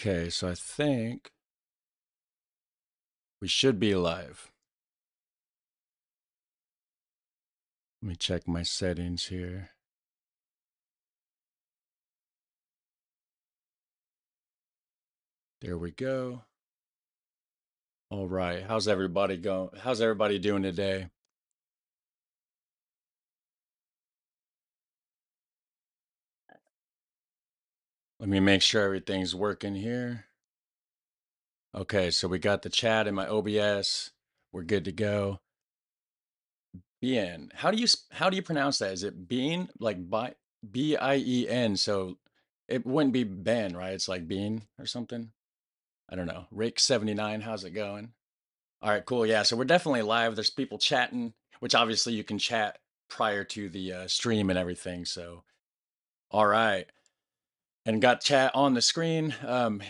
Okay, so I think we should be live. Let me check my settings here. There we go. All right, how's everybody going? How's everybody doing today? Let me make sure everything's working here. Okay, so we got the chat in my OBS. We're good to go. Bien. How do you pronounce that? Is it Bean? Like Bien? So it wouldn't be Ben, right? It's like Bean or something. I don't know. Rick79, how's it going? All right, cool. Yeah, so we're definitely live. There's people chatting, which obviously you can chat prior to the stream and everything. So, all right. And got chat on the screen.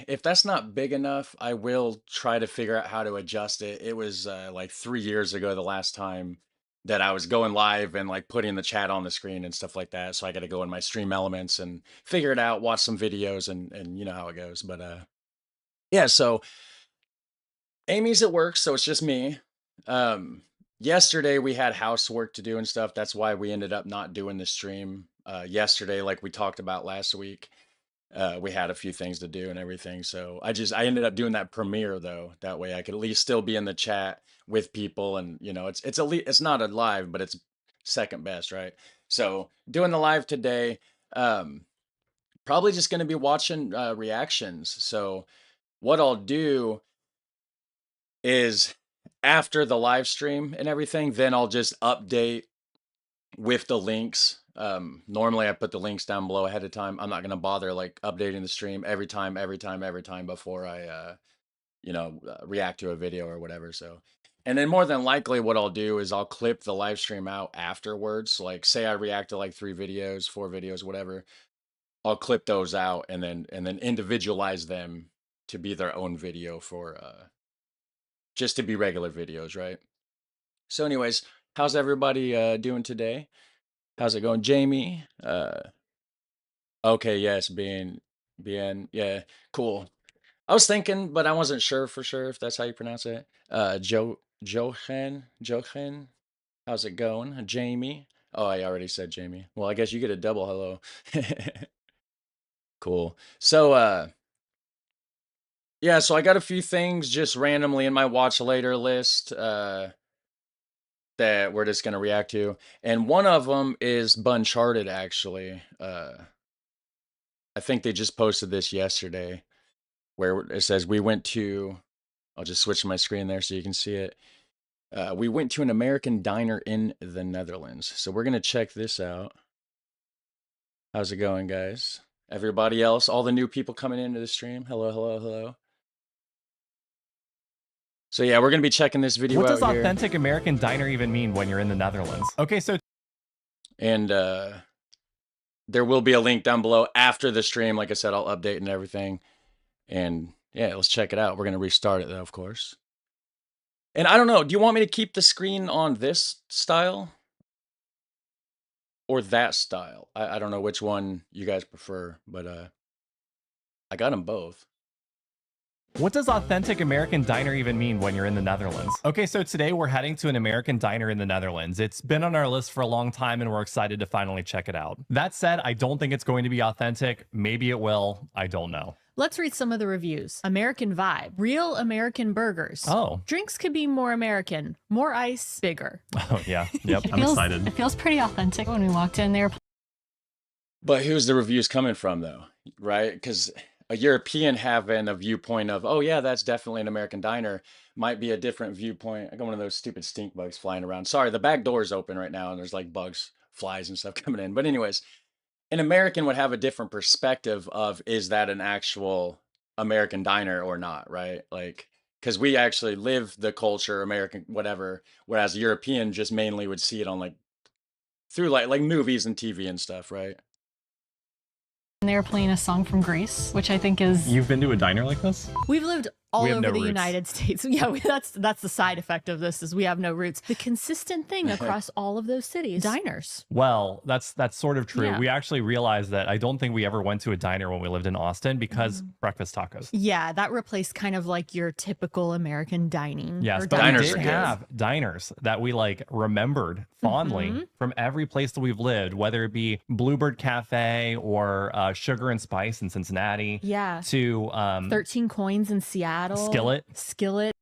If that's not big enough, I will try to figure out how to adjust it. It was like 3 years ago the last time that I was going live and like putting the chat on the screen and stuff like that. So I got to go in my stream elements and figure it out, watch some videos, and you know how it goes. But yeah, so Amy's at work, so it's just me. Yesterday we had housework to do and stuff. That's why we ended up not doing the stream yesterday, like we talked about last week. We had a few things to do and everything, so I ended up doing that premiere though. That way I could at least still be in the chat with people, and you know, it's not a live, but it's second best, right? So doing the live today. Probably just going to be watching reactions. So what I'll do is after the live stream and everything, then I'll just update with the links. Normally I put the links down below ahead of time. I'm not going to bother like updating the stream every time before I, react to a video or whatever. So, and then more than likely what I'll do is I'll clip the live stream out afterwards. Like say I react to like 3 videos, 4 videos, whatever. I'll clip those out and then individualize them to be their own video for, just to be regular videos, right? So, anyways, how's everybody doing today? How's it going, Jamie? Okay, yes, bien, yeah, cool. I was thinking, but I wasn't sure for sure if that's how you pronounce it. Jochen, how's it going, Jamie? Oh, I already said Jamie. Well, I guess you get a double hello. Cool. So, yeah, so I got a few things just randomly in my watch later list. That we're just gonna react to, and one of them is Buncharted. Actually, I think they just posted this yesterday, where it says we went to. I'll just switch my screen there so you can see it. We went to an American diner in the Netherlands, so we're gonna check this out. How's it going, guys? Everybody else, all the new people coming into the stream. Hello, hello, hello. So yeah, we're gonna be checking this video What out does here. authentic American diner even mean when you're in the Netherlands? Okay, so And there will be a link down below after the stream. Like I said, I'll update and everything. And yeah, let's check it out. We're gonna restart it though, of course. And I don't know, do you want me to keep the screen on this style or that style? I don't know which one you guys prefer, but I got them both. what does authentic American diner even mean when you're in the Netherlands? Okay, so today we're heading to an American diner in the Netherlands. It's been on our list for a long time and we're excited to finally check it out. That said, I don't think it's going to be authentic. Maybe it will. I don't know. Let's read some of the reviews. American vibe. Real American burgers. Oh. Drinks could be more American. More ice, bigger. Oh, yeah. Yep. I'm excited. It feels pretty authentic when we walked in there. But who's the reviews coming from though, right? Because a European having a viewpoint of, oh yeah, that's definitely an American diner, might be a different viewpoint. I got one of those stupid stink bugs flying around. Sorry, the back door is open right now and there's like bugs, flies and stuff coming in. But anyways, an American would have a different perspective of, is that an actual American diner or not, right? Like, because we actually live the culture, American, whatever, whereas a European just mainly would see it on like, through like movies and TV and stuff, right? And they were playing a song from Greece, which I think is... You've been to a diner like this? We've lived all have no over the roots. United States. Yeah, that's the side effect of this is we have no roots. The consistent thing across all of those cities, diners. Well, that's sort of true. Yeah. We actually realized that I don't think we ever went to a diner when we lived in Austin because breakfast tacos. Yeah, that replaced kind of like your typical American dining. Yes, or but dining we Diners did are good. have diners that we like remembered fondly from every place that we've lived, whether it be Bluebird Cafe or Sugar and Spice in Cincinnati. Yeah. To 13 Coins in Seattle. Skillet.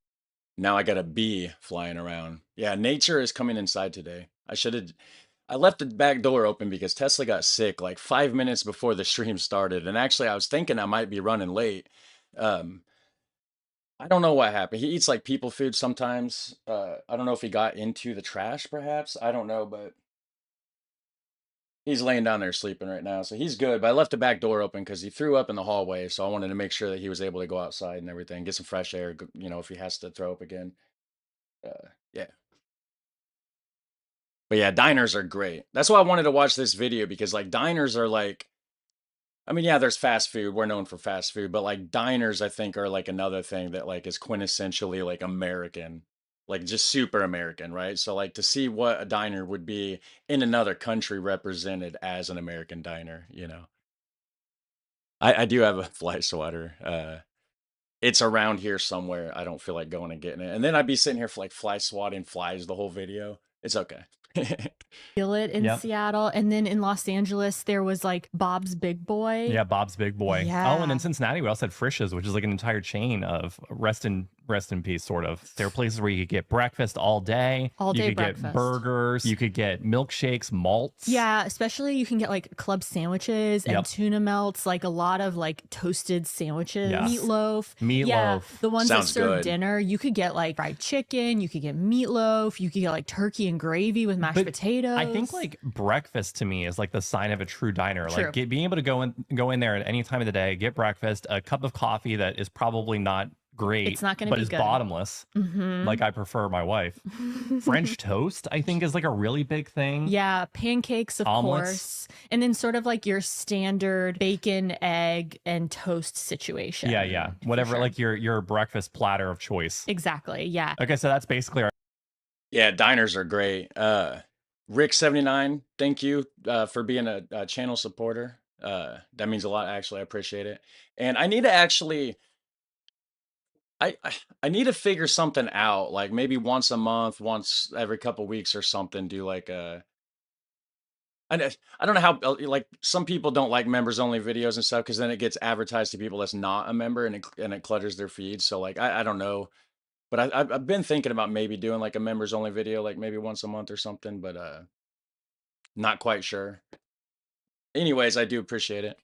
Now I got a bee flying around. Yeah, nature is coming inside today. I left the back door open because Tesla got sick like 5 minutes before the stream started. And actually, I was thinking I might be running late. Um, I don't know what happened. He eats like people food sometimes. I don't know if he got into the trash, perhaps. I don't know, but he's laying down there sleeping right now. So he's good. But I left the back door open because he threw up in the hallway. So I wanted to make sure that he was able to go outside and everything, get some fresh air, if he has to throw up again. Yeah. But yeah, diners are great. That's why I wanted to watch this video because like diners are like, I mean, yeah, there's fast food. We're known for fast food, but like diners, I think are like another thing that like is quintessentially like American, like just super American, right? So like to see what a diner would be in another country represented as an American diner, I do have a fly swatter. It's around here somewhere. I don't feel like going and getting it. And then I'd be sitting here for like fly swatting flies the whole video. It's okay. Skillet in Seattle. And then in Los Angeles, there was like Bob's Big Boy. Yeah, Bob's Big Boy. Yeah. Oh, and in Cincinnati, we also had Frisch's, which is like an entire chain of rest in peace, sort of. There are places where you could get breakfast all day. All day you could breakfast. get burgers. You could get milkshakes, malts. Yeah, especially you can get like club sandwiches and tuna melts, like a lot of like toasted sandwiches. Yes. Meatloaf. Meatloaf. Yeah, the ones Sounds that serve good. dinner. You could get like fried chicken. You could get meatloaf. You could get like turkey and gravy with mashed potatoes. I think like breakfast to me is like the sign of a true diner. True. Like being able to go in there at any time of the day, get breakfast, a cup of coffee that is probably not great, It's not gonna but be is good. bottomless. Like I prefer my wife. French toast, I think, is like a really big thing. Yeah, pancakes, of Omelets. course. And then sort of like your standard bacon, egg, and toast situation. Yeah. for Whatever, sure. like your breakfast platter of choice. Exactly. Yeah. Okay, so that's basically our Yeah, diners are great. Rick79, thank you for being a channel supporter. That means a lot, actually. I appreciate it. And I need to actually, I need to figure something out, like maybe once a month, once every couple weeks or something, do like I don't know how, like some people don't like members only videos and stuff because then it gets advertised to people that's not a member and it clutters their feed. So like, I don't know. But I've been thinking about maybe doing like a members only video, like maybe once a month or something, but not quite sure. Anyways, I do appreciate it.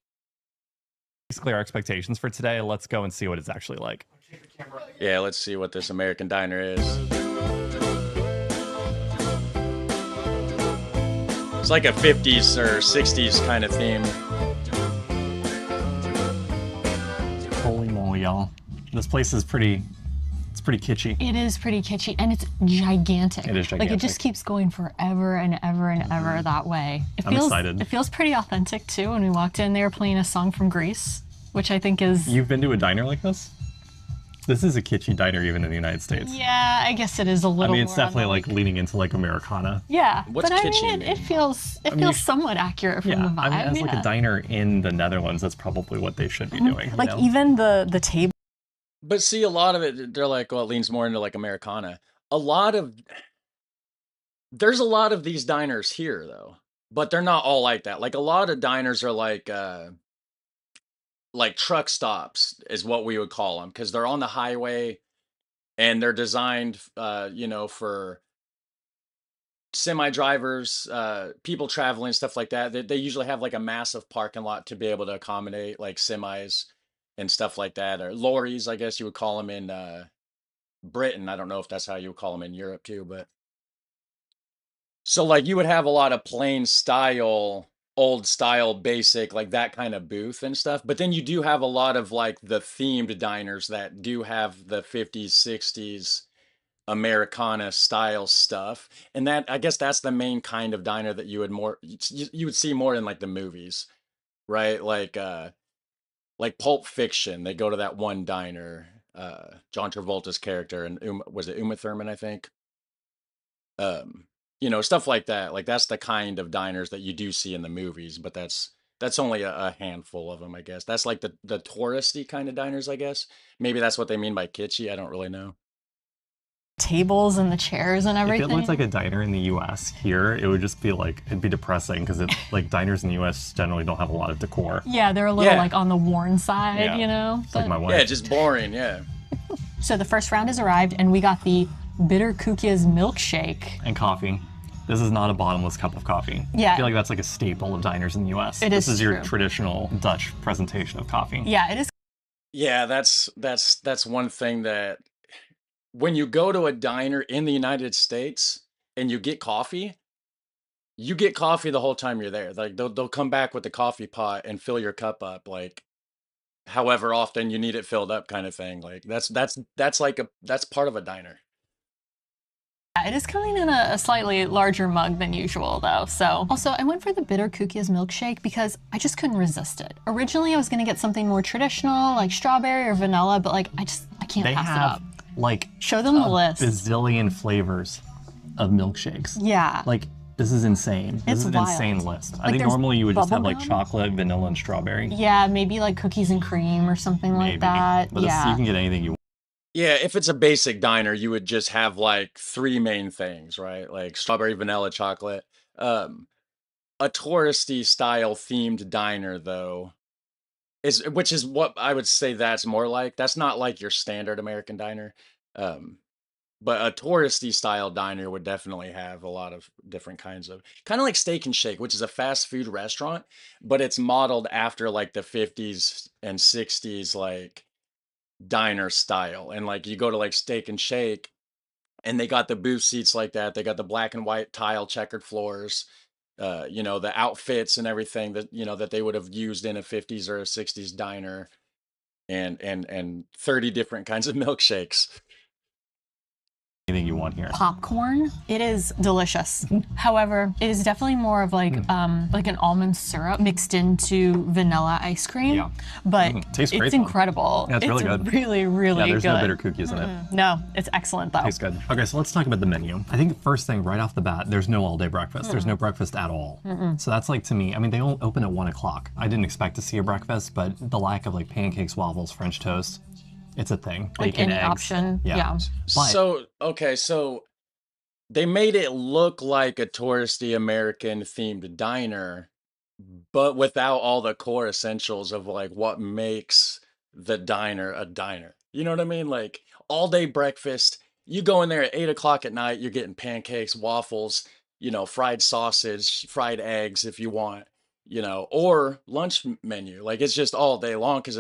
expectations for today. Let's go and see what it's actually like. Yeah, let's see what this American diner is. It's like a 50s or 60s kind of theme. Holy moly, y'all. This place is pretty kitschy. It is pretty kitschy and it's gigantic. It is Like it gigantic. just keeps going forever and ever and ever that way. I'm excited. It feels pretty authentic too. When we walked in, they were playing a song from Greece, which I think is. You've been to a diner like this? This is a kitschy diner even in the United States. Yeah, I guess it is a little. I mean, it's more on definitely the, like leaning into like Americana. Yeah, What's but I kitschy mean, it mean? feels mean, somewhat accurate from the vibe. I mean, as like yeah. a diner in the Netherlands, that's probably what they should be doing. Like you know? even the table. But see, a lot of it, they're like, well, it leans more into like Americana. There's a lot of these diners here though, but they're not all like that. Like a lot of diners are like truck stops is what we would call them because they're on the highway and they're designed, for semi drivers, people traveling, stuff like that. They usually have like a massive parking lot to be able to accommodate like semis and stuff like that, or lorries, I guess you would call them in Britain. I don't know if that's how you would call them in Europe too, but so like you would have a lot of plain style, old style, basic, like that kind of booth and stuff. But then you do have a lot of like the themed diners that do have the 50s, 60s Americana style stuff. And that, I guess that's the main kind of diner that you would see more in like the movies, right? Like Pulp Fiction, they go to that one diner. John Travolta's character, and was it Uma Thurman, I think. Um, stuff like that. Like that's the kind of diners that you do see in the movies, but that's only a handful of them, I guess. That's like the touristy kind of diners, I guess. Maybe that's what they mean by kitschy. I don't really know. Tables and the chairs and If everything. it looked like a diner in the U.S. here, it would just be like, it'd be depressing because it like diners in the U.S. generally don't have a lot of decor. Yeah, they're a little Yeah. like on the worn side, Yeah. you know? It's like my Yeah, wife. just boring. Yeah. So the first round has arrived, and we got the Bitter Kukya's milkshake. And coffee. This is not a bottomless cup of coffee. Yeah. I feel like that's like a staple of diners in the U.S. It This is is your true. traditional Dutch presentation of coffee. Yeah, it is. Yeah, that's one thing that when you go to a diner in the United States and you get coffee the whole time you're there. Like they'll come back with the coffee pot and fill your cup up like however often you need it filled up kind of thing. Like that's part of a diner. It is coming in a slightly larger mug than usual, though. So, also, I went for the Bitter Kukya's milkshake because I just couldn't resist it. Originally, I was gonna get something more traditional, like strawberry or vanilla, but like I can't They pass it have up. like Show them the a list. bazillion flavors of milkshakes. Yeah. Like this is insane. This It's is an wild. insane list. I Like, think there's normally you would just have like bubblegum. chocolate, vanilla, and strawberry. Yeah, maybe like cookies and cream or something Maybe. like that. But Yeah. you can get anything you want. Yeah, if it's a basic diner, you would just have like three main things, right? Like strawberry, vanilla, chocolate. A touristy style themed diner though which is what I would say that's more like. That's not like your standard American diner. Um, but a touristy style diner would definitely have a lot of different kinds of kind of like Steak and Shake, which is a fast food restaurant, but it's modeled after like the 50s and 60s like diner style. And like you go to like Steak and Shake and they got the booth seats like that. They got the black and white tile checkered floors, the outfits and everything that, that they would have used in a 50s or a 60s diner and 30 different kinds of milkshakes. Anything you want here. Popcorn. It is delicious. However, it is definitely more of like an almond syrup mixed into vanilla ice cream. Yeah. But Tastes great, it's though. incredible. Yeah, it's really good. Really, really Yeah, there's good. no bitter cookies in it. No, it's excellent though. Tastes good. Okay, so let's talk about the menu. I think the first thing right off the bat, there's no all-day breakfast. There's no breakfast at all. So that's like, to me, I mean, they all open at 1 o'clock. I didn't expect to see a breakfast, but the lack of like pancakes, waffles, French toast, it's a thing. Like Bacon, any eggs. option. Yeah. But So they made it look like a touristy American themed diner, but without all the core essentials of like what makes the diner a diner. You know what I mean? Like all day breakfast, you go in there at 8 o'clock at night, you're getting pancakes, waffles, fried sausage, fried eggs if you want, or lunch menu. Like it's just all day long because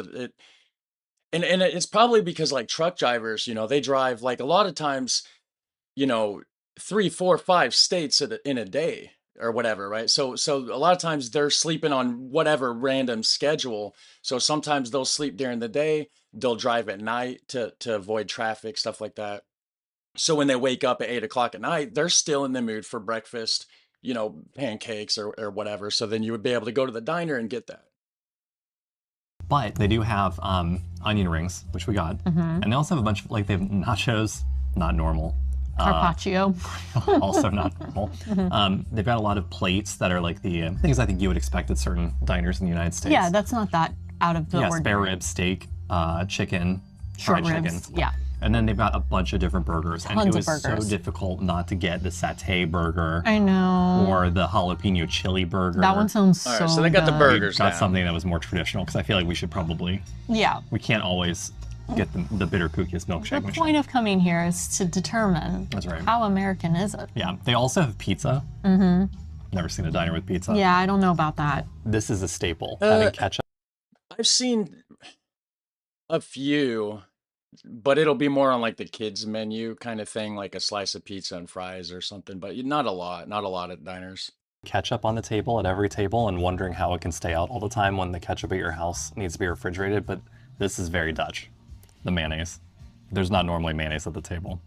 and it's probably because like truck drivers, they drive like a lot of times, you know, 3, 4, 5 states in a day or whatever, right? So a lot of times they're sleeping on whatever random schedule. So sometimes they'll sleep during the day, they'll drive at night to avoid traffic, stuff like that. So when they wake up at 8 o'clock at night, they're still in the mood for breakfast, pancakes or whatever. So then you would be able to go to the diner and get that. But they do have onion rings, which we got. And they also have a bunch of, like, they have nachos, not normal. Carpaccio. Also not normal. They've got a lot of plates that are like the things I think you would expect at certain diners in the United States. Yeah, that's not that out of the Yeah, ordinary. spare rib, steak, chicken, Short fried ribs. chicken. Yeah. And then they've got a bunch of different burgers. And Tons it of was burgers. so difficult not to get the satay burger I know. or the jalapeno chili burger. That one sounds All so right, so they got the good. burgers Got down. something that was more traditional because I feel like we should probably, Yeah. we can't always get the bitter cookies milkshake The machine. point of coming here is to determine That's right. how American is it. Yeah, they also have pizza. Never seen a diner with pizza. Yeah, I don't know about that. This is a staple. Having ketchup. I've seen a few, but it'll be more on like the kids menu kind of thing, like a slice of pizza and fries or something, but not a lot at diners. Ketchup on the table at every table and wondering how it can stay out all the time when the ketchup at your house needs to be refrigerated, but this is very Dutch. The mayonnaise. There's not normally mayonnaise at the table.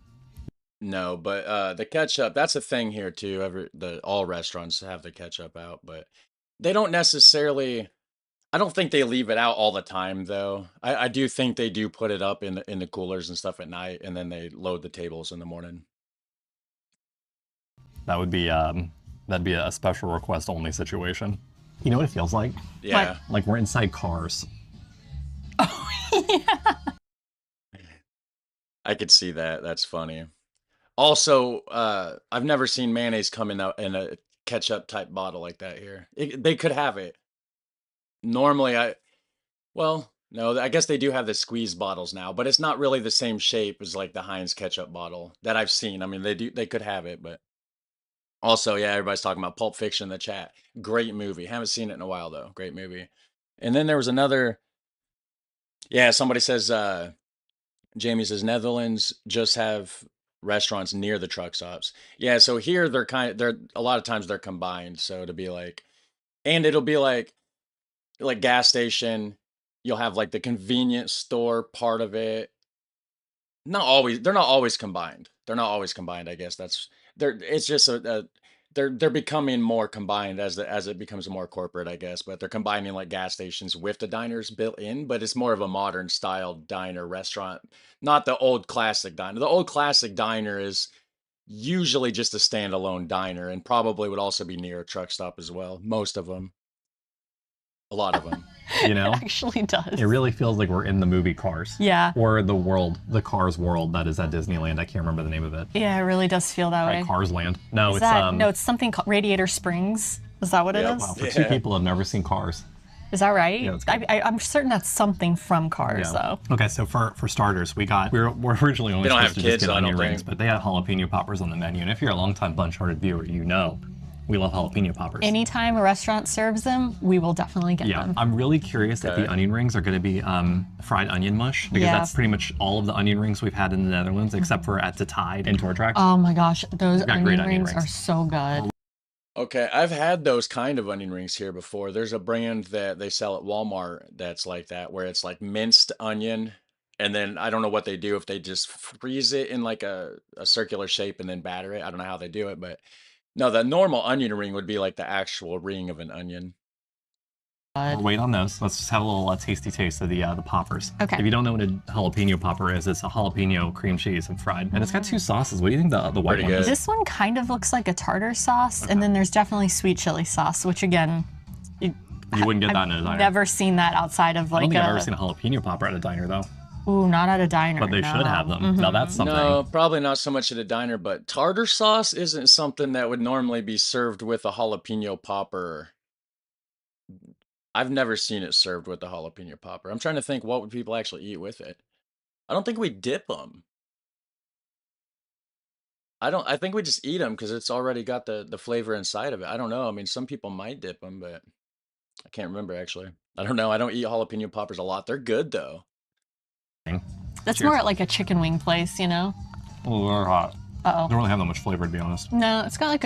No, but the ketchup, that's a thing here too. All restaurants have the ketchup out, but they don't necessarily I don't think they leave it out all the time though. I do think they do put it up in the coolers and stuff at night, and then they load the tables in the morning. That would be that'd be a special request only situation. You know what it feels like? Yeah. Like we're inside cars. I could see that. That's funny. Also, I've never seen mayonnaise come in a ketchup type bottle like that here. They could have it. Normally, well, no, I guess they do have the squeeze bottles now, but it's not really the same shape as like the Heinz ketchup bottle that I've seen. I mean, they could have it, but also, yeah, everybody's talking about Pulp Fiction in the chat. Great movie. Haven't seen it in a while though. Great movie. And then there was another, yeah, somebody says, Jamie says Netherlands just have restaurants near the truck stops. Yeah, so here they're a lot of times they're combined. So to be like, and it'll be like gas station, you'll have like the convenience store part of it. Not always, they're not always combined. They're not always combined, I guess. It's just they're becoming more combined as it becomes more corporate, I guess. But they're combining like gas stations with the diners built in, but it's more of a modern style diner restaurant, not the old classic diner. The old classic diner is usually just a standalone diner and probably would also be near a truck stop as well. Most of them, a lot of them. You know, It actually does. it really feels like we're in the movie Cars. Yeah. Or the Cars world that is at Disneyland. I can't remember the name of it. Yeah, it really does feel that Right, way. Cars Land. No, Is it's that, no, it's something called Radiator Springs. Is that what it Yeah, is? Wow, for two people have never seen Cars. Is that right? Yeah, it's good. I'm certain that's something from Cars, though. Okay, so for starters, we're originally only They don't supposed have to kids, just get I onion don't rings, think. but they had jalapeno poppers on the menu. And if you're a longtime Buncharted viewer, you know we love jalapeno poppers. Anytime a restaurant serves them, we will definitely get Yeah, them. I'm really curious if Okay. the onion rings are going to be fried onion mush, because Yeah. that's pretty much all of the onion rings we've had in the Netherlands, except for at the Tide in Tortrax. Oh my gosh, those got great onion onion rings rings. are so good. Okay, I've had those kind of onion rings here before. There's a brand that they sell at Walmart that's like that, where it's like minced onion, and then I don't know what they do if they just freeze it in like a circular shape and then batter it. I don't know how they do it, but no, the normal onion ring would be like the actual ring of an onion. We'll wait on those. Let's just have a little tasty taste of the poppers. Okay. If you don't know what a jalapeno popper is, it's a jalapeno cream cheese and fried, and it's got two sauces. What do you think the white Pretty one good. is? This one kind of looks like a tartar sauce, and then there's definitely sweet chili sauce, which again, You wouldn't get that in a diner. never seen that outside of I like don't think I've ever seen a jalapeno popper at a diner though, ooh, not at a diner. but they no. should have them. Now that's something. No, probably not so much at a diner, but tartar sauce isn't something that would normally be served with a jalapeno popper. I've never seen it served with a jalapeno popper. I'm trying to think what would people actually eat with it. I don't think we dip them. I think we just eat them because it's already got the flavor inside of it. I don't know. I mean, some people might dip them, but I can't remember actually. I don't know. I don't eat jalapeno poppers a lot. They're good though. That's Cheers. more at like a chicken wing place, you know? Oh, they're hot. Uh-oh. Don't really have that much flavor, to be honest. No, it's got like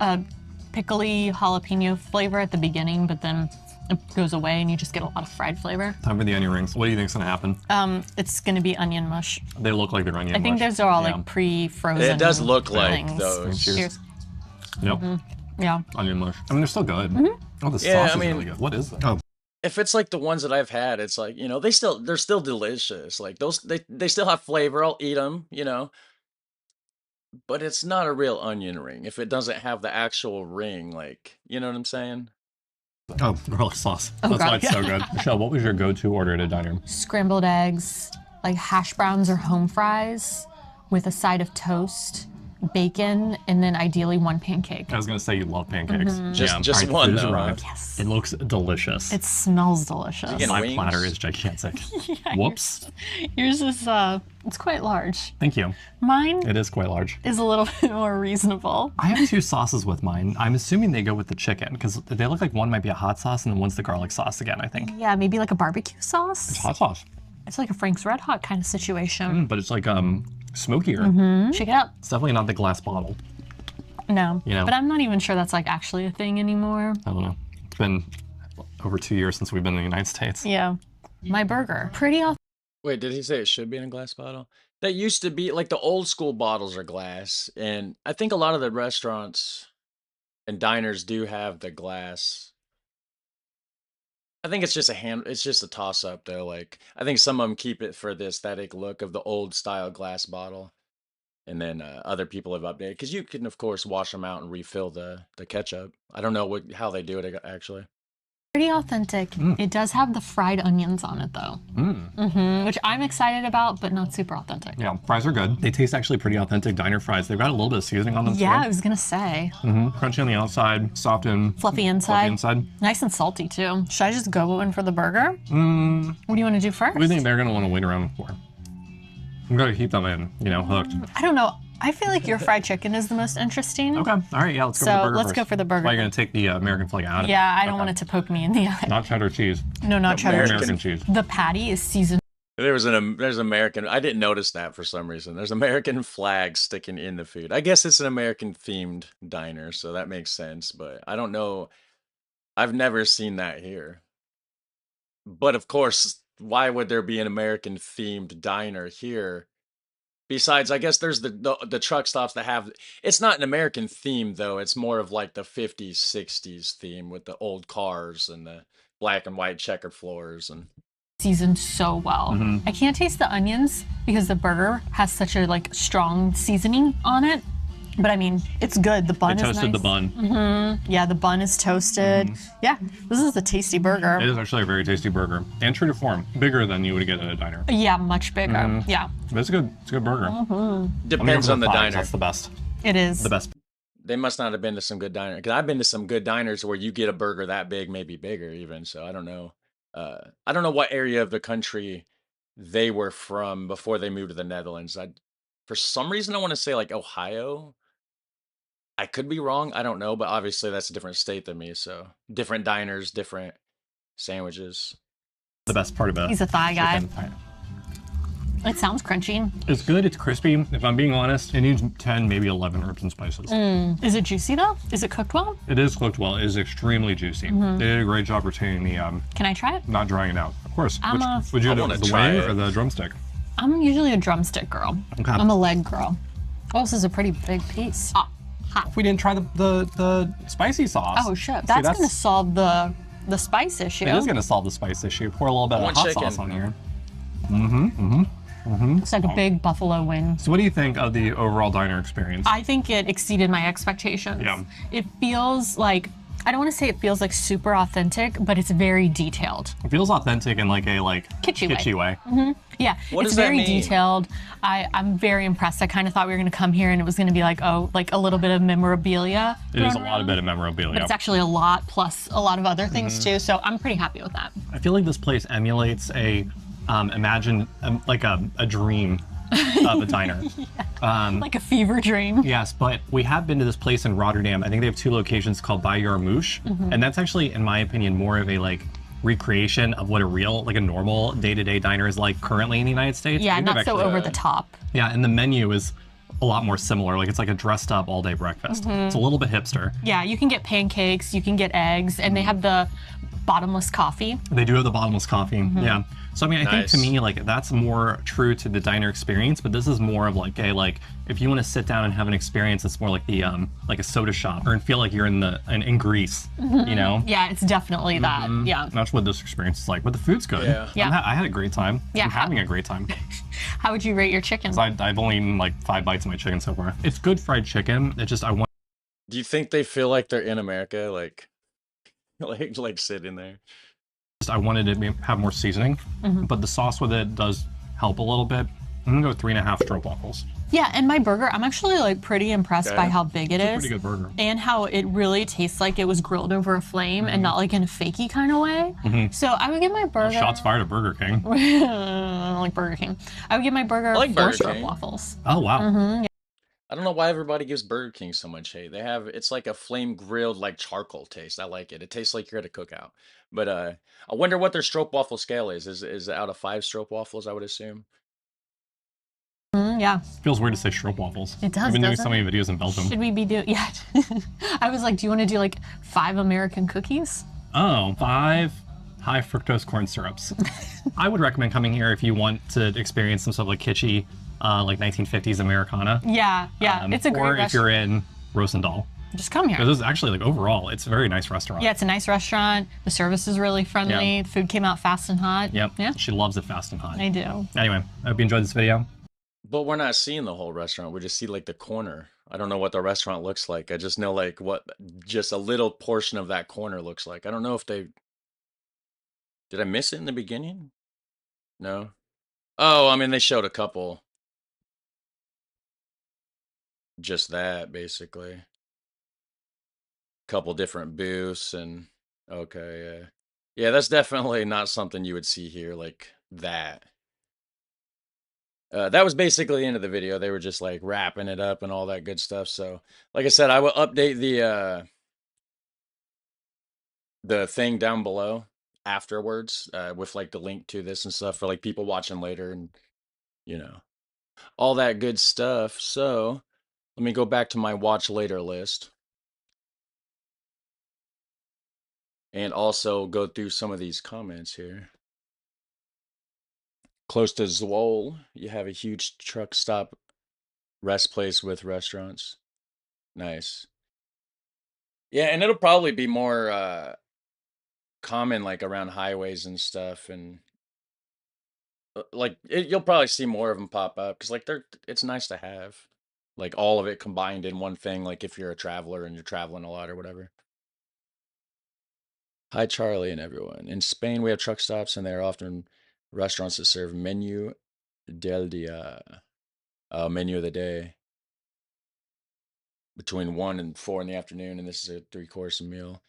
a pickly jalapeno flavor at the beginning, but then it goes away and you just get a lot of fried flavor. Time for the onion rings. What do you think's gonna happen? It's gonna be onion mush. They look like they're onion I think mush. those are all Yeah. like pre-frozen. It does look like things. those. Cheers. Yep. Yeah. Onion mush. I mean, they're still good. Oh, the Yeah, sauce I is really mean- good. What is that? Oh, If it's like the ones that I've had, it's like, they're still delicious. Like those, they still have flavor. I'll eat them, but it's not a real onion ring if it doesn't have the actual ring. Like, you know what I'm saying? oh, garlic sauce. Oh, That's why garlic. it's so good. Michelle, what was your go-to order at a diner? Scrambled eggs, like hash browns or home fries with a side of toast, bacon, and then ideally one pancake. I was gonna say you love pancakes. Just All right, one, food has though, huh? arrived. Yes. It looks delicious. It smells delicious. Again, My wings? platter is gigantic. Whoops. Yours is it's quite large. Thank you. Mine It is quite large. is a little bit more reasonable. I have two sauces with mine. I'm assuming they go with the chicken because they look like one might be a hot sauce and then one's the garlic sauce again, I think. Yeah, maybe like a barbecue sauce. Hot sauce. It's like a Frank's Red Hot kind of situation. But it's like smokier. Shake it up. It's definitely not the glass bottle. No. You know. But I'm not even sure that's like actually a thing anymore. I don't know. It's been over 2 years since we've been in the United States. Yeah. My burger. Pretty authentic. Wait, did he say it should be in a glass bottle? That used to be like the old school bottles are glass, and I think a lot of the restaurants and diners do have the glass. I think it's just it's just a toss up though. Like I think some of them keep it for the aesthetic look of the old style glass bottle, and then other people have updated because you can of course wash them out and refill the ketchup. I don't know how they do it actually. Pretty authentic. It does have the fried onions on it though, which I'm excited about, but not super authentic. Yeah, fries are good. They taste actually pretty authentic diner fries. They've got a little bit of seasoning on them Yeah, I too. was gonna say. Crunchy on the outside, soft and Fluffy fluffy inside. inside. Nice and salty too. Should I just go in for the burger? What do you want to do first? What do you think they're gonna want to wait around for? I'm gonna keep them in, hooked. I don't know. I feel like your fried chicken is the most interesting. Okay, all right, yeah, let's go for the So burger let's first. go for the burger. Why are you gonna take the American flag out of it? Yeah, I don't Okay. want it to poke me in the eye. Not cheddar cheese. No, not cheddar American cheese. cheese. The patty is seasoned There's American. I didn't notice that for some reason. There's American flags sticking in the food. I guess it's an American themed diner, so that makes sense. But I don't know. I've never seen that here. But of course, why would there be an American themed diner here? Besides, I guess there's the truck stops that have. It's not an American theme though. It's more of like the 50s, 60s theme with the old cars and the black and white checkered floors and. seasoned so well. I can't taste the onions because the burger has such a like strong seasoning on it. But I mean, it's good. The bun They is toasted nice. the bun. Yeah, the bun is toasted. Yeah, this is a tasty burger. It is actually a very tasty burger. And true to form, bigger than you would get at a diner. Yeah, much bigger. Yeah, But it's a good burger. Depends on the diner. That's the best. it is. The best. They must not have been to some good diner because I've been to some good diners where you get a burger that big, maybe bigger even. So I don't know. I don't know what area of the country they were from before they moved to the Netherlands. For some reason, I want to say like Ohio. I could be wrong. I don't know, but obviously that's a different state than me. So different diners, different sandwiches. The best part about He's a thigh guy. chicken. It sounds crunchy. It's good. It's crispy. If I'm being honest, it needs 10, maybe 11 herbs and spices. Is it juicy though? Is it cooked well? It is cooked well. It is extremely juicy. They did a great job retaining the, Can I try it? not drying it out. Of course. I'm a- Would you I do wanna the try wing it. or the drumstick? I'm usually a drumstick girl. Okay. I'm a leg girl. Oh, this is a pretty big piece. If we didn't try the spicy sauce. Oh shit, See, that's gonna solve the spice issue. It is gonna solve the spice issue. Pour a little bit of want hot chicken. sauce on here. It's like a big buffalo wing. So what do you think of the overall diner experience? I think it exceeded my expectations. Yeah. It feels like, I don't want to say it feels like super authentic, but it's very detailed. It feels authentic in like a Kitschy way. way. Yeah, What it's does that very mean? detailed. I'm very impressed. I kind of thought we were going to come here and it was going to be like, oh, like a little bit of memorabilia. It is a thrown lot of around, bit of memorabilia. But it's actually a lot plus a lot of other things Mm-hmm. too. So I'm pretty happy with that. I feel like this place emulates a like a dream of a diner. Like a fever dream. Yes, but we have been to this place in Rotterdam. I think they have 2 locations called Bij Jarmusch, and that's actually, in my opinion, more of a like recreation of what a normal day-to-day diner is like currently in the United States. I Yeah, think they've not so actually- over the top. Yeah, and the menu is a lot more similar. Like it's like a dressed up all day breakfast. It's a little bit hipster. Yeah, you can get pancakes, you can get eggs, and they have the bottomless coffee. They do have the bottomless coffee. Yeah. So I mean, I think to Nice. me, like that's more true to the diner experience, but this is more of like a if you want to sit down and have an experience, it's more like the like a soda shop or feel like you're in Greece, you know? Yeah, it's definitely that. Yeah. That's what this experience is like. But the food's good. Yeah. Yeah. I had a great time. Yeah. I'm having a great time. How would you rate your chicken? I've only eaten like 5 bites of my chicken so far. It's good fried chicken. It just I want Do you think they feel like they're in America? Like sitting there. I wanted to have more seasoning, but the sauce with it does help a little bit. I'm gonna go 3.5 stroopwafels. Yeah, and my burger, I'm actually like pretty impressed by Okay. how big it is. Pretty good burger. And how it really tastes like it was grilled over a flame and not like in a fakey kind of way. So I would give my burger. Shots fired at Burger King. like Burger King. I would give my burger I like 4 Burger King. waffles. Oh wow. I don't know why everybody gives Burger King so much hate. It's like a flame grilled like charcoal taste. I like it. It tastes like you're at a cookout. But I wonder what their stroopwafel scale is. Is it out of 5 stroopwafels, I would assume. Yeah. Feels weird to say stroopwafels. It does, We've been doing doesn't so many videos in Belgium. Should we be doing? Yeah. I was like, do you want to do like 5 American cookies? Oh, 5 high fructose corn syrups. I would recommend coming here if you want to experience some sort of like kitschy, like 1950s Americana. Yeah. Yeah. It's a great Or if restaurant. you're in Roosendaal. Just come here. This is actually, like, overall, it's a very nice restaurant. Yeah, it's a nice restaurant. The service is really friendly. Yeah. The food came out fast and hot. Yep. Yeah. She loves it fast and hot. I do. Anyway, I hope you enjoyed this video. But we're not seeing the whole restaurant. We just see like the corner. I don't know what the restaurant looks like. I just know like what just a little portion of that corner looks like. I don't know if they did I miss it in the beginning? No. Oh, I mean they showed a couple. Just that basically. Couple different booths and okay, yeah. Yeah, that's definitely not something you would see here like that. That was basically the end of the video. They were just like wrapping it up and all that good stuff. So, like I said, I will update the thing down below afterwards with like the link to this and stuff for like people watching later and you know all that good stuff. So, let me go back to my watch later list and also go through some of these comments here. Close to Zwol, you have a huge truck stop rest place with restaurants. Nice. Yeah, and it'll probably be more common like around highways and stuff and like you'll probably see more of them pop up because like it's nice to have like all of it combined in one thing like if you're a traveler and you're traveling a lot or whatever. Hi Charlie and everyone. In Spain we have truck stops and there are often restaurants that serve menu del dia, menu of the day between 1 and 4 in the afternoon, and this is a 3-course meal.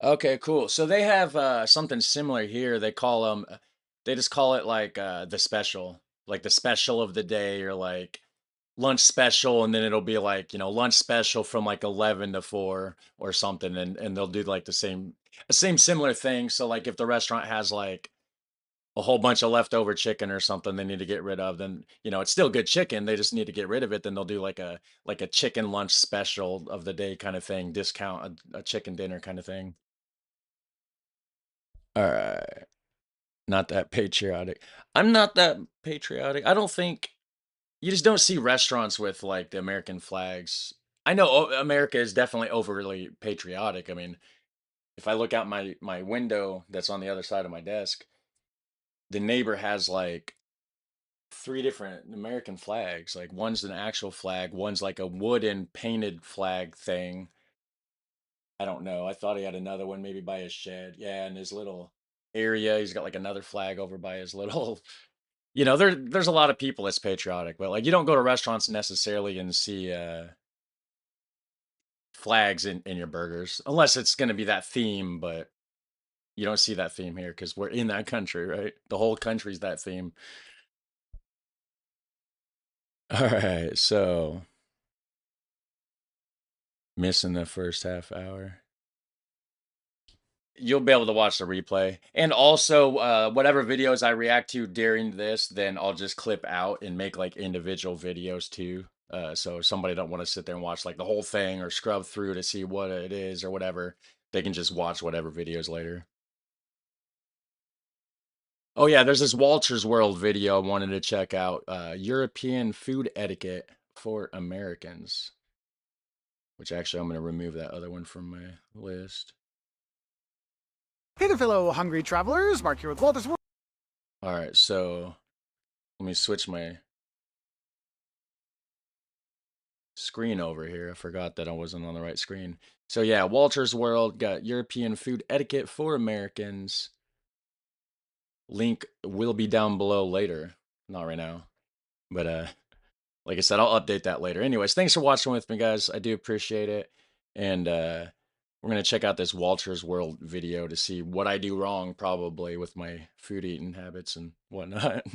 Okay, cool. So they have something similar here. They call them, they just call it like like the special of the day, or like lunch special, and then it'll be like lunch special from like 11 to 4 or something, and they'll do like the same similar thing. So like if the restaurant has like a whole bunch of leftover chicken or something they need to get rid of, then it's still good chicken, they just need to get rid of it, then they'll do like a chicken lunch special of the day kind of thing, discount a chicken dinner kind of thing. All right. Not that patriotic. I'm not that patriotic. I don't think you just don't see restaurants with like the American flags. I know America is definitely overly patriotic. I mean, if I look out my window that's on the other side of my desk, the neighbor has like 3 different American flags. Like one's an actual flag, one's like a wooden painted flag thing. I don't know. I thought he had another one maybe by his shed. Yeah, in his little area, he's got like another flag over by his little there's a lot of people that's patriotic, but like you don't go to restaurants necessarily and see flags in your burgers unless it's going to be that theme, but you don't see that theme here because we're in that country, right? The whole country's that theme. All right, so missing the first half hour. You'll be able to watch the replay. And also, whatever videos I react to during this, then I'll just clip out and make like individual videos too. So if somebody don't want to sit there and watch like the whole thing or scrub through to see what it is or whatever, they can just watch whatever videos later. Oh yeah, there's this Walter's World video I wanted to check out. European food etiquette for Americans. Which actually I'm going to remove that other one from my list. Hey there, fellow hungry travelers. Mark here with Walter's World. All right, so let me switch my screen over here. I forgot that I wasn't on the right screen. So yeah, Walter's World got European food etiquette for Americans. Link will be down below later. Not right now. But like I said, I'll update that later. Anyways, thanks for watching with me, guys. I do appreciate it. And we're going to check out this Walter's World video to see what I do wrong, probably, with my food eating habits and whatnot.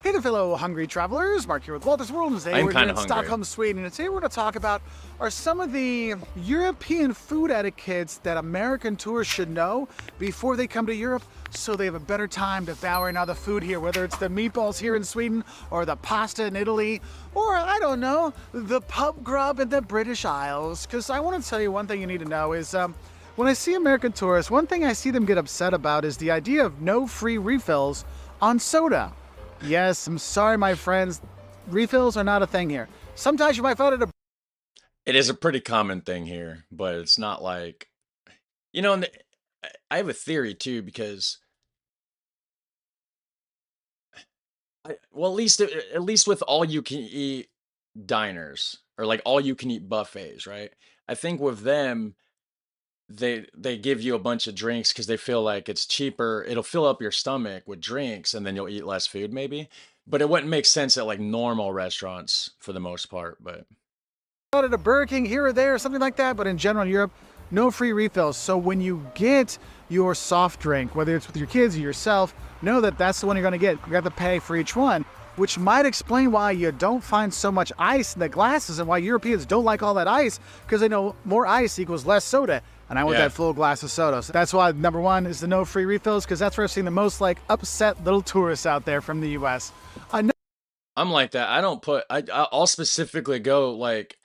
Hey there, fellow hungry travelers. Mark here with Walter's World. Today I'm we're here kinda in hungry. Stockholm, Sweden. And today we're going to talk about are some of the European food etiquettes that American tourists should know before they come to Europe so they have a better time devouring all the food here, whether it's the meatballs here in Sweden or the pasta in Italy or, I don't know, the pub grub in the British Isles. Because I want to tell you one thing you need to know is when I see American tourists, one thing I see them get upset about is the idea of no free refills on soda. Yes, I'm sorry, my friends. Refills are not a thing here. Sometimes you might find it It is a pretty common thing here, but it's not like, and I have a theory too because well, at least with all you can eat diners or like all you can eat buffets, right? I think with them they give you a bunch of drinks because they feel like it's cheaper. It'll fill up your stomach with drinks and then you'll eat less food maybe. But it wouldn't make sense at like normal restaurants for the most part. But Out at a Burger King here or there, something like that, but in general in Europe, no free refills. So when you get your soft drink, whether it's with your kids or yourself, know that that's the one you're gonna get. You have to pay for each one, which might explain why you don't find so much ice in the glasses and why Europeans don't like all that ice, because they know more ice equals less soda. And I want yeah, that full glass of soda. So that's why number one is the no free refills, because that's where I've seen the most like upset little tourists out there from the US. I'm like that. I don't put I'll specifically go like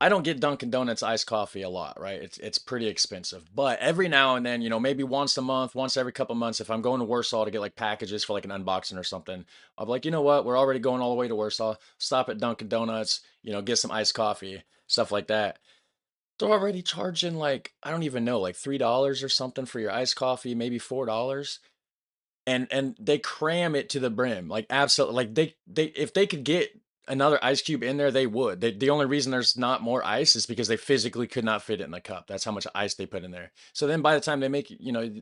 I don't get Dunkin' Donuts iced coffee a lot, right? It's pretty expensive. But every now and then, maybe once a month, once every couple months, if I'm going to Warsaw to get like packages for like an unboxing or something, I'll be like, you know what? We're already going all the way to Warsaw. Stop at Dunkin' Donuts, get some iced coffee, stuff like that. They're already charging like, I don't even know, like $3 or something for your iced coffee, maybe $4. And they cram it to the brim, like, absolutely, like, they if they could get another ice cube in there, they would. The only reason there's not more ice is because they physically could not fit it in the cup. That's how much ice they put in there. So then by the time they make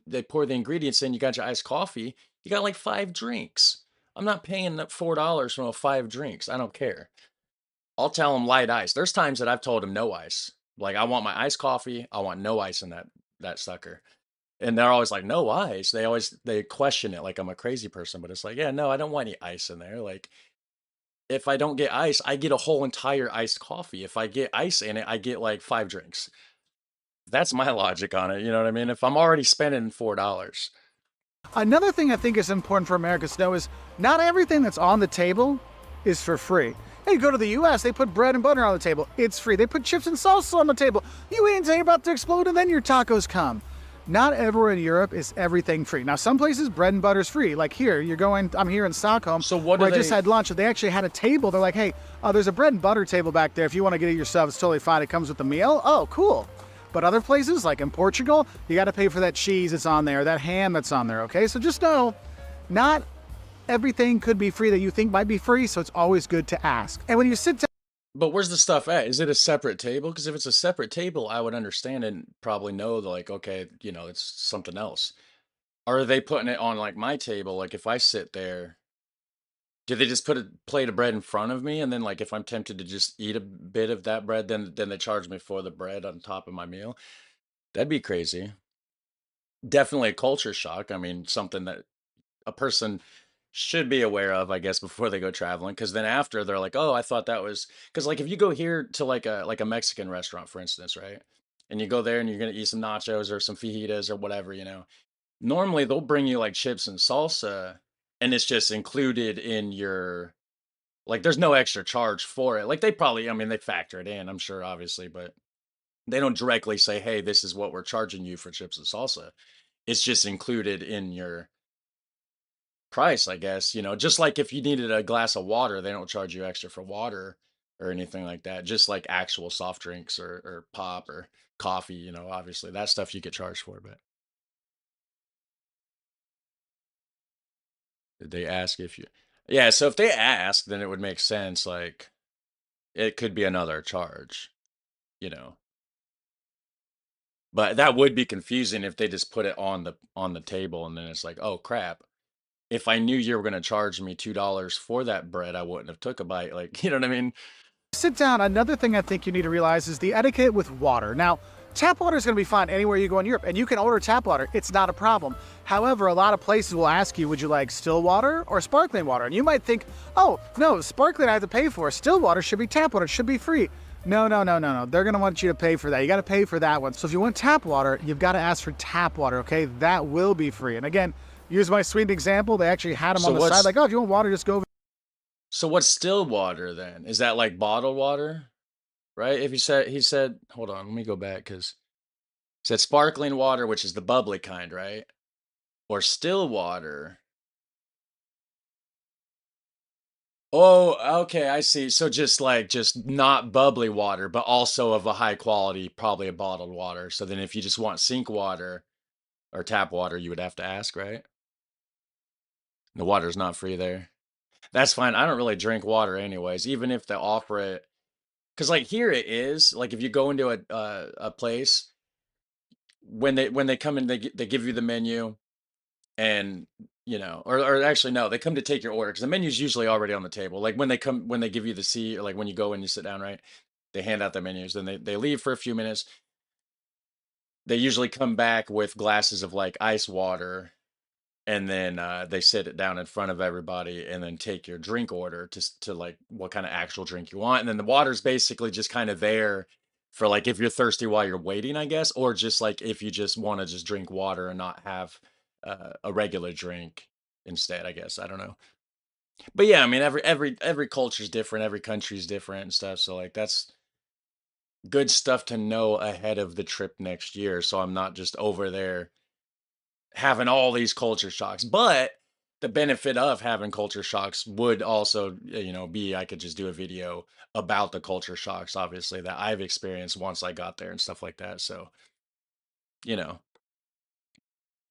they pour the ingredients in, you got your iced coffee, you got, like, 5 drinks. I'm not paying that $4 for no 5 drinks, I don't care. I'll tell them light ice. There's times that I've told them no ice. Like, I want my iced coffee, I want no ice in that sucker. And they're always like, "No ice." They question it like I'm a crazy person, but it's like, "Yeah, no, I don't want any ice in there." Like, if I don't get ice, I get a whole entire iced coffee. If I get ice in it, I get like 5 drinks. That's my logic on it, you know what I mean? If I'm already spending $4. Another thing I think is important for Americans to know is not everything that's on the table is for free. Hey, you go to the US, they put bread and butter on the table. It's free. They put chips and salsa on the table. You eat until you're about to explode and then your tacos come. Not everywhere in Europe is everything free. Now, some places bread and butter is free. Like here, I'm here in Stockholm, So what where do I just they had lunch. They actually had a table. They're like, hey, there's a bread and butter table back there. If you want to get it yourself, it's totally fine. It comes with the meal. Oh, cool. But other places, like in Portugal, you got to pay for that cheese that's on there, that ham that's on there, okay? So just know, not everything could be free that you think might be free, so it's always good to ask. And when you sit down, But where's the stuff at? Is it a separate table? Because if it's a separate table, I would understand and probably know, like, okay, it's something else. Or are they putting it on like my table? Like, if I sit there, do they just put a plate of bread in front of me, and then, like, if I'm tempted to just eat a bit of that bread, then they charge me for the bread on top of my meal? That'd be crazy. Definitely a culture shock. I mean, something that a person should be aware of, I guess, before they go traveling. Because then after they're like, "Oh, I thought that was," because like if you go here to like a Mexican restaurant, for instance, right? And you go there and you're gonna eat some nachos or some fajitas or whatever, normally they'll bring you like chips and salsa, and it's just included in your like, there's no extra charge for it. Like, they probably, I mean, they factor it in, I'm sure, obviously, but they don't directly say, "Hey, this is what we're charging you for chips and salsa." It's just included in your price, I guess, just like if you needed a glass of water, they don't charge you extra for water or anything like that. Just like actual soft drinks or pop or coffee, obviously that stuff you get charged for. But did they ask if you, yeah, so if they ask, then it would make sense. Like, it could be another charge, you know. But that would be confusing if they just put it on the table and then it's like, "Oh crap. If I knew you were gonna charge me $2 for that bread, I wouldn't have took a bite." Like, you know what I mean? sit down, another thing I think you need to realize is the etiquette with water. Now, tap water is going to be fine anywhere you go in Europe, and you can order tap water. It's not a problem. However, a lot of places will ask you, would you like still water or sparkling water? And you might think, oh, no, sparkling I have to pay for. Still water should be tap water. It should be free. No, no, no, no, no. They're going to want you to pay for that. You got to pay for that one. So if you want tap water, you've got to ask for tap water, okay? That will be free. And again, use my sweet example. They actually had them So on the side, what's like, oh, if you want water, just go over. so what's still water then? Is that like bottled water? Right? If he said, hold on, let me go back because he said sparkling water, which is the bubbly kind, right? Or still water. Oh, okay, I see. So just not bubbly water, but also of a high quality, probably a bottled water. So then if you just want sink water or tap water, you would have to ask, right? The water's not free there. That's fine. I don't really drink water anyways, even if they offer it. Because like here it is. Like if you go into a place when they come in, they give you the menu and or actually no, they come to take your order because the menu's usually already on the table. Like when they give you the seat or like when you go and you sit down, right? They hand out the menus, then they leave for a few minutes. They usually come back with glasses of like ice water and then they sit it down in front of everybody and then take your drink order to like what kind of actual drink you want, and then the water's basically just kind of there for like if you're thirsty while you're waiting, I guess, or just like if you just want to just drink water and not have a regular drink instead, I guess. I don't know, but yeah, I mean every culture's different, every country's different and stuff, so like that's good stuff to know ahead of the trip next year so I'm not just over there having all these culture shocks. But the benefit of having culture shocks would also, be I could just do a video about the culture shocks, obviously, that I've experienced once I got there and stuff like that. So, you know,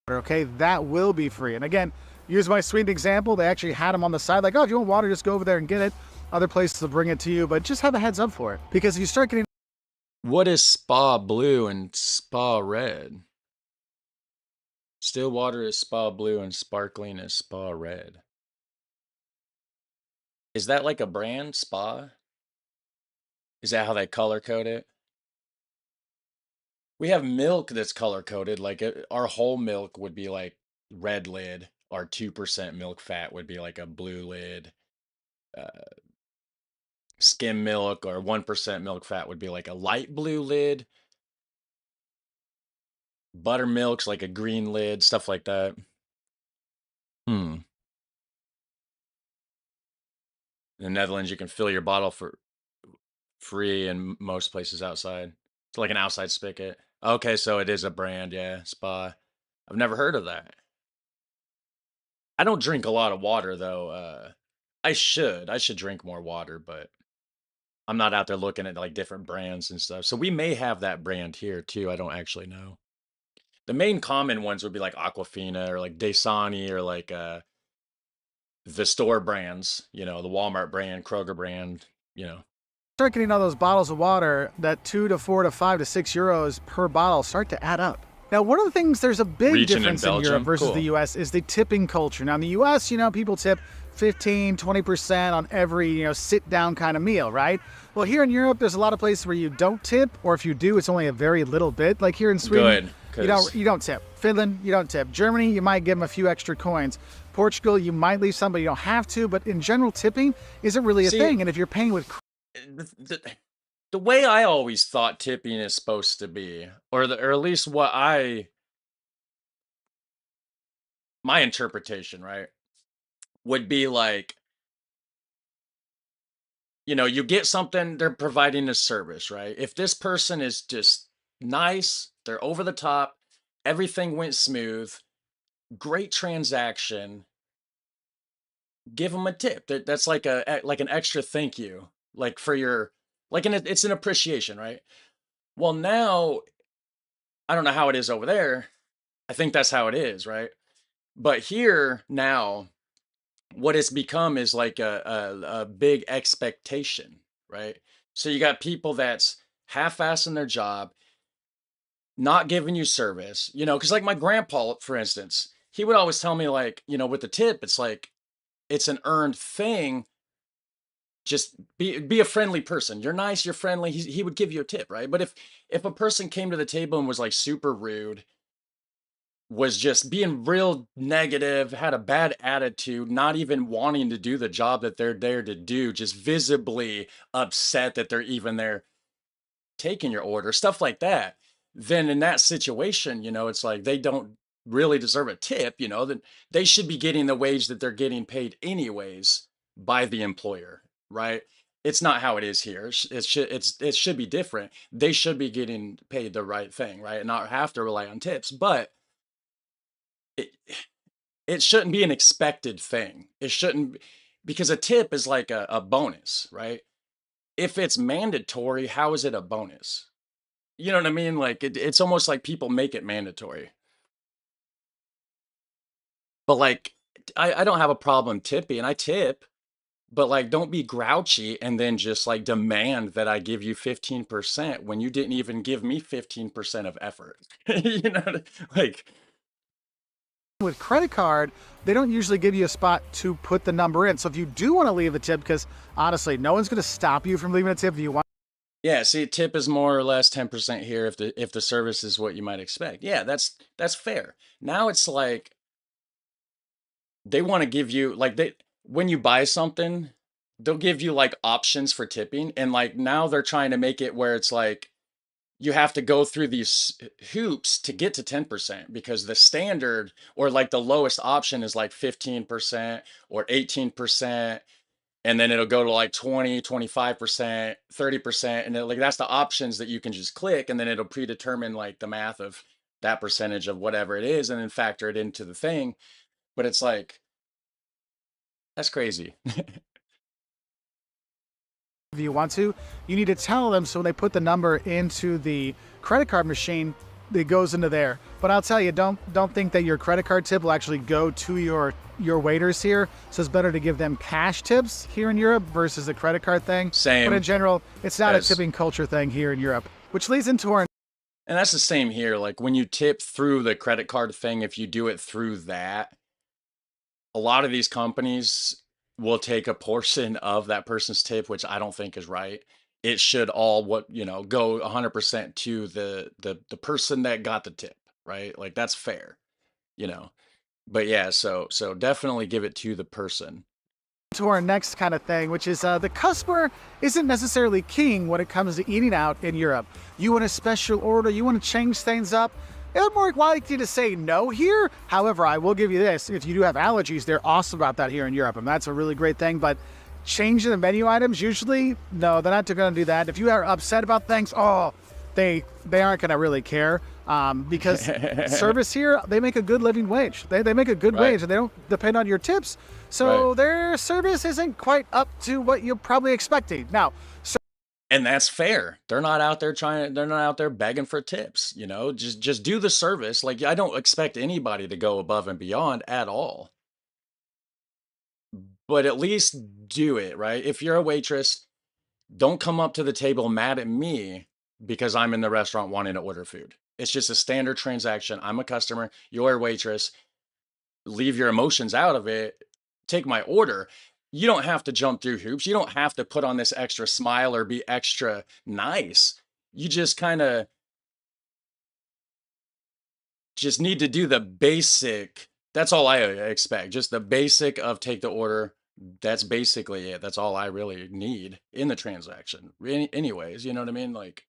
Okay, that will be free. And again, use my sweet example. They actually had them on the side, like, oh, if you want water, just go over there and get it. Other places will bring it to you, but just have a heads up for it. Because if you start getting what is spa blue and spa red? Still water is spa blue and sparkling is spa red. Is that like a brand, spa? Is that how they color code it? We have milk that's color coded. Like our whole milk would be like red lid. Our 2% milk fat would be like a blue lid. Uh, Skim milk or 1% milk fat would be like a light blue lid. Buttermilk's like a green lid, stuff like that. Hmm. In the Netherlands, you can fill your bottle for free in most places outside. It's like an outside spigot. Okay, so it is a brand, yeah, Spa. I've never heard of that. I don't drink a lot of water though. I should. I should drink more water, but I'm not out there looking at like different brands and stuff. So we may have that brand here too. I don't actually know. The main common ones would be like Aquafina or like Dasani or like the store brands, the Walmart brand, Kroger brand, you know. start getting all those bottles of water, that 2 to 4 to 5 to 6 euros per bottle start to add up. Now, one of the things, there's a big Region in difference in Europe Belgium. versus the Cool. US is the tipping culture. Now, in the US, people tip 15, 20% on every, sit down kind of meal, right? Well, here in Europe, there's a lot of places where you don't tip, or if you do, it's only a very little bit. Like here in Sweden, Good, you don't tip. Finland, you don't tip. Germany, you might give them a few extra coins. Portugal, you might leave some, but you don't have to. But in general, tipping isn't really a See, thing. And if you're paying with the way I always thought tipping is supposed to be, or at least my interpretation, right, would be like, you get something, they're providing a service, right? If this person is just nice, they're over the top, everything went smooth, great transaction, give them a tip. That's like like an extra thank you, like for your it's an appreciation, right? Well, now I don't know how it is over there. I think that's how it is, right? But here now, what it's become is like a big expectation, right? So you got people that's half-assing their job, not giving you service, because like my grandpa, for instance, he would always tell me like, with the tip, it's like it's an earned thing. Just be a friendly person. You're nice, you're friendly. He would give you a tip, right? But if a person came to the table and was like super rude, was just being real negative, had a bad attitude, not even wanting to do the job that they're there to do, just visibly upset that they're even there taking your order, stuff like that, then in that situation, it's like they don't really deserve a tip, then they should be getting the wage that they're getting paid anyways by the employer, right? It's not how it is here. It should be different. They should be getting paid the right thing, right? And not have to rely on tips, but it it shouldn't be an expected thing. It shouldn't because a tip is like a bonus, right? If it's mandatory, how is it a bonus? You know what I mean? Like it's almost like people make it mandatory. But like I don't have a problem tipping. I tip, but like don't be grouchy and then just like demand that I give you 15% when you didn't even give me 15% of effort. You know, like With credit card, they don't usually give you a spot to put the number in. So if you do want to leave a tip, because honestly, no one's going to stop you from leaving a tip if you want. yeah, see, tip is more or less 10% here if the service is what you might expect. Yeah, that's fair. Now it's like they want to give you like they when you buy something, they'll give you like options for tipping and like now they're trying to make it where it's like you have to go through these hoops to get to 10% because the standard or like the lowest option is like 15% or 18%, and then it'll go to like 20, 25%, 30%, and then like that's the options that you can just click and then it'll predetermine like the math of that percentage of whatever it is and then factor it into the thing. But it's like that's crazy. If you want to, you need to tell them so when they put the number into the credit card machine, it goes into there. But I'll tell you, don't think that your credit card tip will actually go to your waiters here. So it's better to give them cash tips here in Europe versus the credit card thing. Same. But in general, it's not a as tipping culture thing here in Europe, which leads into our And that's the same here. Like when you tip through the credit card thing, if you do it through that, a lot of these companies will take a portion of that person's tip, which I don't think is right. It should all go 100% to the person that got the tip, right? Like that's fair, you know. But yeah, so definitely give it to the person. to our next kind of thing, which is the customer isn't necessarily king when it comes to eating out in Europe. You want a special order, you want to change things up, they're more likely to say no here. However, I will give you this, if you do have allergies, they're awesome about that here in Europe, and that's a really great thing. But changing the menu items, usually, no, they're not going to do that. If you are upset about things, they aren't going to really care. Because service here, they make a good living wage. They make a good Right. wage and they don't depend on your tips. So Right. their service isn't quite up to what you're probably expecting. Now, And that's fair. They're not out there begging for tips, you know? Just do the service. Like I don't expect anybody to go above and beyond at all. But at least do it, right? If you're a waitress, don't come up to the table mad at me because I'm in the restaurant wanting to order food. It's just a standard transaction. I'm a customer, you're a waitress. Leave your emotions out of it. Take my order. You don't have to jump through hoops. You don't have to put on this extra smile or be extra nice. You just kind of just need to do the basic. That's all I expect. Just the basic of take the order. That's basically it. That's all I really need in the transaction. Anyways, you know what I mean? Like,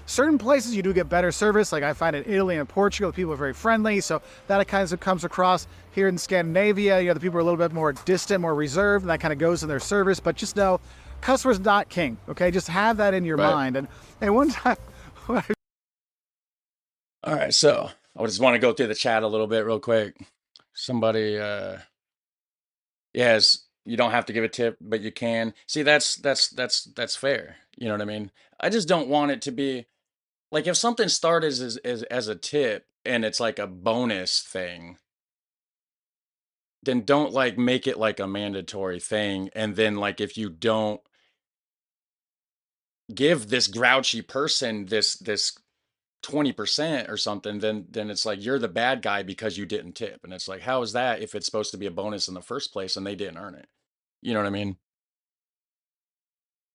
certain places you do get better service. Like I find in Italy and Portugal, the people are very friendly. So that kind of comes across here in Scandinavia. The people are a little bit more distant, more reserved, and that kind of goes in their service. But just know, customer's not king. Okay, just have that in your Right. mind. And one time, all right, so I just want to go through the chat a little bit real quick. Somebody, yes, you don't have to give a tip, but you can. See, that's fair. You know what I mean? I just don't want it to be like if something started as a tip and it's like a bonus thing, then don't like make it like a mandatory thing. And then like if you don't give this grouchy person this 20% or something, then it's like you're the bad guy because you didn't tip. And it's like, how is that if it's supposed to be a bonus in the first place and they didn't earn it? You know what I mean?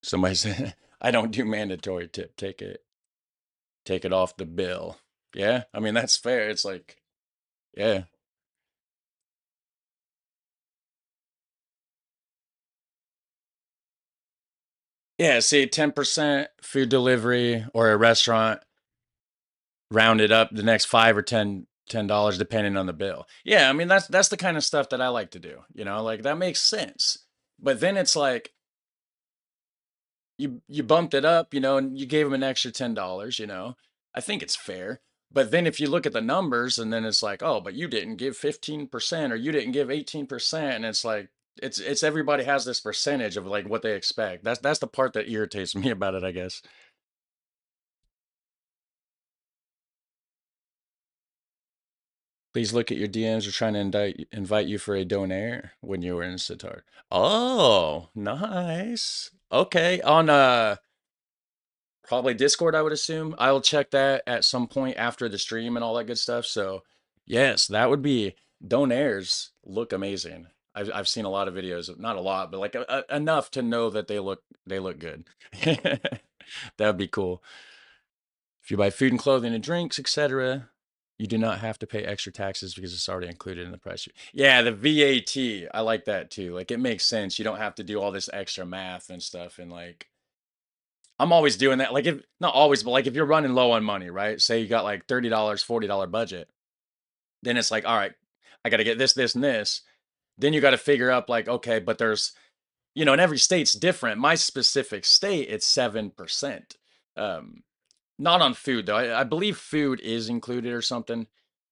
Somebody said, I don't do mandatory tip. Take it off the bill. Yeah. I mean, that's fair. It's like, yeah. Yeah. See, 10% food delivery or a restaurant, round it up the next five or $10 depending on the bill. Yeah, I mean that's the kind of stuff that I like to do. You know, like that makes sense. But then it's like you bumped it up, you know, and you gave them an extra $10, you know. I think it's fair. But then if you look at the numbers and then it's like, oh, but you didn't give 15% or you didn't give 18%, and it's like It's everybody has this percentage of like what they expect. That's the part that irritates me about it, I guess. Please look at your DMs. We're trying to invite you for a donaire when you were in Sitar. Oh, nice. Okay, on probably Discord, I would assume. I will check that at some point after the stream and all that good stuff. So, yes, that would be donaires look amazing. I've seen a lot of videos, not a lot, but like enough to know that they look good. That would be cool. If you buy food and clothing and drinks, etc., you do not have to pay extra taxes because it's already included in the price. Yeah, the VAT. I like that too. Like it makes sense. You don't have to do all this extra math and stuff. And like, I'm always doing that. Like if not always, but like if you're running low on money, right? Say you got like $30, $40 budget, then it's like, all right, I got to get this, this, and this. Then you got to figure up like, okay, but there's, and every state's different. My specific state, it's 7%. Not on food though. I believe food is included or something.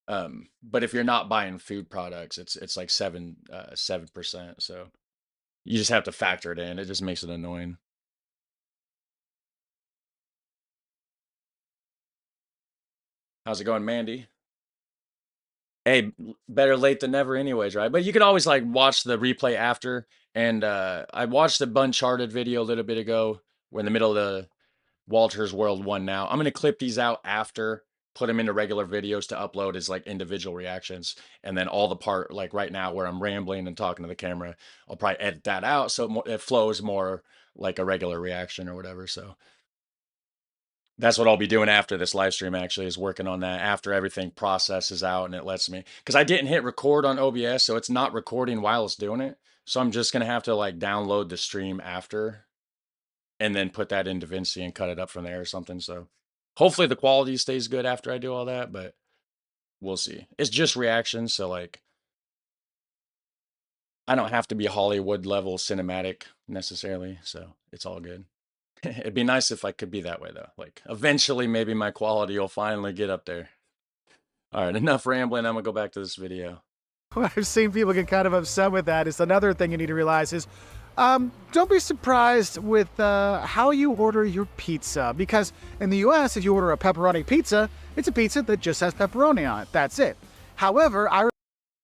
But if you're not buying food products, it's like 7%. So you just have to factor it in. It just makes it annoying. How's it going, Mandy? Hey, better late than never anyways, right? But you could always like watch the replay after. And I watched the Uncharted video a little bit ago. We're in the middle of the Walter's World 1 now. I'm going to clip these out after, put them into regular videos to upload as like individual reactions. And then all the part like right now where I'm rambling and talking to the camera, I'll probably edit that out so it flows more like a regular reaction or whatever. So that's what I'll be doing after this live stream actually, is working on that after everything processes out and it lets me, because I didn't hit record on OBS, so it's not recording while it's doing it. So I'm just going to have to like download the stream after and then put that into Vinci and cut it up from there or something. So hopefully the quality stays good after I do all that, but we'll see. It's just reactions, so like I don't have to be Hollywood level cinematic necessarily, so it's all good. It'd be nice if I could be that way though. Like eventually maybe my quality will finally get up there. All right, enough rambling. I'm gonna go back to this video. I've seen people get kind of upset with that. Is another thing you need to realize is don't be surprised with how you order your pizza, because in the US, if you order a pepperoni pizza, it's a pizza that just has pepperoni on it. That's it. However,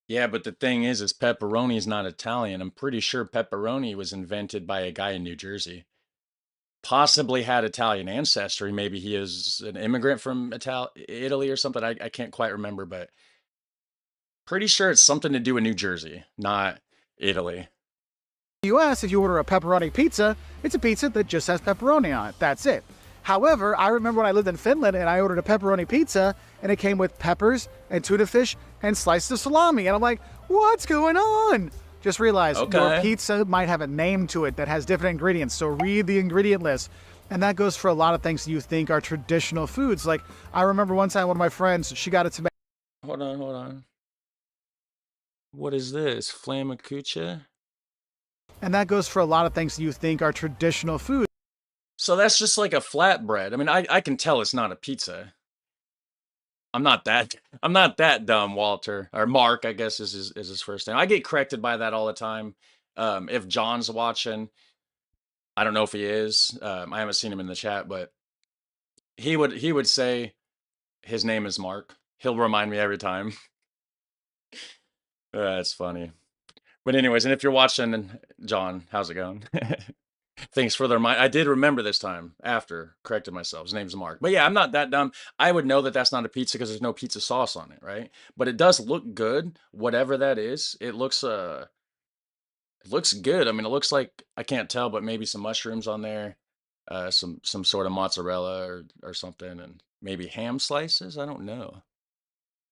Yeah, but the thing is pepperoni is not Italian. I'm pretty sure pepperoni was invented by a guy in New Jersey. Possibly had Italian ancestry. Maybe he is an immigrant from Italy or something. I can't quite remember, but pretty sure it's something to do with New Jersey, not Italy. US, if you order a pepperoni pizza, it's a pizza that just has pepperoni on it. That's it. However, I remember when I lived in Finland and I ordered a pepperoni pizza and it came with peppers and tuna fish and slices of salami. And I'm like, what's going on? Just realize your pizza might have a name to it that has different ingredients. So read the ingredient list. And that goes for a lot of things you think are traditional foods. Like I remember one time one of my friends, she got a tomato. Hold on. What is this? Flammacuccia? And that goes for a lot of things you think are traditional foods. So that's just like a flatbread. I mean, I can tell it's not a pizza. I'm not that dumb, Walter. Or Mark, I guess is his first name. I get corrected by that all the time. If John's watching, I don't know if he is. I haven't seen him in the chat, but he would say his name is Mark. He'll remind me every time. That's funny. But anyways, and if you're watching, John, how's it going? Thanks for the reminder. I did remember this time after corrected myself. His name's Mark. But yeah, I'm not that dumb. I would know that that's not a pizza because there's no pizza sauce on it, right? But it does look good, whatever that is. It looks good. I mean, it looks like, I can't tell, but maybe some mushrooms on there, some sort of mozzarella or something, and maybe ham slices. I don't know.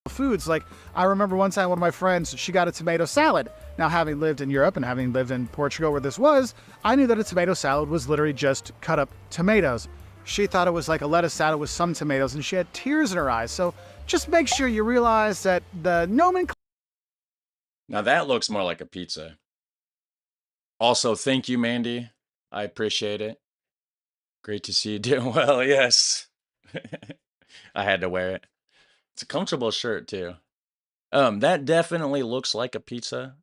Foods. Like I remember one time one of my friends, she got a tomato salad. Now, having lived in Europe and having lived in Portugal where this was, I knew that a tomato salad was literally just cut up tomatoes. She thought it was like a lettuce salad with some tomatoes and she had tears in her eyes. So just make sure you realize that the nomenclature. Now that looks more like a pizza. Also, thank you, Mandy. I appreciate it. Great to see you doing well. Yes. I had to wear it. It's a comfortable shirt too. That definitely looks like a pizza.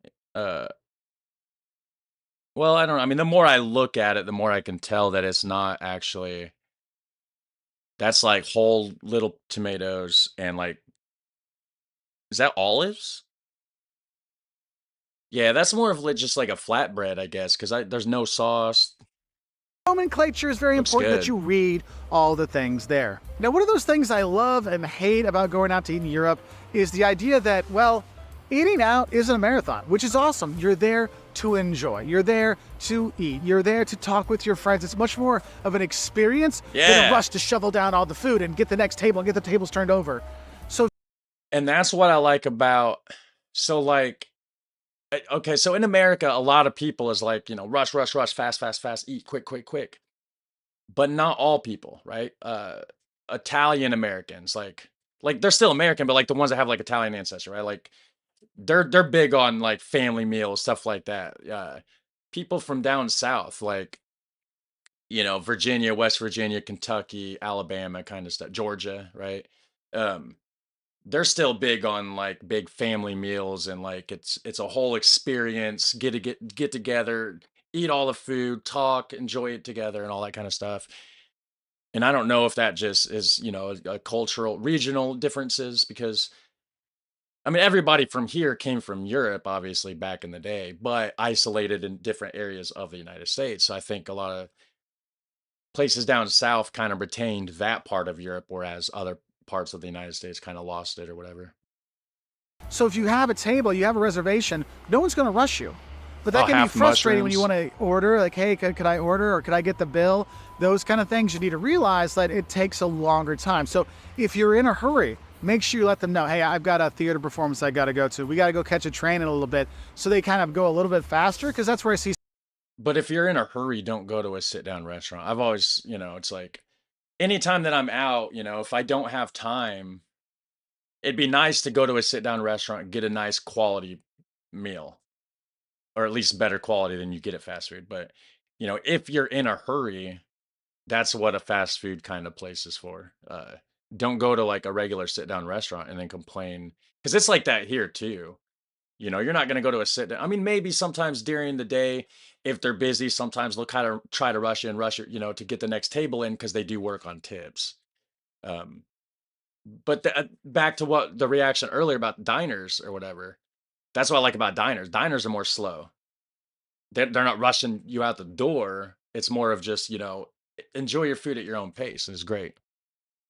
Well, I don't know. I mean, the more I look at it, the more I can tell that it's not actually, that's like whole little tomatoes and like, is that olives? Yeah, that's more of just like a flatbread, I guess, because there's no sauce. Nomenclature is very Looks important that good. you read all the things there. Now, one of those things I love and hate about going out to eat in Europe is the idea that, well, eating out isn't a marathon, which is awesome. You're there to enjoy. You're there to eat. You're there to talk with your friends. It's much more of an experience than Yeah. a rush to shovel down all the food and get the next table and get the tables turned over. So And that's what I like about, so like, okay, so in America, a lot of people is like, rush, rush, rush, fast, fast, fast, eat, quick, quick, quick. But not all people, right? Italian Americans, like they're still American, but like the ones that have like Italian ancestry, right? Like they're big on like family meals, stuff like that. People from down south, like Virginia, West Virginia, Kentucky, Alabama, kind of stuff, Georgia, right? Um, they're still big on like big family meals and like it's a whole experience. Get together, eat all the food, talk, enjoy it together, and all that kind of stuff. And I don't know if that just is, a cultural, regional differences because I mean everybody from here came from Europe, obviously back in the day, but isolated in different areas of the United States. So I think a lot of places down south kind of retained that part of Europe, whereas other parts of the United States kind of lost it or whatever. So if you have a table, you have a reservation, no one's going to rush you. But that Oh, can be half frustrating when you mushrooms. want to order, like, hey, could I order or could I get the bill? Those kind of things you need to realize that it takes a longer time. So if you're in a hurry, make sure you let them know, hey, I've got a theater performance I got to go to. We got to go catch a train in a little bit. So they kind of go a little bit faster because that's where I see. But if you're in a hurry, don't go to a sit down restaurant. I've always, it's like anytime that I'm out, if I don't have time, it'd be nice to go to a sit down restaurant and get a nice quality meal, or at least better quality than you get at fast food. But, if you're in a hurry, that's what a fast food kind of place is for. Don't go to like a regular sit down restaurant and then complain because it's like that here too. You're not going to go to a sit down. I mean, maybe sometimes during the day, if they're busy, sometimes they'll kind of try to rush it, to get the next table in because they do work on tips. Um, but back to what the reaction earlier about diners or whatever. That's what I like about diners. Diners are more slow. They're not rushing you out the door. It's more of just, enjoy your food at your own pace. And it's great.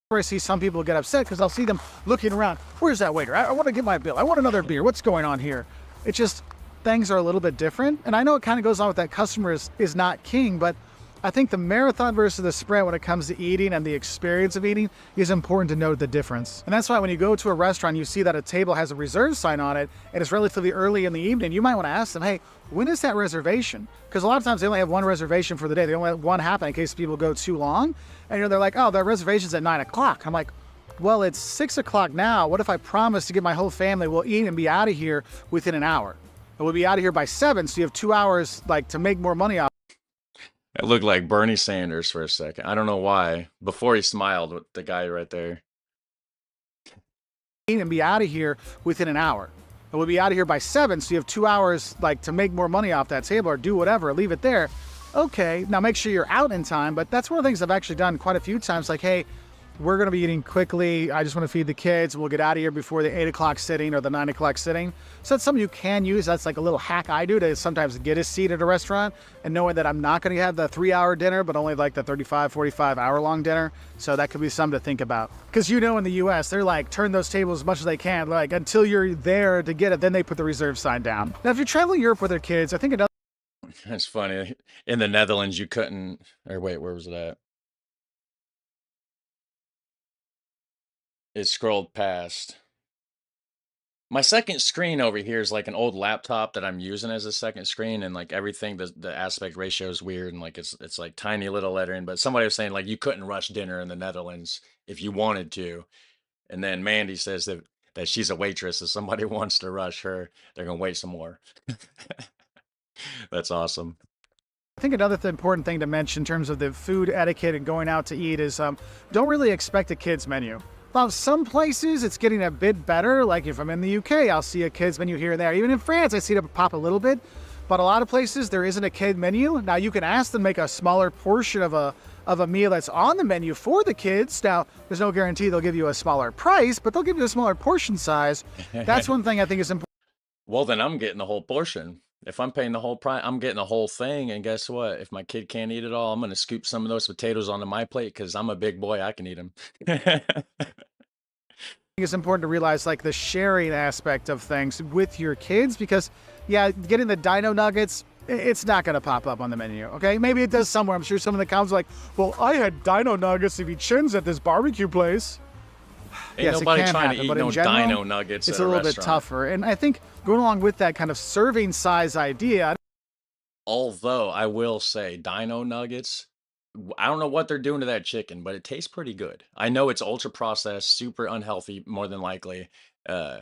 Where I see some people get upset because I'll see them looking around. Where's that waiter? I want to get my bill. I want another beer. What's going on here? It's just things are a little bit different. And I know it kind of goes on with that customer is not king, but I think the marathon versus the sprint when it comes to eating and the experience of eating is important to note the difference. And that's why when you go to a restaurant, you see that a table has a reserve sign on it and it's relatively early in the evening. You might want to ask them, hey, when is that reservation? Because a lot of times they only have one reservation for the day. They only have one happen in case people go too long. And they're like, oh, the reservation's at 9 o'clock. I'm like, well, it's 6 o'clock now. What if I promise to get my whole family, we'll eat and be out of here within an hour? And we'll be out of here by 7, so you have 2 hours like to make more money off. It looked like Bernie Sanders for a second. I don't know why. Before he smiled with the guy right there. And be out of here within an hour. And we'll be out of here by 7, so you have 2 hours like to make more money off that table or do whatever, leave it there. Okay, now make sure you're out in time, but that's one of the things I've actually done quite a few times. Like, hey, we're going to be eating quickly. I just want to feed the kids. We'll get out of here before the 8 o'clock sitting or the 9 o'clock sitting. So that's something you can use. That's like a little hack I do to sometimes get a seat at a restaurant and knowing that I'm not going to have the 3-hour dinner, but only like the 35, 45 hour long dinner. So that could be something to think about. Because in the US, they're like, turn those tables as much as they can, like until you're there to get it. Then they put the reserve sign down. Now, if you're traveling Europe with their kids, I think another That's funny. In the Netherlands, you couldn't, or wait, where was it at? It scrolled past. My second screen over here is like an old laptop that I'm using as a second screen, and like everything, the aspect ratio is weird, and like it's like tiny little lettering. But somebody was saying like you couldn't rush dinner in the Netherlands if you wanted to, and then Mandy says that she's a waitress. If somebody wants to rush her, they're gonna wait some more. That's awesome. I think another important thing to mention in terms of the food etiquette and going out to eat is don't really expect a kids menu. Now, some places it's getting a bit better. Like if I'm in the UK, I'll see a kids menu here and there. Even in France, I see it pop a little bit. but a lot of places there isn't a kid menu. Now you can ask them to make a smaller portion of a meal that's on the menu for the kids. Now there's no guarantee they'll give you a smaller price, but they'll give you a smaller portion size. That's one thing I think is important. Well, then I'm getting the whole portion. If I'm paying the whole price, I'm getting the whole thing. And guess what? If my kid can't eat it all, I'm gonna scoop some of those potatoes onto my plate because I'm a big boy. I can eat them. It's important to realize like the sharing aspect of things with your kids, because yeah, getting the dino nuggets, it's not going to pop up on the menu. Okay, maybe it does somewhere. I'm sure some of the comments are like, well, I had dino nuggets if he chins at this barbecue place. Ain't Yes, it nobody can trying happen, to eat but in no general, dino nuggets It's at a little bit restaurant. tougher. And I think going along with that kind of serving size idea, Although I will say, dino nuggets, I don't know what they're doing to that chicken, but it tastes pretty good. I know it's ultra processed, super unhealthy, more than likely. Uh,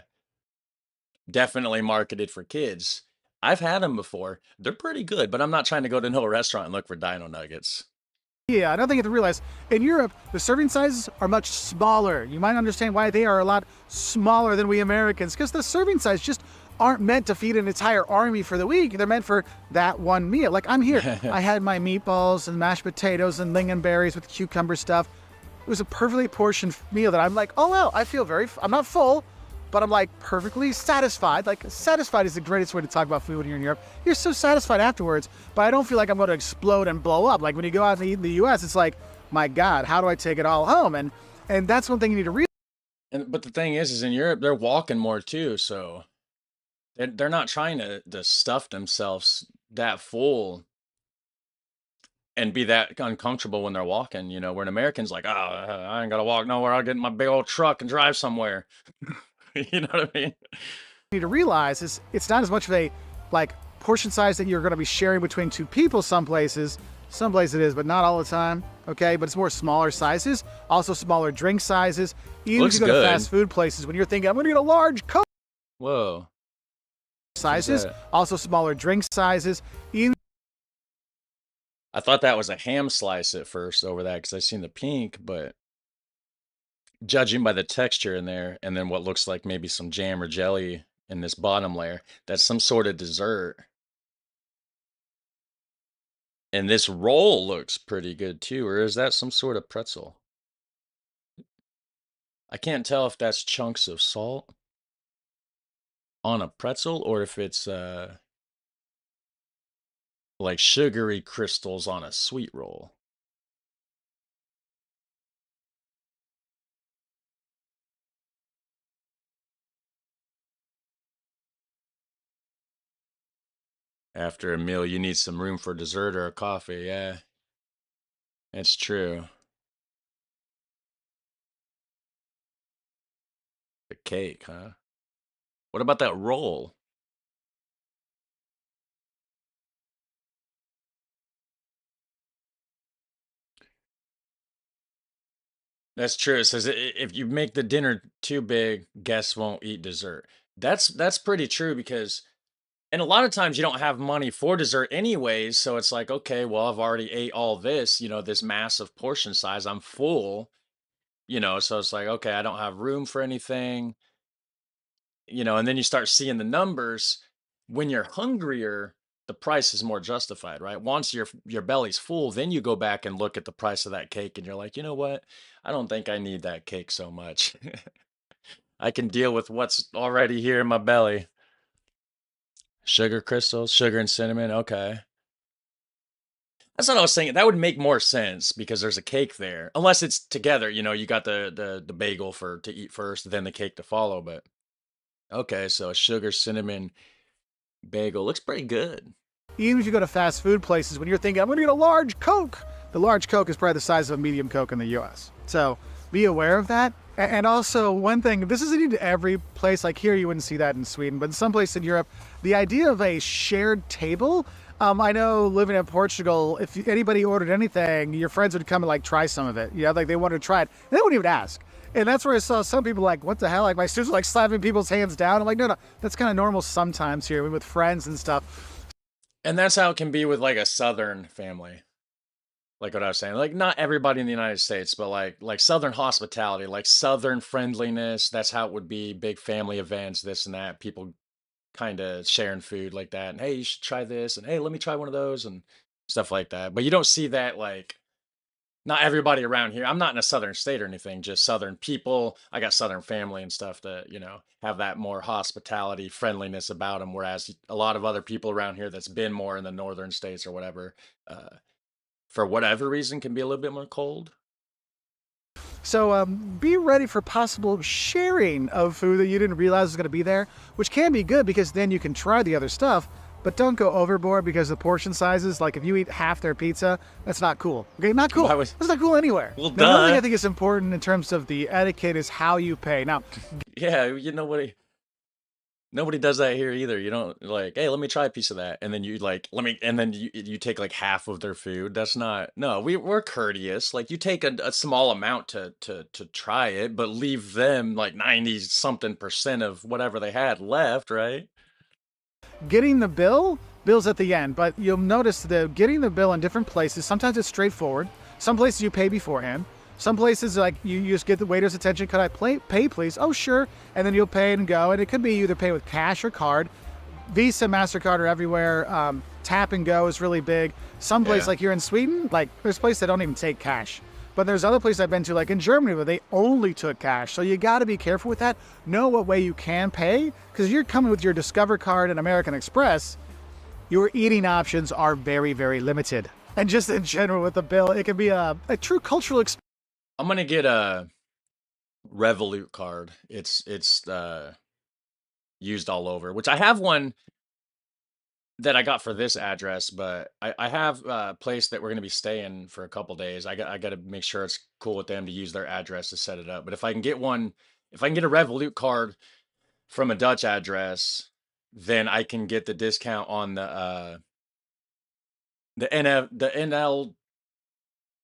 Definitely marketed for kids. I've had them before. They're pretty good, but I'm not trying to go to no restaurant and look for dino nuggets. yeah, I don't think you have to realize in Europe, the serving sizes are much smaller. You might understand why they are a lot smaller than we Americans, because the serving size just aren't meant to feed an entire army for the week. They're meant for that one meal. Like I'm here, I had my meatballs and mashed potatoes and lingonberries with cucumber stuff. It was a perfectly portioned meal that I'm like, oh wow, I feel I'm not full, but I'm like perfectly satisfied. Like satisfied is the greatest way to talk about food when you're in Europe. You're so satisfied afterwards, but I don't feel like I'm going to explode and blow up. Like when you go out and eat in the US, it's like, my God, how do I take it all home? And that's one thing you need to realize. But the thing is in Europe, they're walking more too, so they're not trying to stuff themselves that full and be that uncomfortable when they're walking. Where an American's like, oh, I ain't gotta walk nowhere. I'll get in my big old truck and drive somewhere. You know what I mean? Need to realize is it's not as much of a like portion size that you're going to be sharing between two people. Some places it is, but not all the time. Okay, but it's more smaller sizes, also smaller drink sizes. Even Looks if you go good. to fast food places, when you're thinking I'm going to get a large Coke, Whoa. sizes, that? also smaller drink sizes. Even I thought that was a ham slice at first over that because I seen the pink, but judging by the texture in there and then what looks like maybe some jam or jelly in this bottom layer, that's some sort of dessert. And this roll looks pretty good too, or is that some sort of pretzel? I can't tell if that's chunks of salt on a pretzel or if it's like sugary crystals on a sweet roll. After a meal, you need some room for dessert or a coffee. Yeah, it's true. The cake, huh? What about that roll? That's true. It says if you make the dinner too big, guests won't eat dessert. That's pretty true because and a lot of times you don't have money for dessert anyways, so it's like, okay, well, I've already ate all this, this massive portion size. I'm full, so it's like, okay, I don't have room for anything, and then you start seeing the numbers. When you're hungrier, the price is more justified, right? Once your belly's full, then you go back and look at the price of that cake and you're like, you know what? I don't think I need that cake so much. I can deal with what's already here in my belly. Sugar crystals, sugar and cinnamon. Okay. That's what I was saying. That would make more sense because there's a cake there. Unless it's together, you got the bagel to eat first, then the cake to follow. But okay, so a sugar cinnamon bagel looks pretty good. if you go to fast food places, when you're thinking I'm going to get a large Coke, the large Coke is probably the size of a medium Coke in the U.S. So be aware of that. And also one thing, this isn't in every place. Like here, you wouldn't see that in Sweden, but in some places in Europe, the idea of a shared table. I know living in Portugal, if anybody ordered anything, your friends would come and like try some of it. Like they wanted to try it. And they wouldn't even ask. And that's where I saw some people like, what the hell? Like my students were like slapping people's hands down. I'm like, no, that's kind of normal sometimes here with friends and stuff. And that's how it can be with like a Southern family. Like what I was saying, like not everybody in the United States, but like Southern hospitality, like Southern friendliness. That's how it would be. Big family events, this and that. People kind of sharing food like that. And hey, you should try this. And hey, let me try one of those and stuff like that. But you don't see that like not everybody around here. I'm not in a southern state or anything, just southern people. I got southern family and stuff that, have that more hospitality, friendliness about them. Whereas a lot of other people around here that's been more in the northern states or whatever, for whatever reason, can be a little bit more cold. So be ready for possible sharing of food that you didn't realize was going to be there, which can be good because then you can try the other stuff, but don't go overboard because the portion sizes, like if you eat half their pizza, that's not cool. Okay, not cool. That's not cool anywhere. Well, Now, another thing duh. I think is important in terms of the etiquette is how you pay. Now, Yeah, nobody does that here either. You don't like, hey, let me try a piece of that, and then you like, let me, and then you take like half of their food. That's not. No, we're courteous. Like you take a small amount to try it, but leave them like 90 something percent of whatever they had left, right? getting the bill's at the end, but you'll notice that getting the bill in different places, sometimes it's straightforward. Some places you pay beforehand. Some places like you just get the waiter's attention. Could I pay please? Oh, sure. And then you'll pay and go. And it could be you either pay with cash or card. Visa, MasterCard are everywhere. Tap and go is really big. Some place Yeah. like here in Sweden, like there's places that don't even take cash. But there's other places I've been to, like in Germany, where they only took cash. So you got to be careful with that. Know what way you can pay, because you're coming with your Discover card and American Express. Your eating options are very, very limited. And just in general with the bill, it can be a true cultural experience. I'm gonna get a Revolut card. It's used all over, which I have one that I got for this address, but I have a place that we're gonna be staying for a couple days. I got to make sure it's cool with them to use their address to set it up. But if I can get one, if I can get a Revolut card from a Dutch address, then I can get the discount on the NL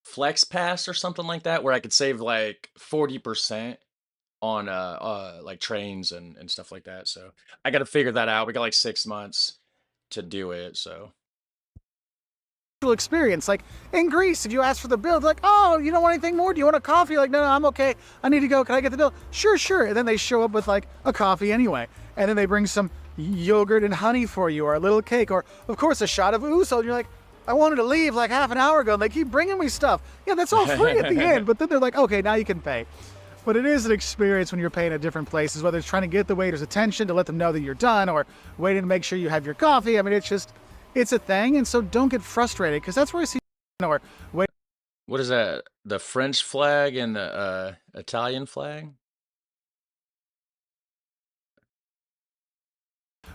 Flex Pass or something like that, where I could save like 40% on like trains and stuff like that. So I got to figure that out. We got like 6 months to do it. So Experience. Like in Greece, if you ask for the bill, they're like, "Oh, you don't want anything more? Do you want a coffee?" Like, "No, no, I'm okay. I need to go. Can I get the bill?" "Sure, sure." And then they show up with like a coffee anyway, and then they bring some yogurt and honey for you, or a little cake, or of course a shot of ouzo. And you're like, "I wanted to leave like half an hour ago, and they keep bringing me stuff." Yeah, that's all free at the end. But then they're like, "Okay, now you can pay." But it is an experience when you're paying at different places, whether it's trying to get the waiter's attention to let them know that you're done, or waiting to make sure you have your coffee. I mean, it's a thing, and so don't get frustrated, because that's where I see or wait, what is that? The French flag and the Italian flag?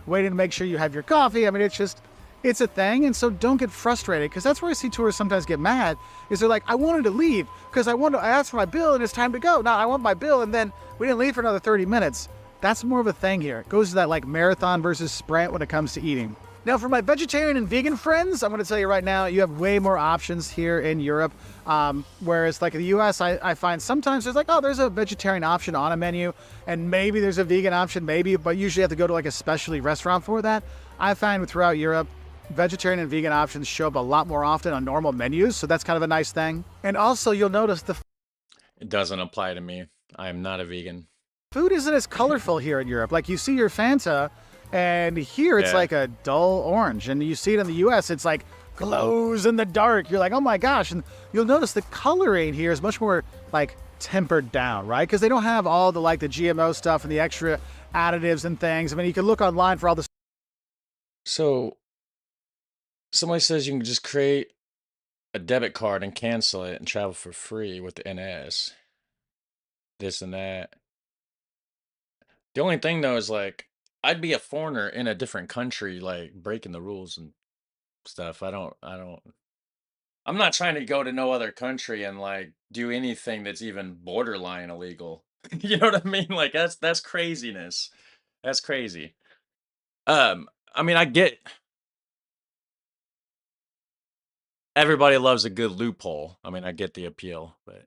waiting to make sure you have your coffee. I mean, it's a thing, and so don't get frustrated, because that's where I see tourists sometimes get mad. Is they're like, "I wanted to leave because I asked for my bill and it's time to go. Now I want my bill," and then we didn't leave for another 30 minutes. That's more of a thing here. It goes to that like marathon versus sprint when it comes to eating. Now, for my vegetarian and vegan friends, I'm going to tell you right now, you have way more options here in Europe. Whereas, like in the US, I find sometimes there's like, oh, there's a vegetarian option on a menu, and maybe there's a vegan option, maybe, but usually you have to go to like a specialty restaurant for that. I find throughout Europe, vegetarian and vegan options show up a lot more often on normal menus, so that's kind of a nice thing. And also, you'll notice the It doesn't apply to me. I am not a vegan. food isn't as colorful here in Europe. Like you see your Fanta, and here it's Yeah. like a dull orange, and you see it in the US, it's like glows in the dark. You're like, oh my gosh. And you'll notice the coloring here is much more like tempered down, right? Because they don't have all the like the GMO stuff and the extra additives and things. I mean, you can look online for all this. So somebody says you can just create a debit card and cancel it and travel for free with the NS. This and that. The only thing though is like I'd be a foreigner in a different country, like breaking the rules and stuff. I'm not trying to go to no other country and like do anything that's even borderline illegal. You know what I mean? Like that's craziness. That's crazy. I mean I get everybody loves a good loophole. I mean I get the appeal, but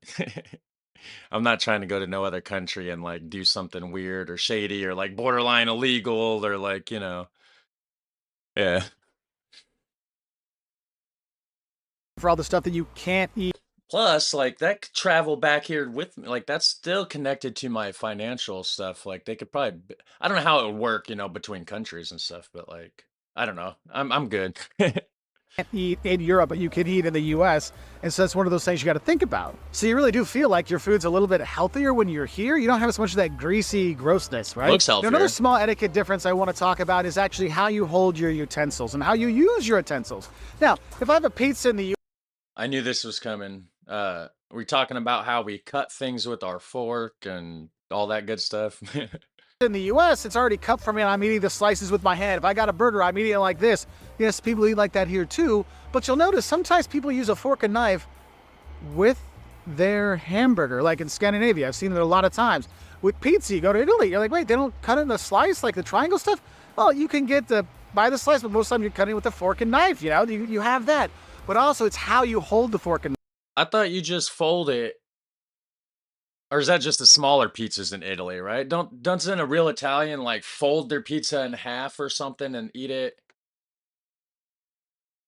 I'm not trying to go to no other country and like do something weird or shady or like borderline illegal or like, yeah. For all the stuff that you can't eat. Plus, like that could travel back here with me. Like that's still connected to my financial stuff. Like they could probably, I don't know how it would work, between countries and stuff, but like, I don't know. I'm good. Can't eat in Europe, but you can eat in the US. And so that's one of those things you got to think about. So you really do feel like your food's a little bit healthier when you're here. You don't have as much of that greasy grossness, right? Looks healthier. Another small etiquette difference I want to talk about is actually how you hold your utensils and how you use your utensils. Now, if I have a pizza in the I knew this was coming. We're talking about how we cut things with our fork and all that good stuff. in the US, it's already cut for me and I'm eating the slices with my hand. If I got a burger, I'm eating it like this. Yes, people eat like that here too, but you'll notice sometimes people use a fork and knife with their hamburger, like in Scandinavia. I've seen it a lot of times. With pizza, you go to Italy, you're like, wait, they don't cut it in a slice like the triangle stuff? Well, you can get buy the slice, but most of the time you're cutting it with a fork and knife, you have that. But also it's how you hold the fork and knife. I thought you just fold it. Or is that just the smaller pizzas in Italy, right? Doesn't a real Italian like fold their pizza in half or something and eat it?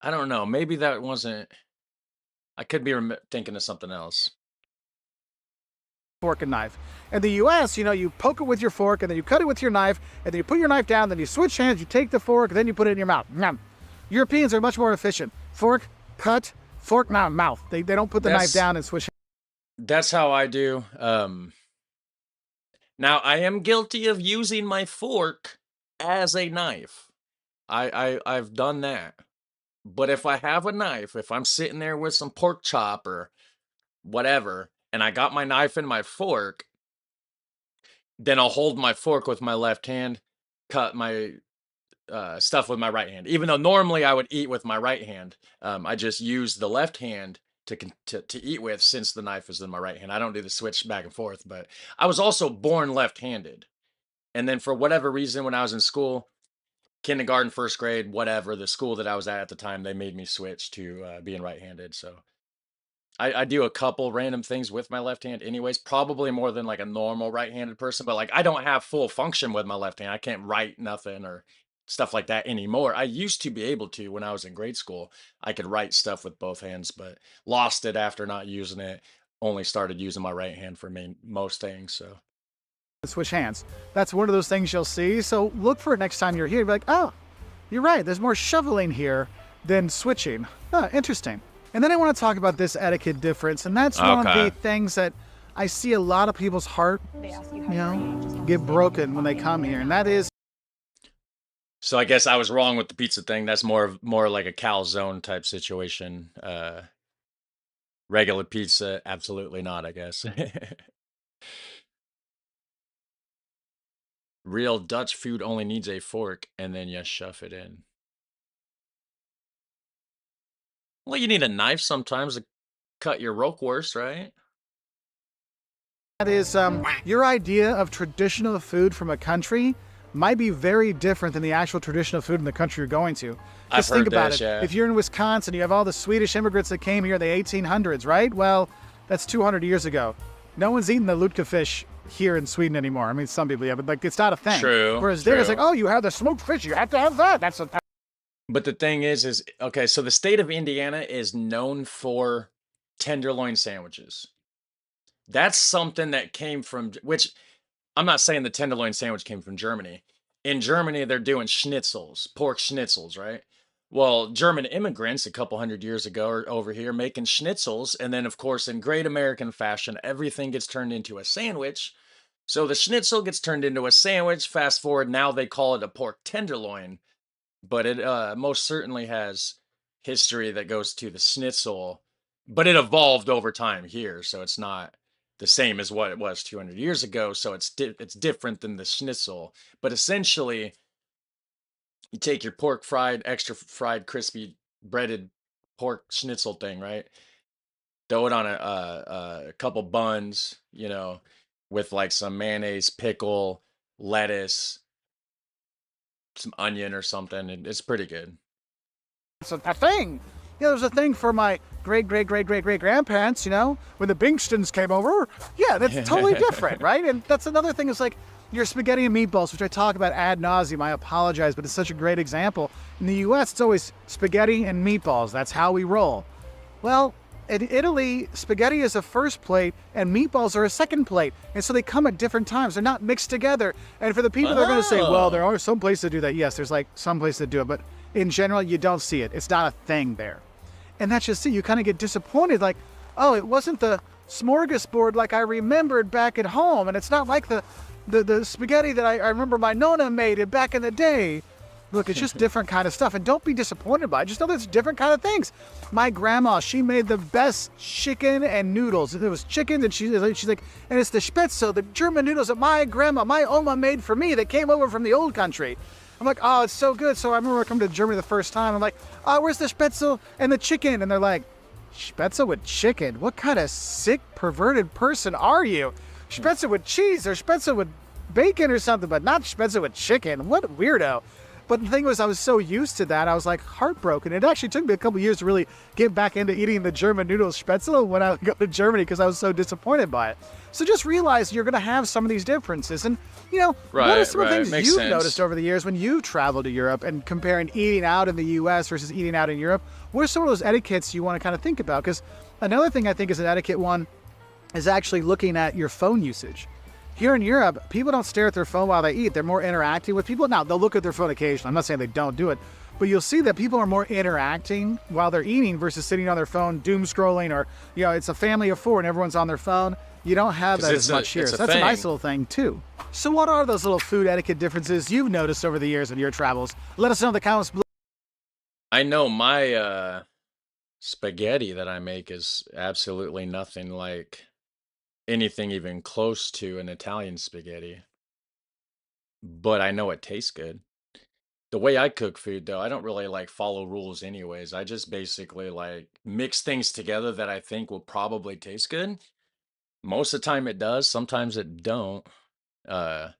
I don't know. Maybe that wasn't. I could be thinking of something else. Fork and knife. In the US, you poke it with your fork and then you cut it with your knife and then you put your knife down, then you switch hands, you take the fork, then you put it in your mouth. Yum. Europeans are much more efficient. Fork, cut, fork, mouth. They don't put the knife down and switch. That's how I do. Now I am guilty of using my fork as a knife. I've done that. But if I have a knife, if I'm sitting there with some pork chop or whatever, and I got my knife and my fork, then I'll hold my fork with my left hand, cut my stuff with my right hand. Even though normally I would eat with my right hand, I just use the left hand to eat with since the knife is in my right hand. I don't do the switch back and forth, but I was also born left-handed. And then for whatever reason, when I was in school, kindergarten, first grade, whatever, the school that I was at the time, they made me switch to being right-handed. So I do a couple random things with my left hand anyways, probably more than like a normal right-handed person, but like I don't have full function with my left hand. I can't write nothing or stuff like that anymore. I used to be able to when I was in grade school. I could write stuff with both hands, but lost it after not using it. Only started using my right hand for most things. So Switch hands. That's one of those things you'll see. So look for it next time you're here. Be like, oh, you're right. There's more shoveling here than switching. Oh, interesting. And then I want to talk about this etiquette difference, and that's one of the things that I see a lot of people's heart, get broken when they come here, and that is. So I guess I was wrong with the pizza thing. That's more like a calzone type situation. Regular pizza, absolutely not, I guess. Real Dutch food only needs a fork, and then you shove it in. Well, you need a knife sometimes to cut your roquefort, right? That is, your idea of traditional food from a country might be very different than the actual traditional food in the country you're going to. Just think about it. Yeah. If you're in Wisconsin, you have all the Swedish immigrants that came here in the 1800s, right? Well, that's 200 years ago. No one's eating the Lutka fish here in Sweden anymore. I mean, some people, yeah, but like it's not a thing. True. Whereas there, it's like, oh, you have the smoked fish, you have to have that. That's a. But the thing is okay, so the state of Indiana is known for tenderloin sandwiches. That's something that came from, which I'm not saying the tenderloin sandwich came from Germany. In Germany, they're doing schnitzels, pork schnitzels, right? Well, German immigrants a couple hundred years ago are over here making schnitzels. And then, of course, in great American fashion, everything gets turned into a sandwich. So the schnitzel gets turned into a sandwich. Fast forward, now they call it a pork tenderloin. But it most certainly has history that goes to the schnitzel. But it evolved over time here. So it's not the same as what it was 200 years ago. So it's different than the schnitzel. But essentially, you take your pork fried, extra fried, crispy, breaded pork schnitzel thing, right? Throw it on a couple buns, with like some mayonnaise, pickle, lettuce, some onion or something, and it's pretty good. It's a thing. There's a thing for my great-great-great-great-great-grandparents, when the Bingstons came over. Yeah, that's totally different, right? And that's another thing is like your spaghetti and meatballs, which I talk about ad nauseum. I apologize, but it's such a great example. In the U.S., it's always spaghetti and meatballs. That's how we roll. Well, in Italy, spaghetti is a first plate and meatballs are a second plate. And so they come at different times. They're not mixed together. And for the people that are going to say, well, there Oh. are some places that do that. Yes, there's like some places that do it. But in general, you don't see it. It's not a thing there. And that's just it. You kind of get disappointed. Like, oh, it wasn't the smorgasbord like I remembered back at home. And it's not like the spaghetti that I remember my nonna made it back in the day. Look, it's just different kind of stuff. And don't be disappointed by it. Just know there's different kind of things. My grandma, she made the best chicken and noodles. It was chicken, and she's like, and it's the Spätzle, the German noodles that my grandma, my Oma made for me that came over from the old country. I'm like, oh, it's so good. So I remember coming to Germany the first time. I'm like, oh, where's the Spätzle and the chicken? And they're like, Spätzle with chicken? What kind of sick, perverted person are you? Spätzle with cheese or Spätzle with bacon or something, but not Spätzle with chicken. What a weirdo. But the thing was, I was so used to that, I was like heartbroken. It actually took me a couple years to really get back into eating the German noodle Spätzle when I go to Germany because I was so disappointed by it. So just realize you're going to have some of these differences. And, you know, what are Right, some of the right. things Makes you've sense. noticed over the years when you travel to Europe and comparing eating out in the U.S. versus eating out in Europe? What are some of those etiquettes you want to kind of think about? Because another thing I think is an etiquette one is actually looking at your phone usage. Here in Europe, people don't stare at their phone while they eat. They're more interacting with people. Now, they'll look at their phone occasionally. I'm not saying they don't do it, but you'll see that people are more interacting while they're eating versus sitting on their phone, doom scrolling, or, you know, it's a family of four and everyone's on their phone. You don't have 'Cause that it's as a- much here. it's So a that's a nice thing. little thing, too. So what are those little food etiquette differences you've noticed over the years in your travels? Let us know in the comments below. I know my spaghetti that I make is absolutely nothing like anything even close to an Italian spaghetti, but I know it tastes good. The way I cook food, though, I don't really like follow rules anyways. I just basically like mix things together that I think will probably taste good. Most of the time it does, sometimes it don't. Uh,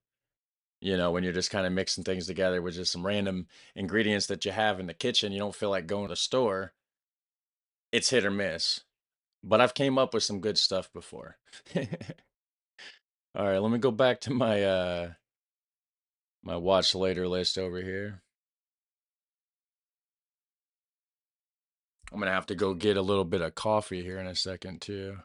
when you're just kind of mixing things together with just some random ingredients that you have in the kitchen, you don't feel like going to the store. It's hit or miss. But I've came up with some good stuff before. All right, let me go back to my watch later list over here. I'm gonna have to go get a little bit of coffee here in a second too.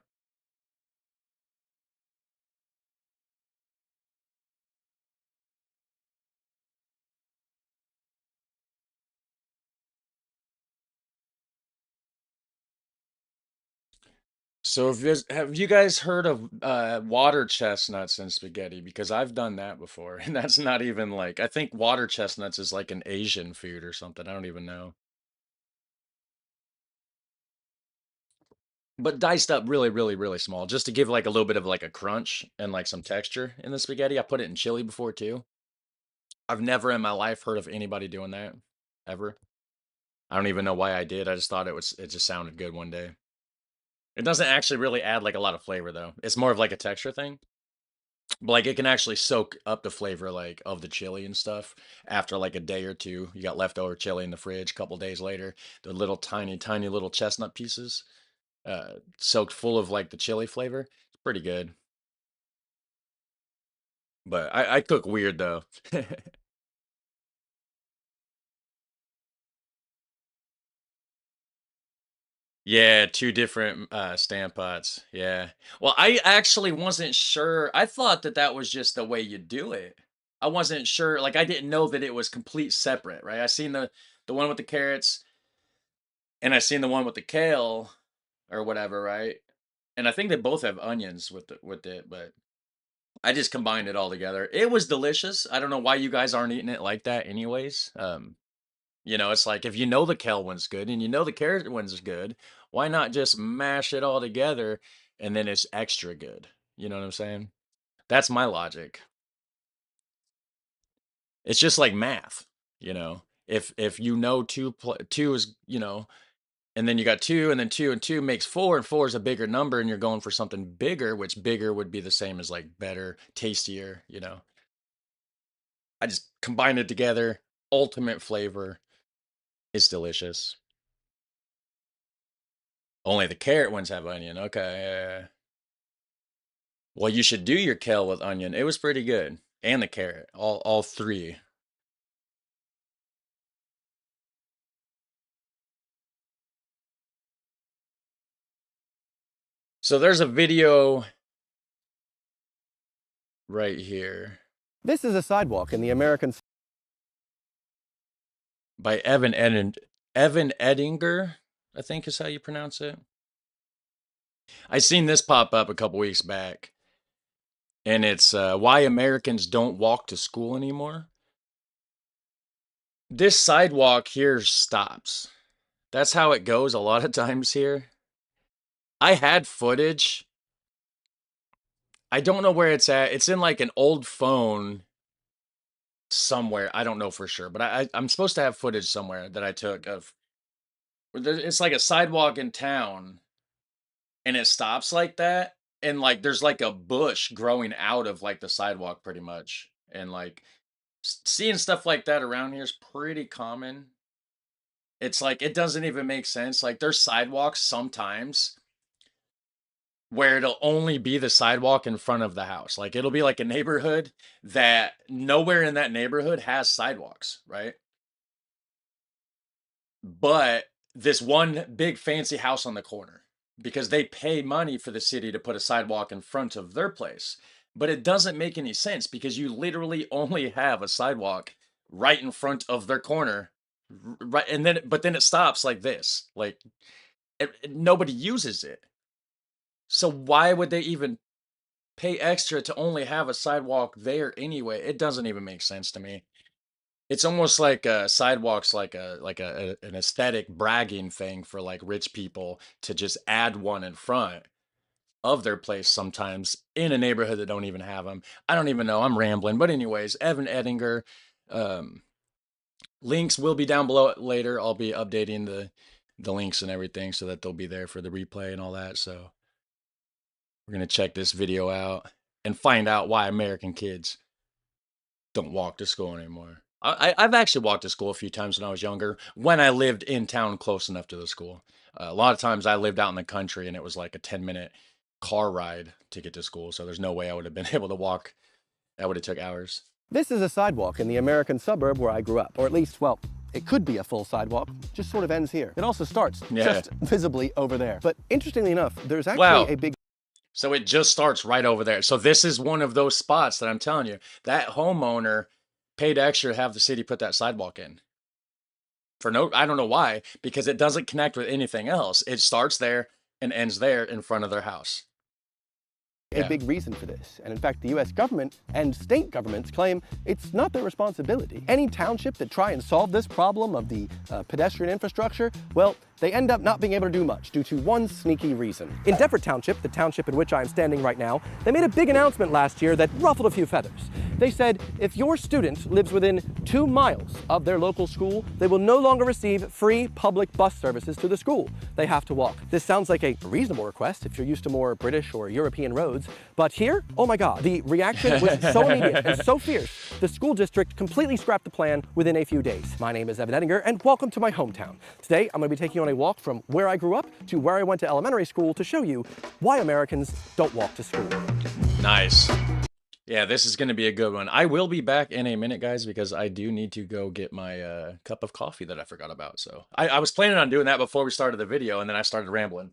So have you guys heard of water chestnuts and spaghetti? Because I've done that before, and that's not even like I think water chestnuts is like an Asian food or something. I don't even know. But diced up really, really, really small, just to give like a little bit of like a crunch and like some texture in the spaghetti. I put it in chili before too. I've never in my life heard of anybody doing that ever. I don't even know why I did. I just thought it just sounded good one day. It doesn't actually really add like a lot of flavor though. It's more of like a texture thing. But like it can actually soak up the flavor like of the chili and stuff after like a day or two. You got leftover chili in the fridge. A couple days later, the little tiny, tiny little chestnut pieces, soaked full of like the chili flavor. It's pretty good. But I cook weird though. Yeah, two different stand pots. Yeah. Well, I actually wasn't sure. I thought that that was just the way you do it. I wasn't sure. Like I didn't know that it was complete separate, right? I seen the one with the carrots and I seen the one with the kale or whatever, right? And I think they both have onions with it, but I just combined it all together. It was delicious. I don't know why you guys aren't eating it like that anyways. It's like if you know the kale one's good and you know the carrot one's good, why not just mash it all together and then it's extra good? You know what I'm saying? That's my logic. It's just like math, you know. If you know two is, and then you got two and then two and two makes four and four is a bigger number and you're going for something bigger, which bigger would be the same as like better, tastier, you know. I just combine it together, ultimate flavor. It's delicious. Only the carrot ones have onion. Okay. Yeah, yeah. Well, you should do your kale with onion. It was pretty good. And the carrot. All three. So there's a video right here This is a sidewalk in the American by Evan Edinger, I think is how you pronounce it. I seen this pop up a couple weeks back, and it's why Americans don't walk to school anymore. This sidewalk here stops. That's how it goes a lot of times here. I had footage. I don't know where it's at. It's in like an old phone somewhere. I don't know for sure, but I'm supposed to have footage somewhere that I took of. It's like a sidewalk in town, and it stops like that, and like there's like a bush growing out of like the sidewalk pretty much, and like seeing stuff like that around here is pretty common. It's like it doesn't even make sense. Like there's sidewalks sometimes where it'll only be the sidewalk in front of the house. Like it'll be like a neighborhood that nowhere in that neighborhood has sidewalks, right? But this one big fancy house on the corner, because they pay money for the city to put a sidewalk in front of their place. But it doesn't make any sense because you literally only have a sidewalk right in front of their corner. Right, and then but then it stops like this. Like nobody uses it. So why would they even pay extra to only have a sidewalk there anyway? It doesn't even make sense to me. It's almost like sidewalks, like an aesthetic bragging thing for like rich people to just add one in front of their place sometimes in a neighborhood that don't even have them. I don't even know. I'm rambling, but anyways, Evan Edinger. Links will be down below later. I'll be updating the links and everything so that they'll be there for the replay and all that. So we're gonna check this video out and find out why American kids don't walk to school anymore. I've actually walked to school a few times when I was younger, when I lived in town close enough to the school. A lot of times I lived out in the country and it was like a 10-minute car ride to get to school. So there's no way I would have been able to walk. That would have took hours. This is a sidewalk in the American suburb where I grew up, or at least, well, it could be a full sidewalk, just sort of ends here. It also starts just visibly over there. But interestingly enough, there's actually a big... So it just starts right over there. So this is one of those spots that I'm telling you, that homeowner paid extra to have the city put that sidewalk in. For no, I don't know why, because it doesn't connect with anything else. It starts there and ends there in front of their house. A big reason for this. And in fact, the US government and state governments claim it's not their responsibility. Any township that try and solve this problem of the pedestrian infrastructure, well, they end up not being able to do much due to one sneaky reason. In Deptford Township, the township in which I am standing right now, they made a big announcement last year that ruffled a few feathers. They said if your student lives within 2 miles of their local school, they will no longer receive free public bus services to the school. They have to walk. This sounds like a reasonable request if you're used to more British or European roads, but here, oh my God, the reaction was so immediate and so fierce, the school district completely scrapped the plan within a few days. My name is Evan Edinger, and welcome to my hometown. Today, I'm going to be taking you on a walk from where I grew up to where I went to elementary school to show you why Americans don't walk to school. Nice. Yeah, this is going to be a good one. I will be back in a minute, guys, because I do need to go get my cup of coffee that I forgot about. So I was planning on doing that before we started the video, and then I started rambling.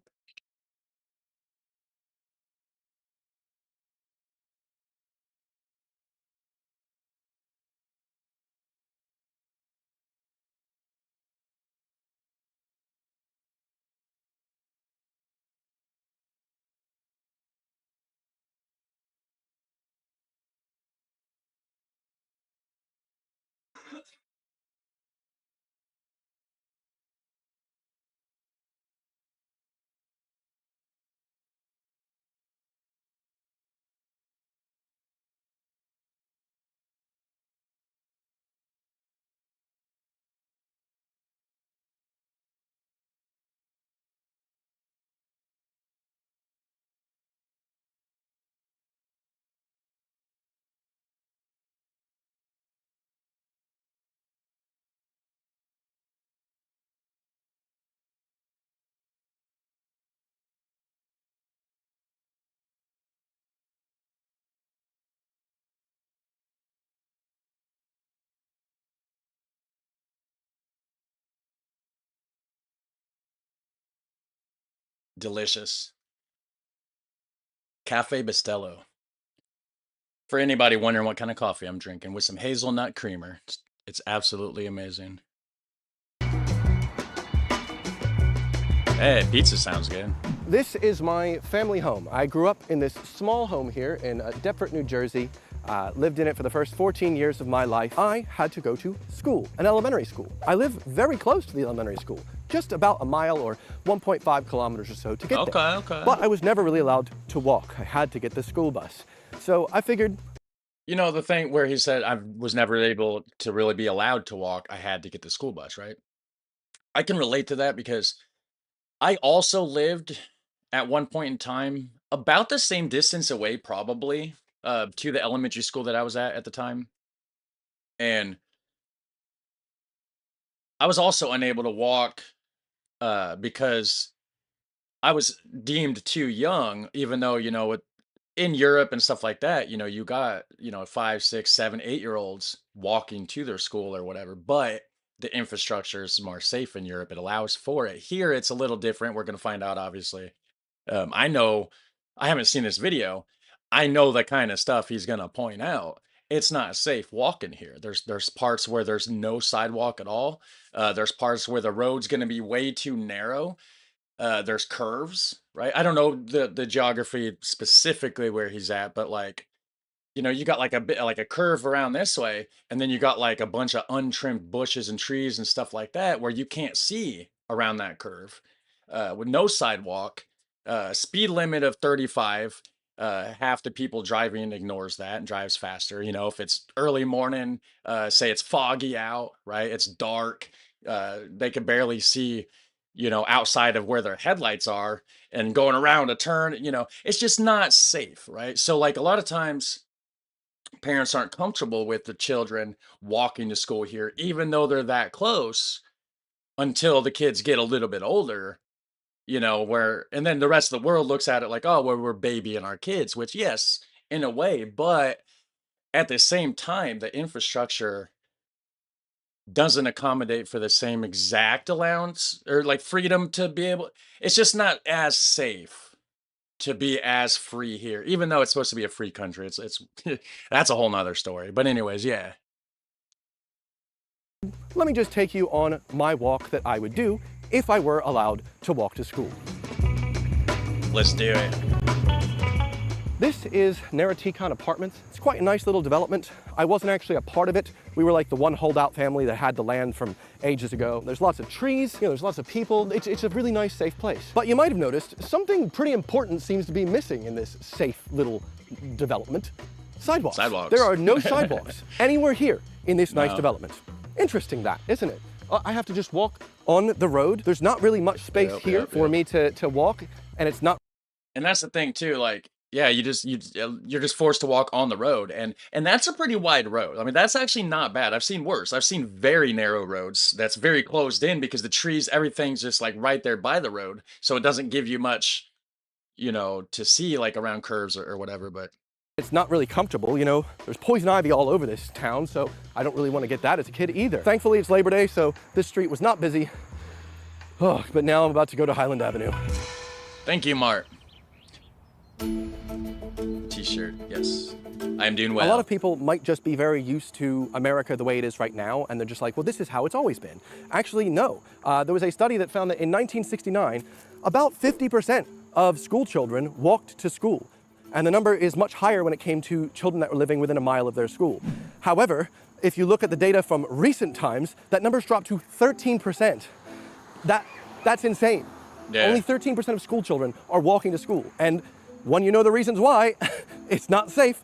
Delicious. Cafe Bustelo. For anybody wondering what kind of coffee I'm drinking, with some hazelnut creamer. It's absolutely amazing. Hey, pizza sounds good. This is my family home. I grew up in this small home here in Deptford, New Jersey. Lived in it for the first 14 years of my life. I had to go to school, an elementary school. I live very close to the elementary school, just about a mile or 1.5 kilometers or so to get there. Okay. But I was never really allowed to walk. I had to get the school bus. So I figured, You know, the thing where he said I was never able to really be allowed to walk, I had to get the school bus, right? I can relate to that because I also lived at one point in time about the same distance away, probably, to the elementary school that I was at the time. And I was also unable to walk because I was deemed too young, even though, in Europe and stuff like that, you got, 5, 6, 7, 8 year olds walking to their school or whatever, but the infrastructure is more safe in Europe. It allows for it. Here, it's a little different. We're going to find out, obviously. I know, I haven't seen this video. I know the kind of stuff he's going to point out. It's not safe walking here. There's parts where there's no sidewalk at all. There's parts where the road's going to be way too narrow. There's curves, right? I don't know the geography specifically where he's at, but like, you got like a bit like a curve around this way, and then you got like a bunch of untrimmed bushes and trees and stuff like that where you can't see around that curve, with no sidewalk, speed limit of 35. Half the people driving ignores that and drives faster. If it's early morning, say it's foggy out, right? It's dark. They can barely see, outside of where their headlights are, and going around a turn, it's just not safe, right? So like a lot of times parents aren't comfortable with the children walking to school here, even though they're that close, until the kids get a little bit older, and then the rest of the world looks at it like, oh, well, we're babying our kids, which, yes, in a way, but at the same time, the infrastructure doesn't accommodate for the same exact allowance or like freedom to be able, it's just not as safe to be as free here, even though it's supposed to be a free country. It's that's a whole nother story. But anyways, yeah. let me just take you on my walk that I would do if I were allowed to walk to school. Let's do it. This is Naratican Apartments. It's quite a nice little development. I wasn't actually a part of it. We were like the one holdout family that had the land from ages ago. There's lots of trees, there's lots of people. It's a really nice, safe place. But you might have noticed something pretty important seems to be missing in this safe little development. Sidewalks. Sidewalks. There are no sidewalks anywhere here in this nice No. development. Interesting that, isn't it? I have to just walk on the road. There's not really much space here for me to walk, and it's not. And that's the thing too, like, yeah, you're just forced to walk on the road, and that's a pretty wide road. I mean, that's actually not bad. I've seen worse. I've seen very narrow roads that's very closed in because the trees, everything's just like right there by the road, so it doesn't give you much, to see like around curves or whatever. But It's not really comfortable, There's poison ivy all over this town, so I don't really want to get that as a kid either. Thankfully, it's Labor Day, so this street was not busy. Oh, but now I'm about to go to Highland Avenue. thank you, Mart. T-shirt, yes. I am doing well. A lot of people might just be very used to America the way it is right now, and they're just like, well, this is how it's always been. Actually, no. There was a study that found that in 1969, about 50% of school children walked to school. And the number is much higher when it came to children that were living within a mile of their school. However, if you look at the data from recent times, that number's dropped to 13%. That's insane. Yeah. Only 13% of school children are walking to school. And when you know the reasons why, it's not safe,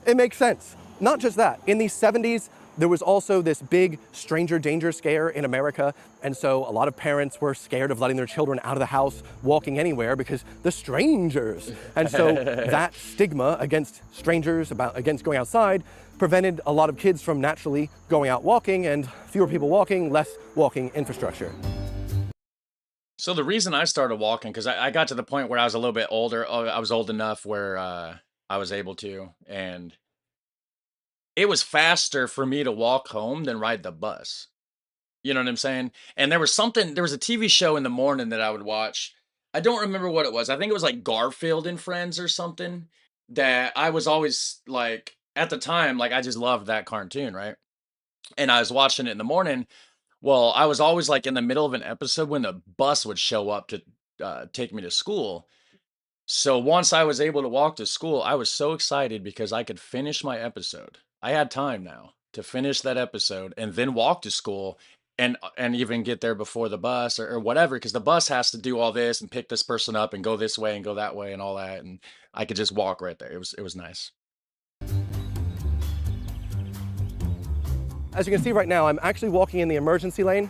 it makes sense. Not just that, in the 70s, there was also this big stranger danger scare in America, and so a lot of parents were scared of letting their children out of the house walking anywhere because the strangers. And so that stigma against strangers, against going outside, prevented a lot of kids from naturally going out walking, and fewer people walking, less walking infrastructure. So the reason I started walking, because I got to the point where I was a little bit older. I was old enough where I was able to, and it was faster for me to walk home than ride the bus. You know what I'm saying? And there was a TV show in the morning that I would watch. I don't remember what it was. I think it was like Garfield and Friends or something that I was always like, at the time, like I just loved that cartoon, right? And I was watching it in the morning. Well, I was always like in the middle of an episode when the bus would show up to take me to school. So once I was able to walk to school, I was so excited because I could finish my episode. I had time now to finish that episode and then walk to school and even get there before the bus or whatever, because the bus has to do all this and pick this person up and go this way and go that way and all that. And I could just walk right there. It was nice. As you can see right now, I'm actually walking in the emergency lane.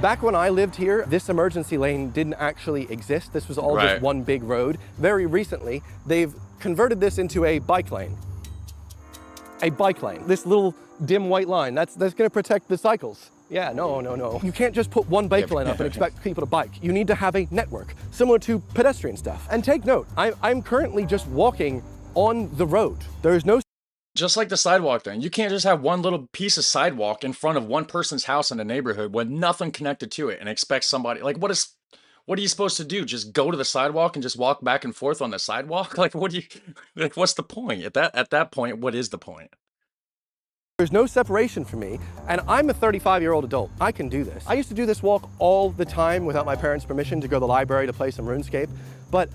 Back when I lived here, this emergency lane didn't actually exist. This was all just one big road. Very recently, they've converted this into a bike lane. A bike lane. This little dim white line, that's gonna protect the cycles. Yeah, no. You can't just put one bike lane up and expect people to bike. You need to have a network, similar to pedestrian stuff. And take note, I'm currently just walking on the road. There is no... Just like the sidewalk thing, you can't just have one little piece of sidewalk in front of one person's house in a neighborhood with nothing connected to it and expect somebody, like, what are you supposed to do? Just go to the sidewalk and just walk back and forth on the sidewalk? Like, what's the point? At that point, what is the point? There's no separation for me, and I'm a 35-year-old adult. I can do this. I used to do this walk all the time without my parents' permission to go to the library to play some RuneScape, but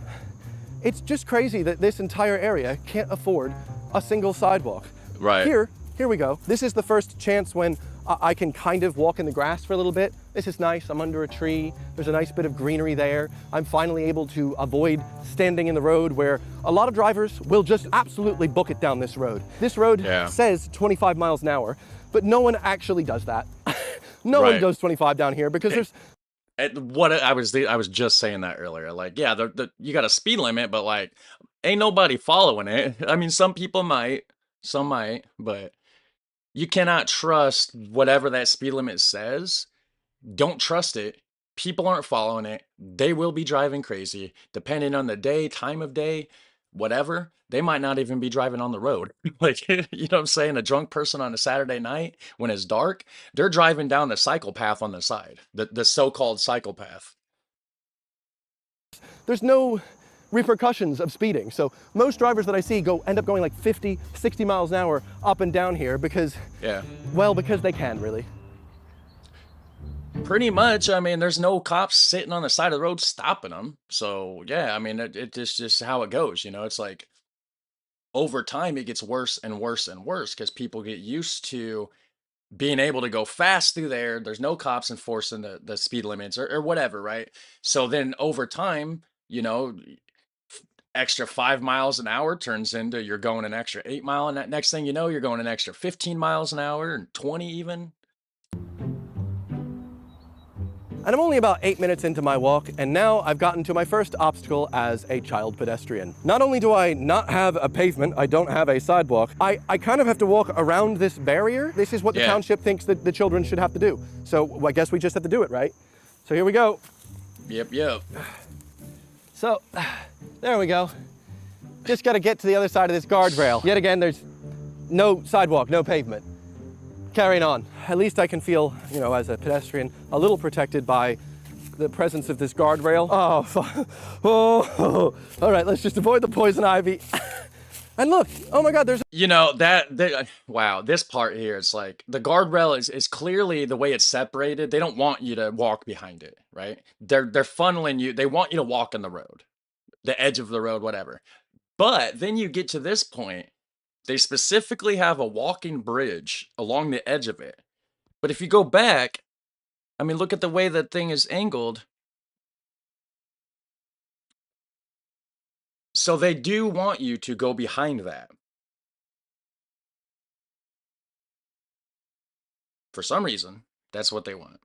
it's just crazy that this entire area can't afford a single sidewalk. Right. Here we go. This is the first chance when I can kind of walk in the grass for a little bit. This is nice. I'm under a tree. There's a nice bit of greenery there. I'm finally able to avoid standing in the road where a lot of drivers will just absolutely book it down this road. This road says 25 miles an hour, but no one actually does that. No one goes 25 down here because there's... What I was just saying that earlier. Like, yeah, you got a speed limit, but like, ain't nobody following it. I mean, some people might, some might, but you cannot trust whatever that speed limit says. Don't trust it. People aren't following it. They will be driving crazy, depending on the day, time of day, whatever. They might not even be driving on the road. Like, you know what I'm saying? A drunk person on a Saturday night when it's dark, they're driving down the cycle path on the side, the so-called cycle path. There's no repercussions of speeding. So most drivers that I see end up going like 50, 60 miles an hour up and down here because, well, because they can, really. Pretty much. I mean, there's no cops sitting on the side of the road stopping them. So yeah, I mean, it's just how it goes. You know, it's like over time it gets worse and worse and worse because people get used to being able to go fast through there. There's no cops enforcing the speed limits or whatever, right? So then over time, you know, extra 5 miles an hour turns into you're going an extra 8 mile, and that next thing you know, you're going an extra 15 miles an hour and 20 even. And I'm only about 8 minutes into my walk, and now I've gotten to my first obstacle as a child pedestrian. Not only do I not have a pavement, I don't have a sidewalk, I kind of have to walk around this barrier. This is what the township thinks that the children should have to do. So I guess we just have to do it, right? So here we go. Yep. So, there we go. Just gotta get to the other side of this guardrail. Yet again, there's no sidewalk, no pavement. Carrying on. At least I can feel, you know, as a pedestrian, a little protected by the presence of this guardrail. Oh, all right, let's just avoid the poison ivy. And look, oh my God, there's... You know, wow, this part here, it's like, the guardrail is clearly the way it's separated. They don't want you to walk behind it, right? They're funneling you. They want you to walk on the road, the edge of the road, whatever. But then you get to this point, they specifically have a walking bridge along the edge of it. But if you go back, I mean, look at the way that thing is angled. So they do want you to go behind that. For some reason, that's what they want.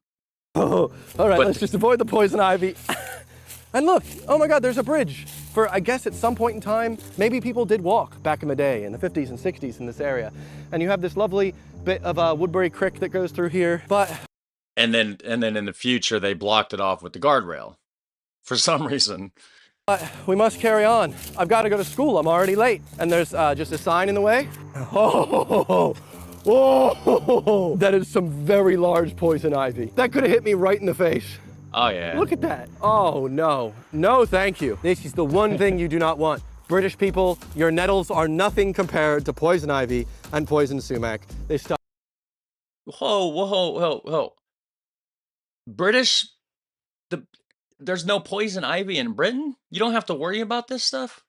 Oh, all right, let's just avoid the poison ivy. And look, oh my God, there's a bridge. For, I guess at some point in time, maybe people did walk back in the day, in the 50s and 60s in this area. And you have this lovely bit of Woodbury Creek that goes through here, but... And then in the future, they blocked it off with the guardrail. For some reason. We must carry on. I've got to go to school, I'm already late. And there's just a sign in the way. Oh, that is some very large poison ivy. That could have hit me right in the face. Oh yeah. Look at that. Oh no, no thank you. This is the one thing you do not want. British people, your nettles are nothing compared to poison ivy and poison sumac. This stuff. Whoa, whoa, whoa, whoa. British, there's no poison ivy in Britain? You don't have to worry about this stuff?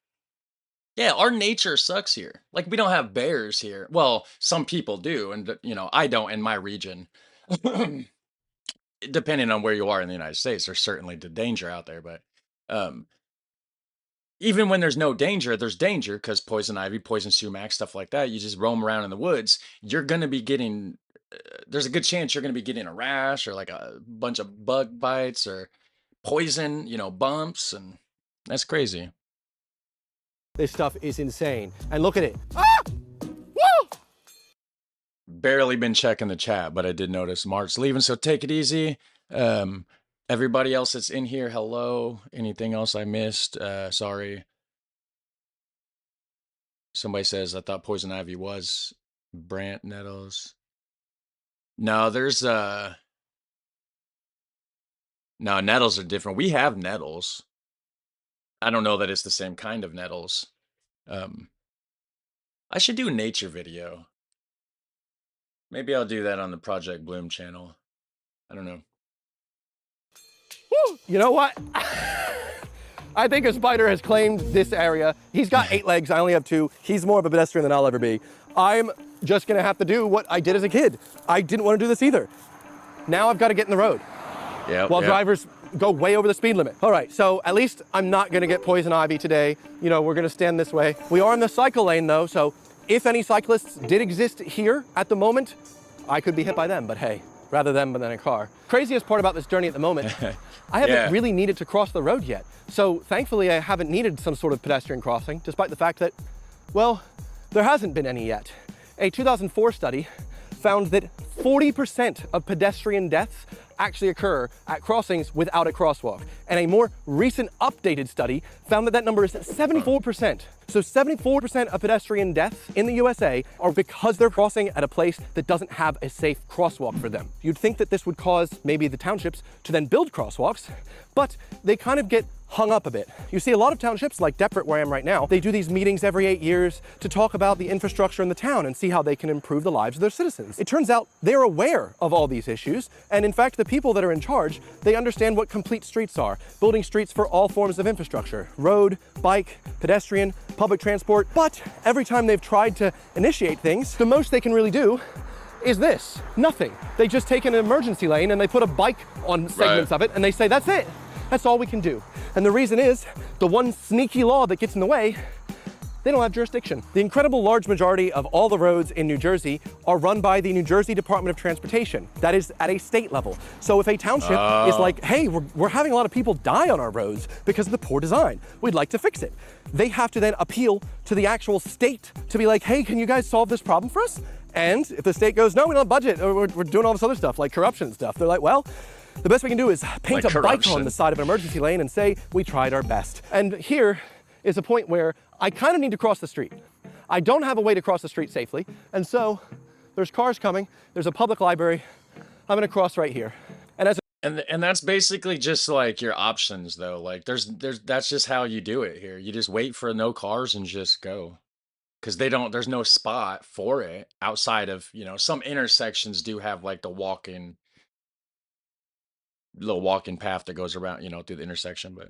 Yeah, our nature sucks here. Like, we don't have bears here. Well, some people do, and, you know, I don't in my region. Depending on where you are in the United States, there's certainly the danger out there, but, um, even when there's no danger, there's danger because poison ivy, poison sumac, stuff like that, you just roam around in the woods, you're gonna be getting there's a good chance you're gonna be getting a rash or, like, a bunch of bug bites or poison, you know, bumps, and that's crazy. This stuff is insane. And look at it. Ah! Woo! Barely been checking the chat, but I did notice Mark's leaving, so take it easy. Everybody else that's in here, hello. Anything else I missed? Sorry. Somebody says, I thought poison ivy was Brant nettles. No, there's no, nettles are different. We have nettles. I don't know that it's the same kind of nettles. I should do a nature video. Maybe I'll do that on the Project Bloom channel. I don't know. Woo! You know what? I think a spider has claimed this area. He's got 8 legs, I only have 2. He's more of a pedestrian than I'll ever be. I'm just gonna have to do what I did as a kid. I didn't want to do this either. Now I've got to get in the road. Yeah. While drivers go way over the speed limit. All right, so at least I'm not gonna get poison ivy today. You know, we're gonna stand this way. We are in the cycle lane though, so if any cyclists did exist here at the moment, I could be hit by them, but hey, rather them than a car. Craziest part about this journey at the moment, I haven't really needed to cross the road yet. So thankfully I haven't needed some sort of pedestrian crossing, despite the fact that, well, there hasn't been any yet. A 2004 study found that 40% of pedestrian deaths actually occur at crossings without a crosswalk. And a more recent updated study found that that number is 74%. So 74% of pedestrian deaths in the USA are because they're crossing at a place that doesn't have a safe crosswalk for them. You'd think that this would cause maybe the townships to then build crosswalks, but they kind of get hung up a bit. You see a lot of townships like Deptford, where I am right now, they do these meetings every 8 years to talk about the infrastructure in the town and see how they can improve the lives of their citizens. It turns out they're aware of all these issues, and in fact the people that are in charge, they understand what complete streets are, building streets for all forms of infrastructure, road, bike, pedestrian, public transport. But every time they've tried to initiate things, the most they can really do is this, nothing. They just take an emergency lane and they put a bike on segments of it and they say, that's it. That's all we can do. And the reason is, the one sneaky law that gets in the way, they don't have jurisdiction. The incredible large majority of all the roads in New Jersey are run by the New Jersey Department of Transportation. That is at a state level. So if a township is like, hey, we're having a lot of people die on our roads because of the poor design, we'd like to fix it. They have to then appeal to the actual state to be like, hey, can you guys solve this problem for us? And if the state goes, no, we don't have budget, or we're doing all this other stuff, like corruption and stuff, they're like, well, the best we can do is paint a bike on the side of an emergency lane and say, we tried our best. And here is a point where I kind of need to cross the street. I don't have a way to cross the street safely. And so there's cars coming, there's a public library. I'm gonna cross right here. And that's basically just like your options though. Like that's just how you do it here. You just wait for no cars and just go. Cause there's no spot for it outside of, you know, some intersections do have like the little walking path that goes around, you know, through the intersection, but.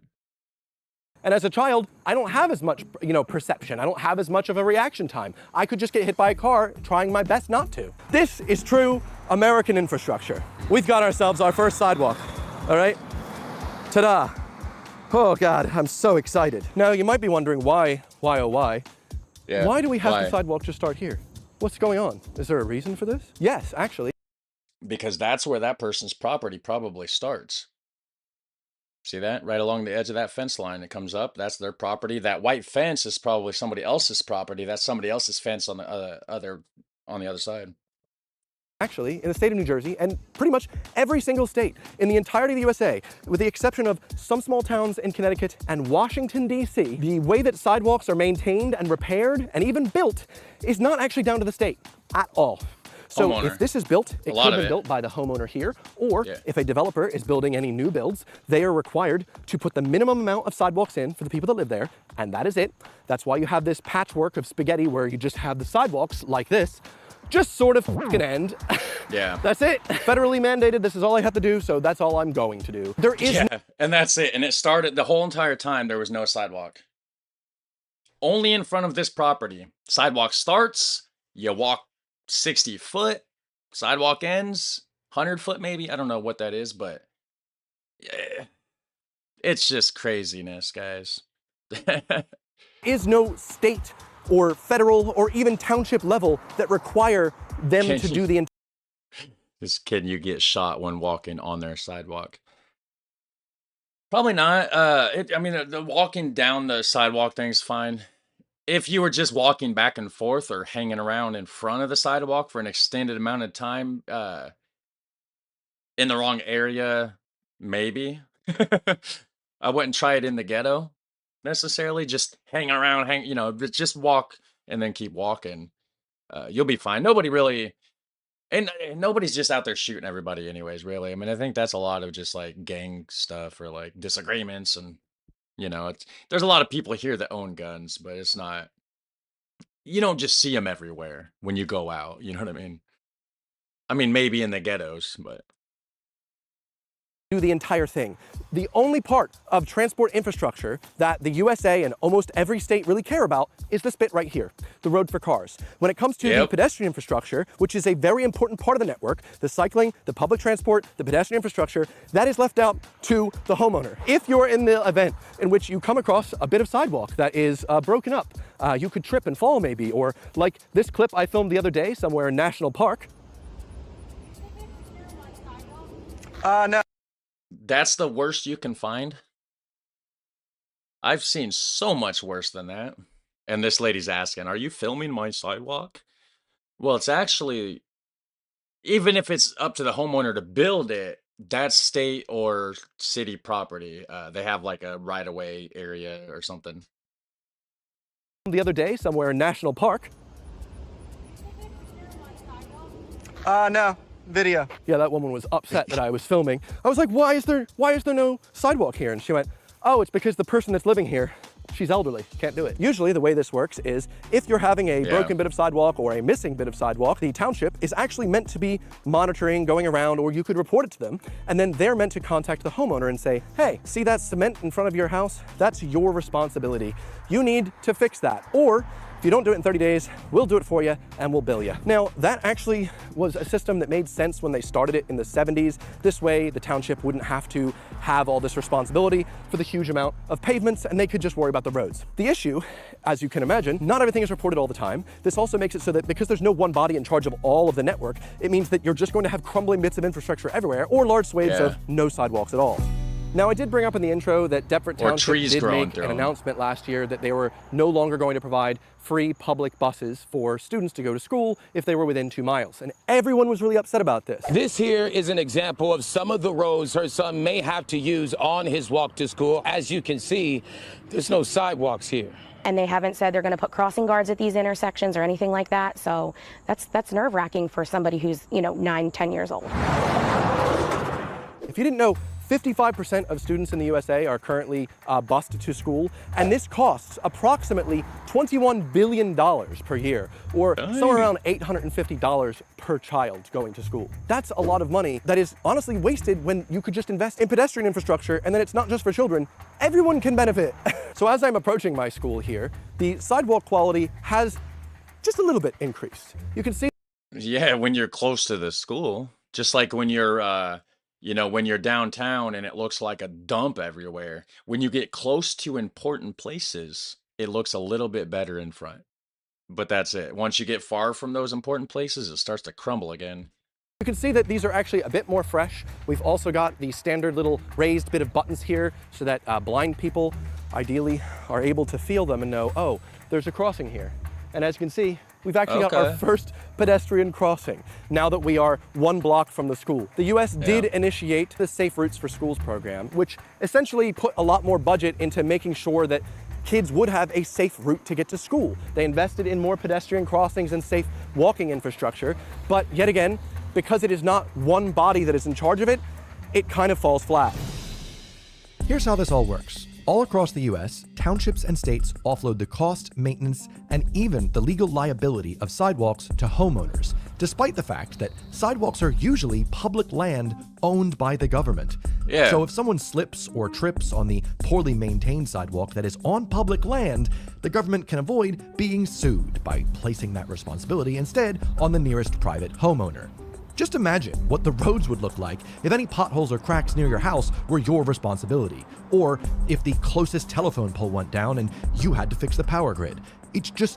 And as a child, I don't have as much, you know, perception. I don't have as much of a reaction time. I could just get hit by a car trying my best not to. This is true American infrastructure. We've got ourselves our first sidewalk, all right? Ta-da. Oh God, I'm so excited. Now you might be wondering why, oh why? Yeah, why do we have the sidewalk just start here? What's going on? Is there a reason for this? Yes, actually. Because that's where that person's property probably starts. See that? Right along the edge of that fence line, it comes up. That's their property. That white fence is probably somebody else's property. That's somebody else's fence on the other side. Actually, in the state of New Jersey, and pretty much every single state in the entirety of the USA, with the exception of some small towns in Connecticut and Washington, D.C., the way that sidewalks are maintained and repaired and even built is not actually down to the state at all. So Homeowner. if this is built, it lot could have of been it. built by the homeowner here, or Yeah. if a developer is building any new builds, they are required to put the minimum amount of sidewalks in for the people that live there, and that is it. That's why you have this patchwork of spaghetti where you just have the sidewalks like this, just sort of fucking end. Yeah. That's it. Federally mandated, this is all I have to do, so that's all I'm going to do. There is Yeah, and that's it. And it started the whole entire time there was no sidewalk. Only in front of this property. Sidewalk starts, you walk 60 foot, sidewalk ends, 100 foot maybe. I don't know what that is, but yeah, it's just craziness, guys. is no state or federal or even township level that require them Can to you- do the Just kidding, you get shot when walking on their sidewalk. Probably not. I mean, the walking down the sidewalk thing's fine. If you were just walking back and forth or hanging around in front of the sidewalk for an extended amount of time, in the wrong area, maybe. I wouldn't try it in the ghetto necessarily. Just hang around, but just walk and then keep walking. You'll be fine. Nobody really. And nobody's just out there shooting everybody anyways, really. I mean, I think that's a lot of just like gang stuff or like disagreements and there's a lot of people here that own guns, but it's not you don't just see them everywhere when you go out, you know what I mean? I mean, maybe in the ghettos, but do the entire thing. The only part of transport infrastructure that the USA and almost every state really care about is this bit right here, the road for cars. When it comes to the pedestrian infrastructure, which is a very important part of the network, the cycling, the public transport, the pedestrian infrastructure, that is left out to the homeowner. If you're in the event in which you come across a bit of sidewalk that is broken up, you could trip and fall maybe, or like this clip I filmed the other day somewhere in National Park. No. that's the worst you can find. I've seen so much worse than that. And this lady's asking, "Are you filming my sidewalk?" Well, it's actually, even if it's up to the homeowner to build it, that's state or city property. They have like a right-of-way area or something. The other day somewhere in National Park. No. Video. Yeah, that woman was upset that I was filming. I was like, why is there no sidewalk here? And she went, oh, it's because the person that's living here, she's elderly, can't do it. Usually the way this works is if you're having a broken bit of sidewalk or a missing bit of sidewalk, the township is actually meant to be monitoring, going around, or you could report it to them. And then they're meant to contact the homeowner and say, hey, see that cement in front of your house? That's your responsibility. You need to fix that. Or if you don't do it in 30 days, we'll do it for you and we'll bill you. Now, that actually was a system that made sense when they started it in the 70s. This way, the township wouldn't have to have all this responsibility for the huge amount of pavements and they could just worry about the roads. The issue, as you can imagine, not everything is reported all the time. This also makes it so that because there's no one body in charge of all of the network, it means that you're just going to have crumbling bits of infrastructure everywhere or large swathes of no sidewalks at all. Now, I did bring up in the intro that Deptford Township did make an announcement last year that they were no longer going to provide free public buses for students to go to school if they were within 2 miles. And everyone was really upset about this. This here is an example of some of the roads her son may have to use on his walk to school. As you can see, there's no sidewalks here. And they haven't said they're going to put crossing guards at these intersections or anything like that. So that's nerve-wracking for somebody who's, 9, 10 years old. If you didn't know, 55% of students in the USA are currently bused to school, and this costs approximately $21 billion per year, or somewhere around $850 per child going to school. That's a lot of money that is honestly wasted when you could just invest in pedestrian infrastructure, and then it's not just for children, everyone can benefit. So as I'm approaching my school here, the sidewalk quality has just a little bit increased. You can see. Yeah, when you're close to the school, just like when you're when you're downtown and it looks like a dump everywhere, when you get close to important places, it looks a little bit better in front. But that's it. Once you get far from those important places, it starts to crumble again. You can see that these are actually a bit more fresh. We've also got the standard little raised bit of buttons here so that blind people ideally are able to feel them and know, oh, there's a crossing here. And as you can see, we've actually got our first pedestrian crossing now that we are 1 block from the school. The US did initiate the Safe Routes for Schools program, which essentially put a lot more budget into making sure that kids would have a safe route to get to school. They invested in more pedestrian crossings and safe walking infrastructure, but yet again, because it is not one body that is in charge of it, it kind of falls flat. Here's how this all works. All across the US, townships and states offload the cost, maintenance, and even the legal liability of sidewalks to homeowners, despite the fact that sidewalks are usually public land owned by the government. Yeah. So if someone slips or trips on the poorly maintained sidewalk that is on public land, the government can avoid being sued by placing that responsibility instead on the nearest private homeowner. Just imagine what the roads would look like if any potholes or cracks near your house were your responsibility, or if the closest telephone pole went down and you had to fix the power grid. It's just...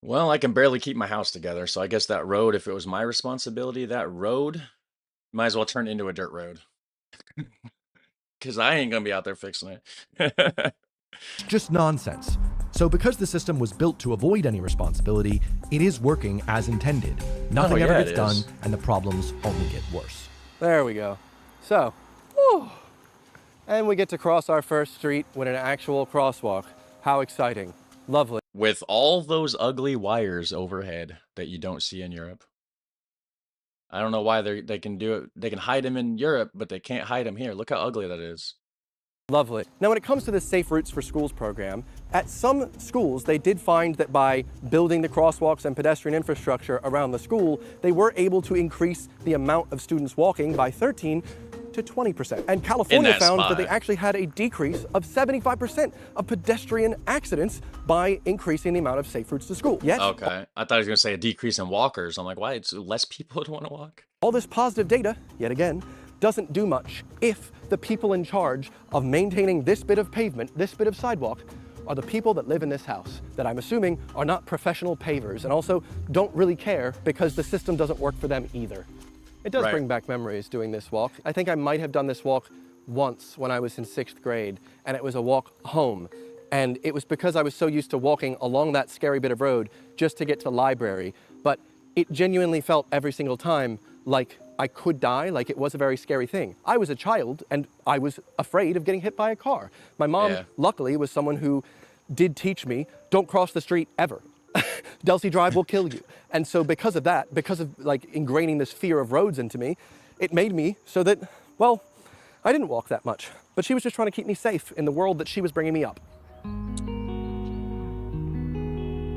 Well, I can barely keep my house together, so I guess that road, if it was my responsibility, that road might as well turn into a dirt road. Because I ain't gonna be out there fixing it. just nonsense. So because the system was built to avoid any responsibility, it is working as intended. Nothing ever gets done, and the problems only get worse. There we go. So, and we get to cross our first street with an actual crosswalk. How exciting. Lovely. With all those ugly wires overhead that you don't see in Europe. I don't know why they can do it. They can hide them in Europe, but they can't hide them here. Look how ugly that is. Lovely. Now, when it comes to the Safe Routes for Schools program, at some schools, they did find that by building the crosswalks and pedestrian infrastructure around the school, they were able to increase the amount of students walking by 13 to 20%. And California found that they actually had a decrease of 75% of pedestrian accidents by increasing the amount of safe routes to school. Yet, okay. I thought he was going to say a decrease in walkers. I'm like, why? It's less people who want to walk? all this positive data, yet again, doesn't do much if the people in charge of maintaining this bit of pavement, this bit of sidewalk, are the people that live in this house, that I'm assuming are not professional pavers and also don't really care because the system doesn't work for them either. It does bring back memories doing this walk. I think I might have done this walk once when I was in 6th grade, and it was a walk home. And it was because I was so used to walking along that scary bit of road just to get to the library. But it genuinely felt every single time like I could die, like it was a very scary thing. I was a child and I was afraid of getting hit by a car. My mom, luckily, was someone who did teach me, don't cross the street ever. Delsey Drive will kill you. And so because of that, because of like ingraining this fear of roads into me, it made me so that, well, I didn't walk that much. But she was just trying to keep me safe in the world that she was bringing me up.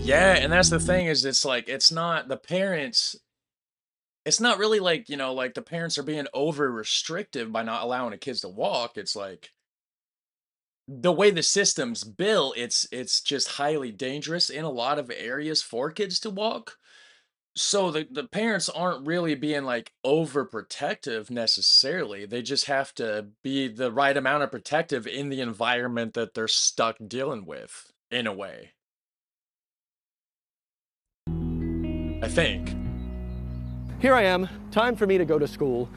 Yeah, and that's the thing is it's like, it's not the parents, it's not really like, you know, like the parents are being over restrictive by not allowing the kids to walk. It's like the way the system's built, it's just highly dangerous in a lot of areas for kids to walk. So the parents aren't really being like overprotective necessarily. They just have to be the right amount of protective in the environment that they're stuck dealing with, in a way. I think. Here I am, time for me to go to school.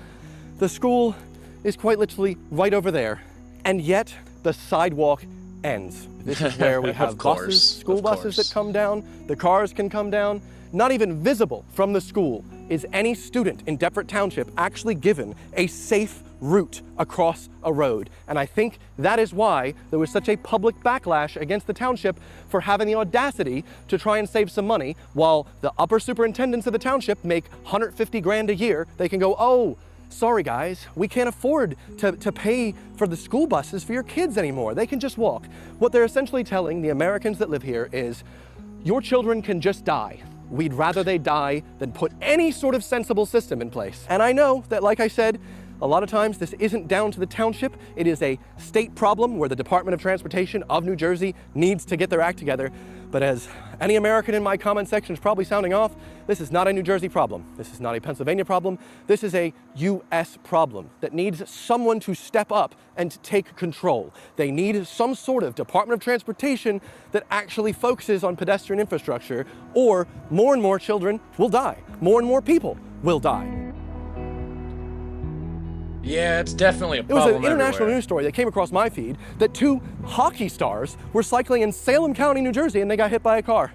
The school is quite literally right over there, and yet the sidewalk ends. This is where we have buses, school buses that come down, the cars can come down. Not even visible from the school is any student in Deptford Township actually given a safe route across a road. And I think that is why there was such a public backlash against the township for having the audacity to try and save some money while the upper superintendents of the township make 150 grand a year. They can go, oh, sorry guys, we can't afford to pay for the school buses for your kids anymore. They can just walk. What they're essentially telling the Americans that live here is, your children can just die. We'd rather they die than put any sort of sensible system in place. And I know that, like I said, a lot of times this isn't down to the township. It is a state problem where the Department of Transportation of New Jersey needs to get their act together. But as any American in my comment section is probably sounding off, this is not a New Jersey problem. This is not a Pennsylvania problem. This is a U.S. problem that needs someone to step up and take control. They need some sort of Department of Transportation that actually focuses on pedestrian infrastructure, or more and more children will die. More and more people will die. Yeah, it's definitely a problem. It was an international everywhere. news story that came across my feed that 2 hockey stars were cycling in Salem County, New Jersey, and they got hit by a car.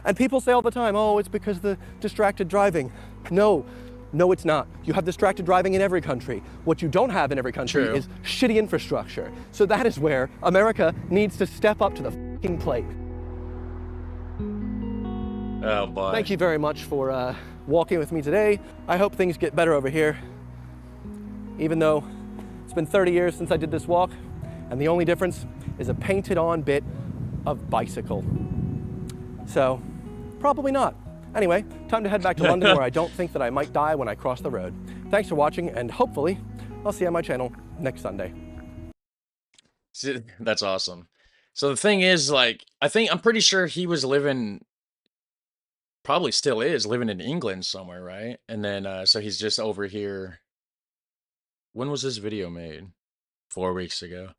And people say all the time, oh, it's because of the distracted driving. No, No, it's not. You have distracted driving in every country. What you don't have in every country True. is shitty infrastructure. So that is where America needs to step up to the fucking plate. Oh boy. Thank you very much for walking with me today. I hope things get better over here. Even though it's been 30 years since I did this walk, and the only difference is a painted on bit of bicycle. So, probably not. Anyway, time to head back to London where I don't think that I might die when I cross the road. Thanks for watching, and hopefully I'll see you on my channel next Sunday. That's awesome. So the thing is, like, I'm pretty sure he was living, probably still is, living in England somewhere, right? And then, so he's just over here. When was this video made? 4 weeks ago.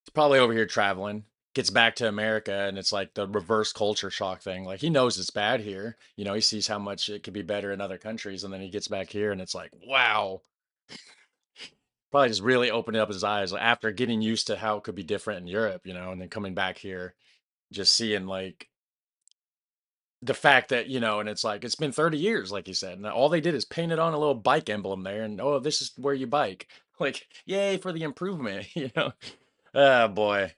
He's probably over here traveling. Gets back to America, and it's like the reverse culture shock thing. Like, he knows it's bad here. You know, he sees how much it could be better in other countries, and then he gets back here, and it's like, wow. Probably just really opened up his eyes after getting used to how it could be different in Europe, you know, and then coming back here, just seeing like the fact that, you know, and it's like, it's been 30 years, like you said, and all they did is paint it on a little bike emblem there, and oh, this is where you bike. Like, yay for the improvement, you know? Oh boy.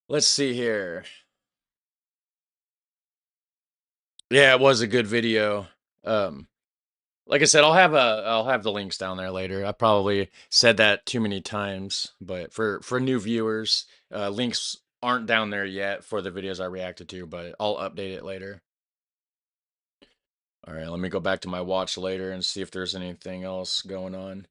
Let's see here. Yeah, it was a good video. Like I said, I'll have the links down there later. I probably said that too many times, but for new viewers, links aren't down there yet for the videos I reacted to, but I'll update it later. All right, let me go back to my watch later and see if there's anything else going on.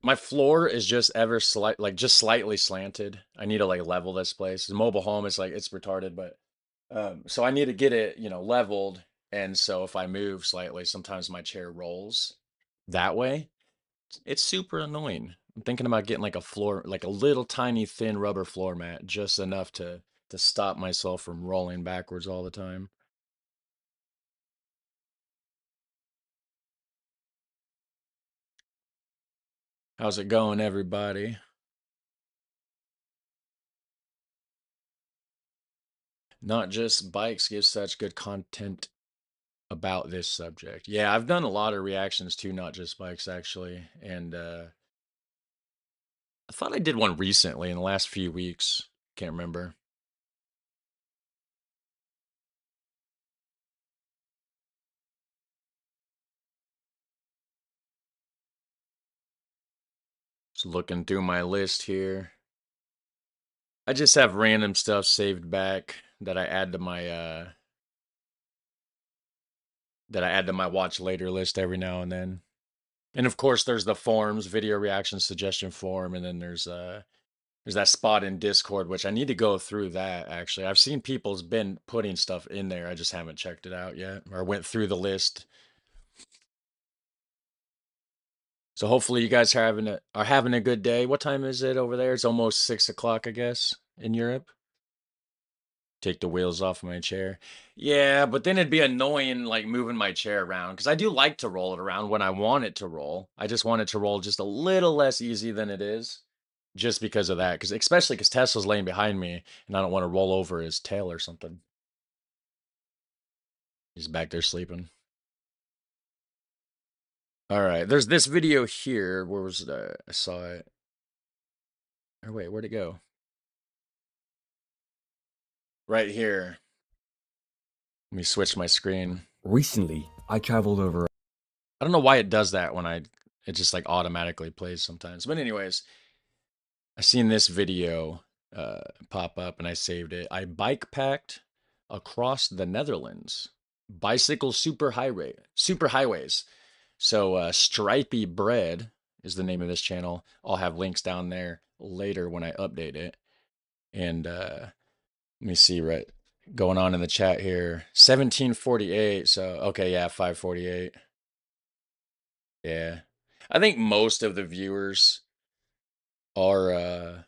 My floor is just just slightly slanted. I need to like level this place. The mobile home is like, it's retarded, but so I need to get it, you know, leveled. And so if I move slightly, sometimes my chair rolls that way. It's super annoying. I'm thinking about getting like a floor, like a little tiny thin rubber floor mat, just enough to stop myself from rolling backwards all the time. How's it going, everybody? Not Just Bikes gives such good content about this subject. Yeah, I've done a lot of reactions to Not Just Bikes, actually. And I thought I did one recently in the last few weeks. Can't remember. Just looking through my list here. I just have random stuff saved back that I add to my watch later list every now and then. And of course there's the forums, video reaction suggestion forum, and then there's that spot in Discord, which I need to go through that actually. I've seen people's been putting stuff in there. I just haven't checked it out yet or went through the list. So hopefully you guys are having a good day. What time is it over there? It's almost 6 o'clock, I guess, in Europe. Take the wheels off my chair. Yeah, but then it'd be annoying, like, moving my chair around, because I do like to roll it around when I want it to roll. I just want it to roll just a little less easy than it is, just because of that. Because especially because Tesla's laying behind me, and I don't want to roll over his tail or something. He's back there sleeping. All right, there's this video here. Where was it? I saw it. Or wait, where'd it go? Right here. Let me switch my screen. Recently, I traveled over. I don't know why it does that when it just like automatically plays sometimes. But anyways, I seen this video pop up and I saved it. I bike packed across the Netherlands. Bicycle superhighways. So Stripey Bread is the name of this channel. I'll have links down there later when I update it. And let me see going on in the chat here. 1748. So okay, yeah, 548. Yeah. I think most of the viewers are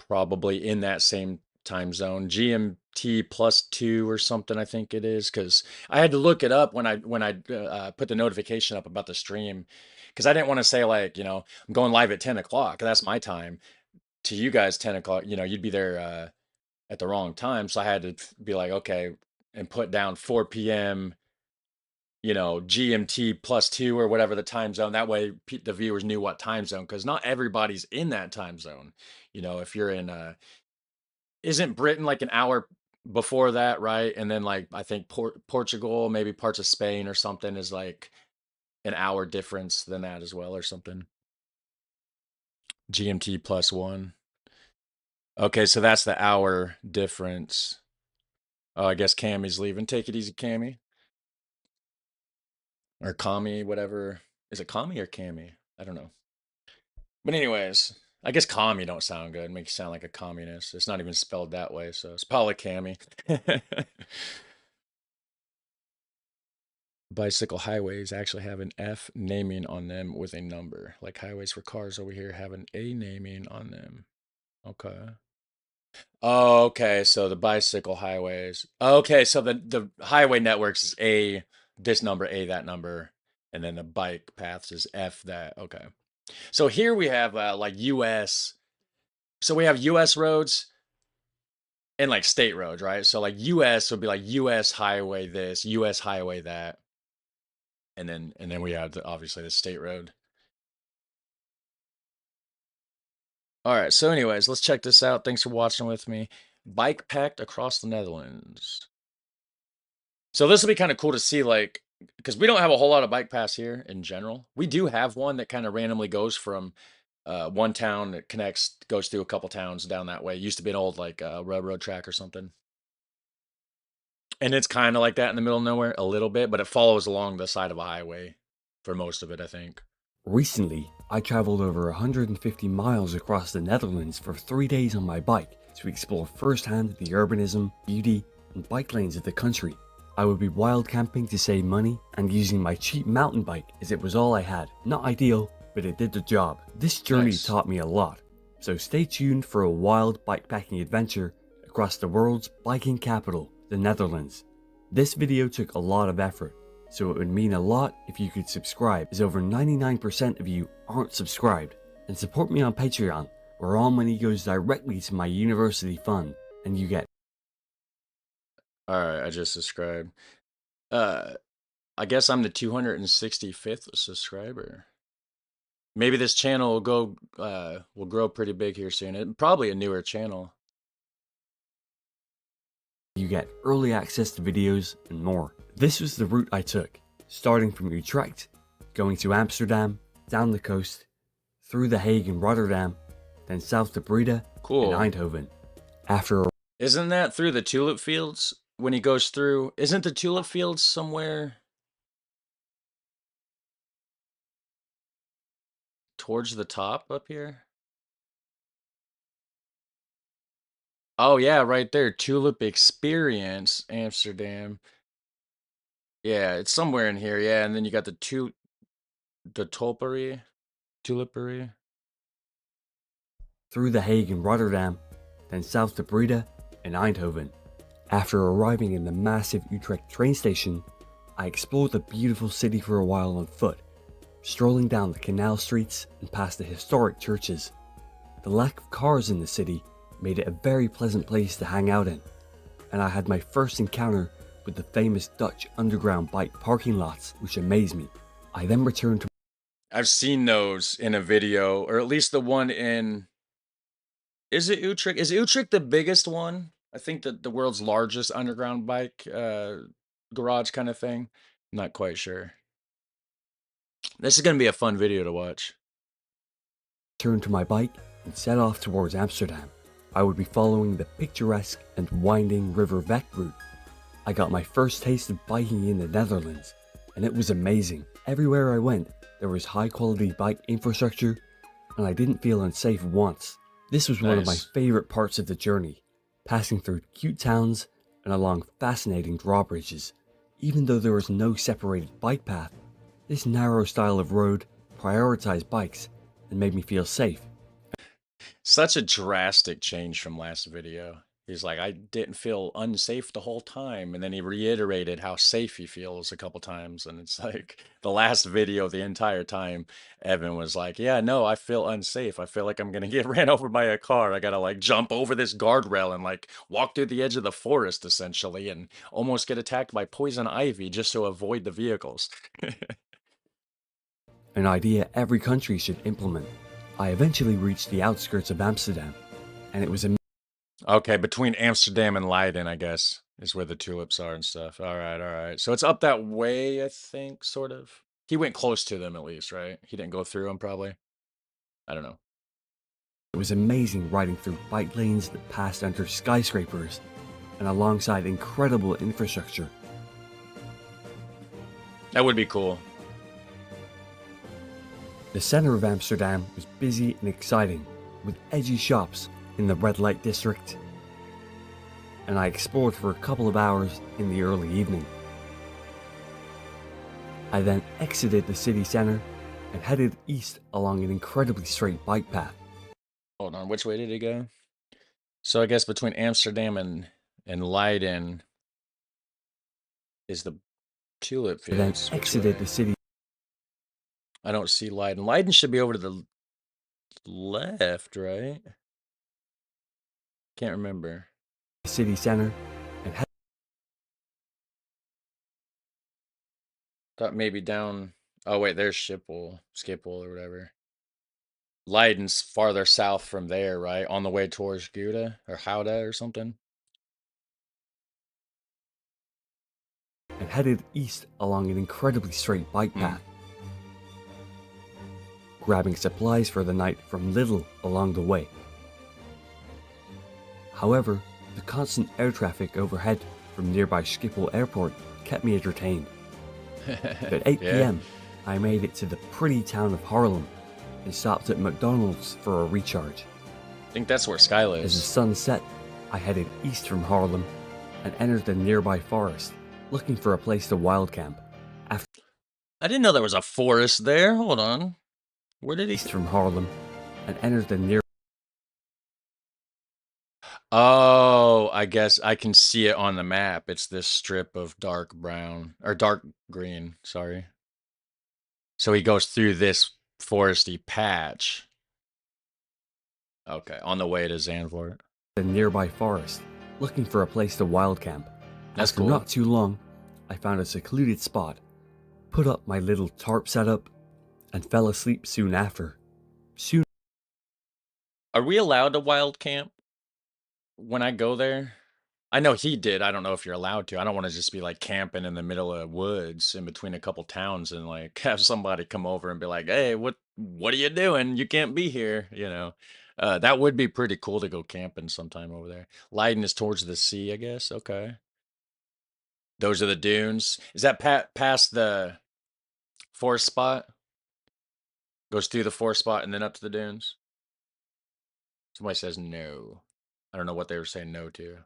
probably in that same time zone. GMT +2 or something, I think it is, because I had to look it up when I put the notification up about the stream, because I didn't want to say like, you know, I'm going live at 10 o'clock. That's my time. To you guys, 10 o'clock, you know, you'd be there at the wrong time. So I had to be like, okay, and put down 4 p.m., you know, GMT +2 or whatever the time zone. That way the viewers knew what time zone, because not everybody's in that time zone. You know, if you're in isn't Britain like an hour before that, right? And then like I think Portugal, maybe parts of Spain or something is like an hour difference than that as well or something. GMT +1. Okay, so that's the hour difference. Oh, I guess Cammy's leaving. Take it easy, Cammy. Or Kami, whatever. Is it Kami or Cammy? I don't know. But anyways, I guess Kami don't sound good. It makes you sound like a communist. It's not even spelled that way, so it's probably Cammy. Bicycle highways actually have an F naming on them with a number. Like highways for cars over here have an A naming on them. Okay. Oh, okay. So the bicycle highways. Okay, so the highway networks is A, this number, A, that number, and then the bike paths is F, that. Okay. So here we have like US. So we have US roads and like state roads, right? So like US would be like US highway this, US highway that. And then we have obviously the state road. All right, so anyways, let's check this out. Thanks for watching with me. Bike packed across the Netherlands. So this will be kind of cool to see, like, because we don't have a whole lot of bike paths here in general. We do have one that kind of randomly goes from one town that goes through a couple towns down that way. It used to be an old like railroad track or something. And it's kind of like that in the middle of nowhere a little bit, but it follows along the side of a highway for most of it, I think. Recently, I traveled over 150 miles across the Netherlands for 3 days on my bike to explore firsthand the urbanism, beauty, and bike lanes of the country. I would be wild camping to save money and using my cheap mountain bike as it was all I had. Not ideal, but it did the job. This journey taught me a lot, so stay tuned for a wild bikepacking adventure across the world's biking capital, the Netherlands. This video took a lot of effort, so it would mean a lot if you could subscribe, as over 99% of you aren't subscribed, and support me on Patreon, where all money goes directly to my university fund, and you get... Alright, I just subscribed. I guess I'm the 265th subscriber. Maybe this channel will grow pretty big here soon. It's probably a newer channel. You get early access to videos and more. This was the route I took, starting from Utrecht, going to Amsterdam, down the coast, through The Hague and Rotterdam, then south to Breda and Eindhoven. Isn't that through the tulip fields? When he goes through, isn't the tulip fields somewhere towards the top up here? Oh yeah, right there. Tulip Experience, Amsterdam. Yeah, it's somewhere in here. Yeah, and then you got the Tulipery. Through The Hague and Rotterdam, then south to Breda and Eindhoven. After arriving in the massive Utrecht train station, I explored the beautiful city for a while on foot, strolling down the canal streets and past the historic churches. The lack of cars in the city made it a very pleasant place to hang out in, and I had my first encounter with the famous Dutch underground bike parking lots, which amazed me. I then returned to... I've seen those in a video, or at least the one in... Is it Utrecht? Is Utrecht the biggest one? I think that the world's largest underground bike garage kind of thing. I'm not quite sure. This is going to be a fun video to watch. Turned to my bike and set off towards Amsterdam. I would be following the picturesque and winding River Vecht route. I got my first taste of biking in the Netherlands, and it was amazing. Everywhere I went, there was high quality bike infrastructure, and I didn't feel unsafe once. This was one of my favorite parts of the journey, passing through cute towns and along fascinating drawbridges. Even though there was no separated bike path, this narrow style of road prioritized bikes and made me feel safe. Such a drastic change from last video. He's like, I didn't feel unsafe the whole time. And then he reiterated how safe he feels a couple times. And it's like the last video, the entire time, Evan was like, yeah, no, I feel unsafe. I feel like I'm going to get ran over by a car. I got to like jump over this guardrail and like walk through the edge of the forest essentially and almost get attacked by poison ivy just to avoid the vehicles. An idea every country should implement. I eventually reached the outskirts of Amsterdam, and it was Okay, between Amsterdam and Leiden, I guess, is where the tulips are and stuff. All right, all right. So it's up that way, I think, sort of. He went close to them at least, right? He didn't go through them, probably. I don't know. It was amazing riding through bike lanes that passed under skyscrapers and alongside incredible infrastructure. That would be cool. The center of Amsterdam was busy and exciting, with edgy shops in the red light district, and I explored for a couple of hours in the early evening. I then exited the city center and headed east along an incredibly straight bike path. Hold on, which way did he go? So I guess between Amsterdam and Leiden is the tulip I then fields. Which exited way? the city. I don't see Leiden. Leiden should be over to the left, right? Can't remember. City center and Thought maybe down. Oh wait, there's Schiphol, or whatever. Leiden's farther south from there, right? On the way towards Gouda or Gouda or something. and headed east along an incredibly straight bike path, grabbing supplies for the night from Lidl along the way. However, the constant air traffic overhead from nearby Schiphol Airport kept me entertained. At 8 p.m., I made it to the pretty town of Haarlem and stopped at McDonald's for a recharge. I think that's where Sky lives. As the sun set, I headed east from Haarlem and entered the nearby forest, looking for a place to wild camp. I didn't know there was a forest there. Hold on. Where did he... East from Haarlem and entered the near... Oh, I guess I can see it on the map. It's this strip of dark brown, or dark green, sorry. So he goes through this foresty patch. Okay, on the way to Zandvoort. The nearby forest, looking for a place to wild camp. That's After cool. not too long, I found a secluded spot, put up my little tarp setup, and fell asleep soon after. Soon. Are we allowed to wild camp when I go there? I know he did. I don't know if you're allowed to. I don't want to just be like camping in the middle of woods in between a couple towns and like have somebody come over and be like, "Hey, what are you doing? You can't be here," you know. That would be pretty cool to go camping sometime over there. Leiden is towards the sea, I guess. Okay. Those are the dunes. Is that past the forest spot? Goes through the forest spot and then up to the dunes? Somebody says no. I don't know what they were saying no to.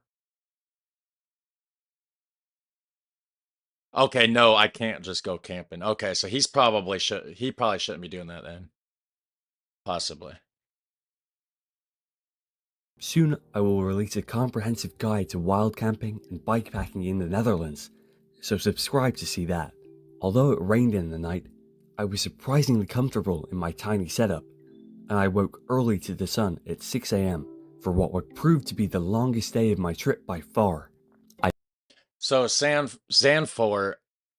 Okay, no, I can't just go camping. Okay, so he probably shouldn't be doing that then. Possibly. Soon I will release a comprehensive guide to wild camping and bikepacking in the Netherlands, so subscribe to see that. Although it rained in the night, I was surprisingly comfortable in my tiny setup, and I woke early to the sun at 6 a.m. for what would prove to be the longest day of my trip by far. So Zandvoort,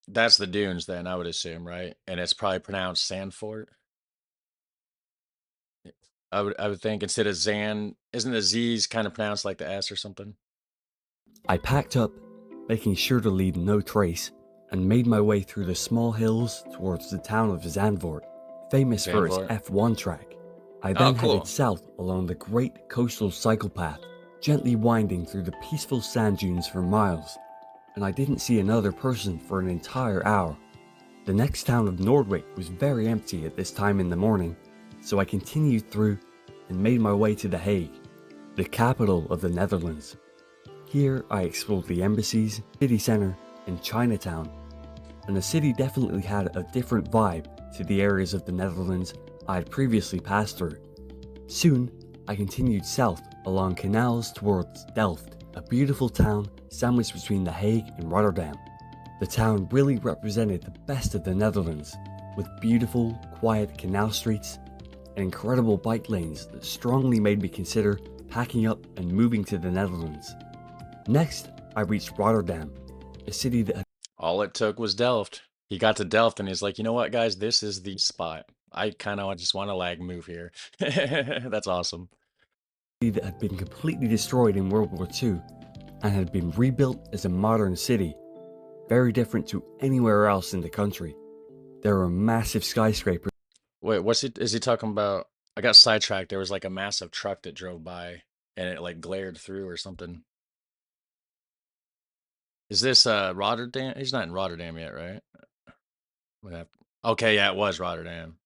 that's the dunes then, I would assume, right? And it's probably pronounced Zandvoort. I would think instead of Zan, isn't the Z's kind of pronounced like the S or something? I packed up, making sure to leave no trace, and made my way through the small hills towards the town of Zandvoort, famous for its F1 track. I then headed south along the great coastal cycle path, gently winding through the peaceful sand dunes for miles, and I didn't see another person for an entire hour. The next town of Noordwijk was very empty at this time in the morning, so I continued through and made my way to The Hague, the capital of the Netherlands. Here I explored the embassies, city centre, and Chinatown, and the city definitely had a different vibe to the areas of the Netherlands I had previously passed through. Soon, I continued south along canals towards Delft, a beautiful town sandwiched between The Hague and Rotterdam. The town really represented the best of the Netherlands, with beautiful, quiet canal streets and incredible bike lanes that strongly made me consider packing up and moving to the Netherlands. Next, I reached Rotterdam, a city that All it took was Delft. He got to Delft and he's like, you know what, guys, this is the spot. I kind of just want to move here. That's awesome. had been completely destroyed in World War II and had been rebuilt as a modern city, very different to anywhere else in the country. There are massive skyscrapers. Wait, is he talking about? I got sidetracked. There was like a massive truck that drove by and it like glared through or something. Is this Rotterdam? He's not in Rotterdam yet, right? Okay, yeah, it was Rotterdam.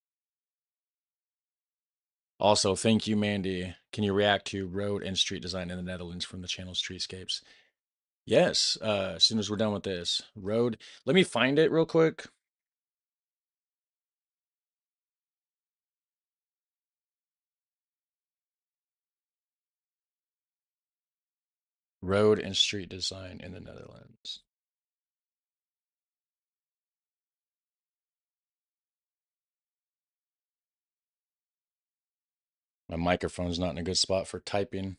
Also, thank you, Mandy. Can you react to road and street design in the Netherlands from the channel Streetscapes? Yes, as soon as we're done with this. Road, let me find it real quick. Road and street design in the Netherlands. My microphone's not in a good spot for typing.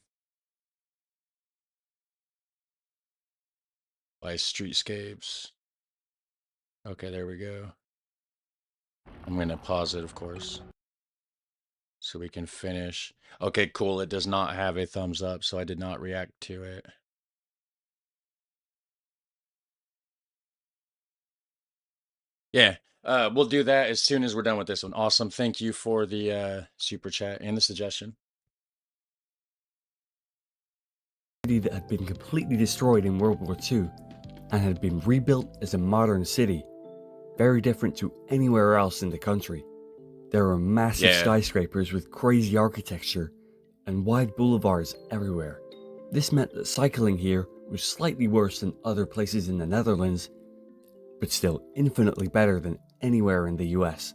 By Streetscapes. Okay, there we go. I'm going to pause it, of course, so we can finish. Okay, cool. It does not have a thumbs up, so I did not react to it. Yeah, we'll do that as soon as we're done with this one. Awesome. Thank you for the super chat and the suggestion. That had been completely destroyed in World War II and had been rebuilt as a modern city, very different to anywhere else in the country. There are massive skyscrapers with crazy architecture and wide boulevards everywhere. This meant that cycling here was slightly worse than other places in the Netherlands, but still infinitely better than anywhere in the US.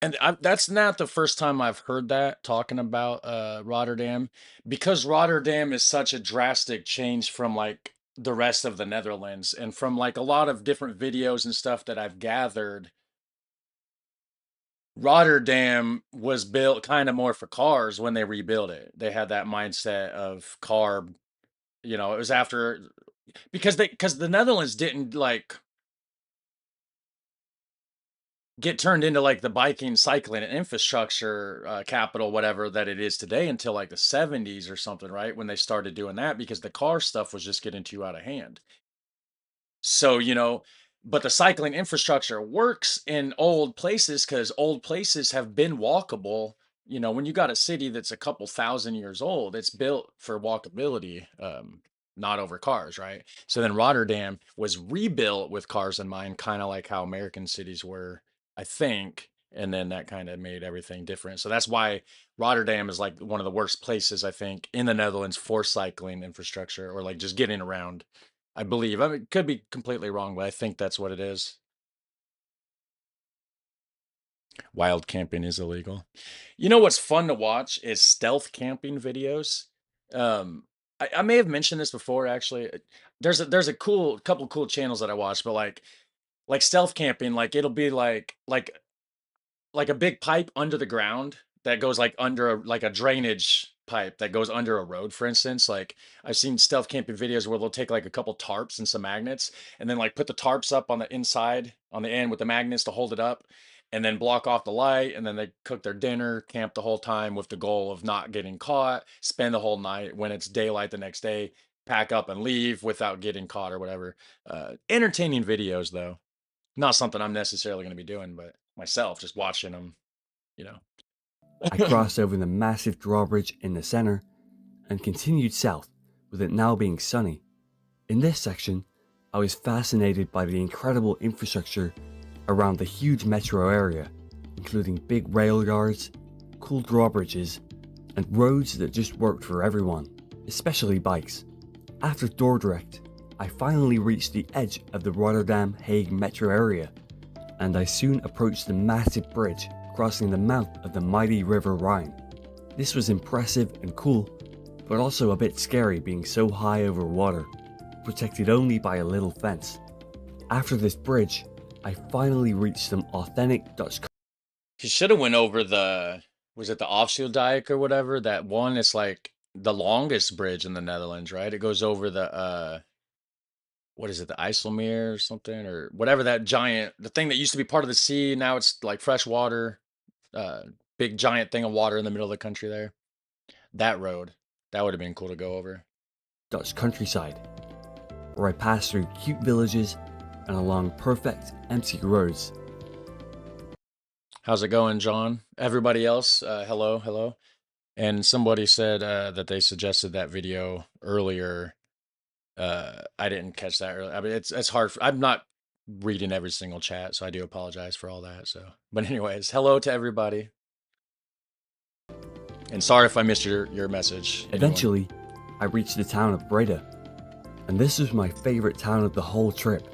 And that's not the first time I've heard that talking about Rotterdam, because Rotterdam is such a drastic change from like the rest of the Netherlands, and from like a lot of different videos and stuff that I've gathered, Rotterdam was built kind of more for cars when they rebuilt it. They had that mindset of car, it was after, because the Netherlands didn't like get turned into like the biking, cycling, and infrastructure capital, whatever that it is today, until like the 70s or something, right? When they started doing that, because the car stuff was just getting too out of hand. So, but the cycling infrastructure works in old places because old places have been walkable. When you got a city that's a couple thousand years old, it's built for walkability, not over cars, right? So then Rotterdam was rebuilt with cars in mind, kind of like how American cities were, I think. And then that kind of made everything different. So that's why Rotterdam is like one of the worst places, I think, in the Netherlands for cycling infrastructure, or like just getting around, I believe. I mean, could be completely wrong, but I think that's what it is. Wild camping is illegal. What's fun to watch is stealth camping videos. I may have mentioned this before, actually. There's a couple cool channels that I watch, but like stealth camping, like it'll be like a big pipe under the ground that goes like under a drainage pipe that goes under a road, for instance. Like I've seen stealth camping videos where they'll take like a couple tarps and some magnets and then like put the tarps up on the inside, on the end with the magnets to hold it up, and then block off the light, and then they cook their dinner, camp the whole time with the goal of not getting caught, spend the whole night, when it's daylight the next day, pack up and leave without getting caught or whatever. Entertaining videos, though. Not something I'm necessarily going to be doing, but myself, just watching them, I crossed over the massive drawbridge in the center and continued south, with it now being sunny. In this section, I was fascinated by the incredible infrastructure around the huge metro area, including big rail yards, cool drawbridges, and roads that just worked for everyone, especially bikes. After Dordrecht, I finally reached the edge of the Rotterdam-Hague metro area, and I soon approached the massive bridge crossing the mouth of the mighty River Rhine. This was impressive and cool, but also a bit scary being so high over water, protected only by a little fence. After this bridge, I finally reached some authentic Dutch. He should have went over the, was it the Afsluitdijk or whatever? That one, it's like the longest bridge in the Netherlands, right? It goes over the, what is it, the IJsselmeer or something, or whatever, that giant, the thing that used to be part of the sea, now it's like fresh water, big giant thing of water in the middle of the country there. That road, that would have been cool to go over. Dutch countryside, where I passed through cute villages and along perfect, empty roads. How's it going, John? Everybody else, hello, hello. And somebody said that they suggested that video earlier. I didn't catch that earlier. I mean, it's hard. I'm not reading every single chat, so I do apologize for all that. So, but anyways, hello to everybody. And sorry if I missed your message. Eventually, I reached the town of Breda, and this was my favorite town of the whole trip.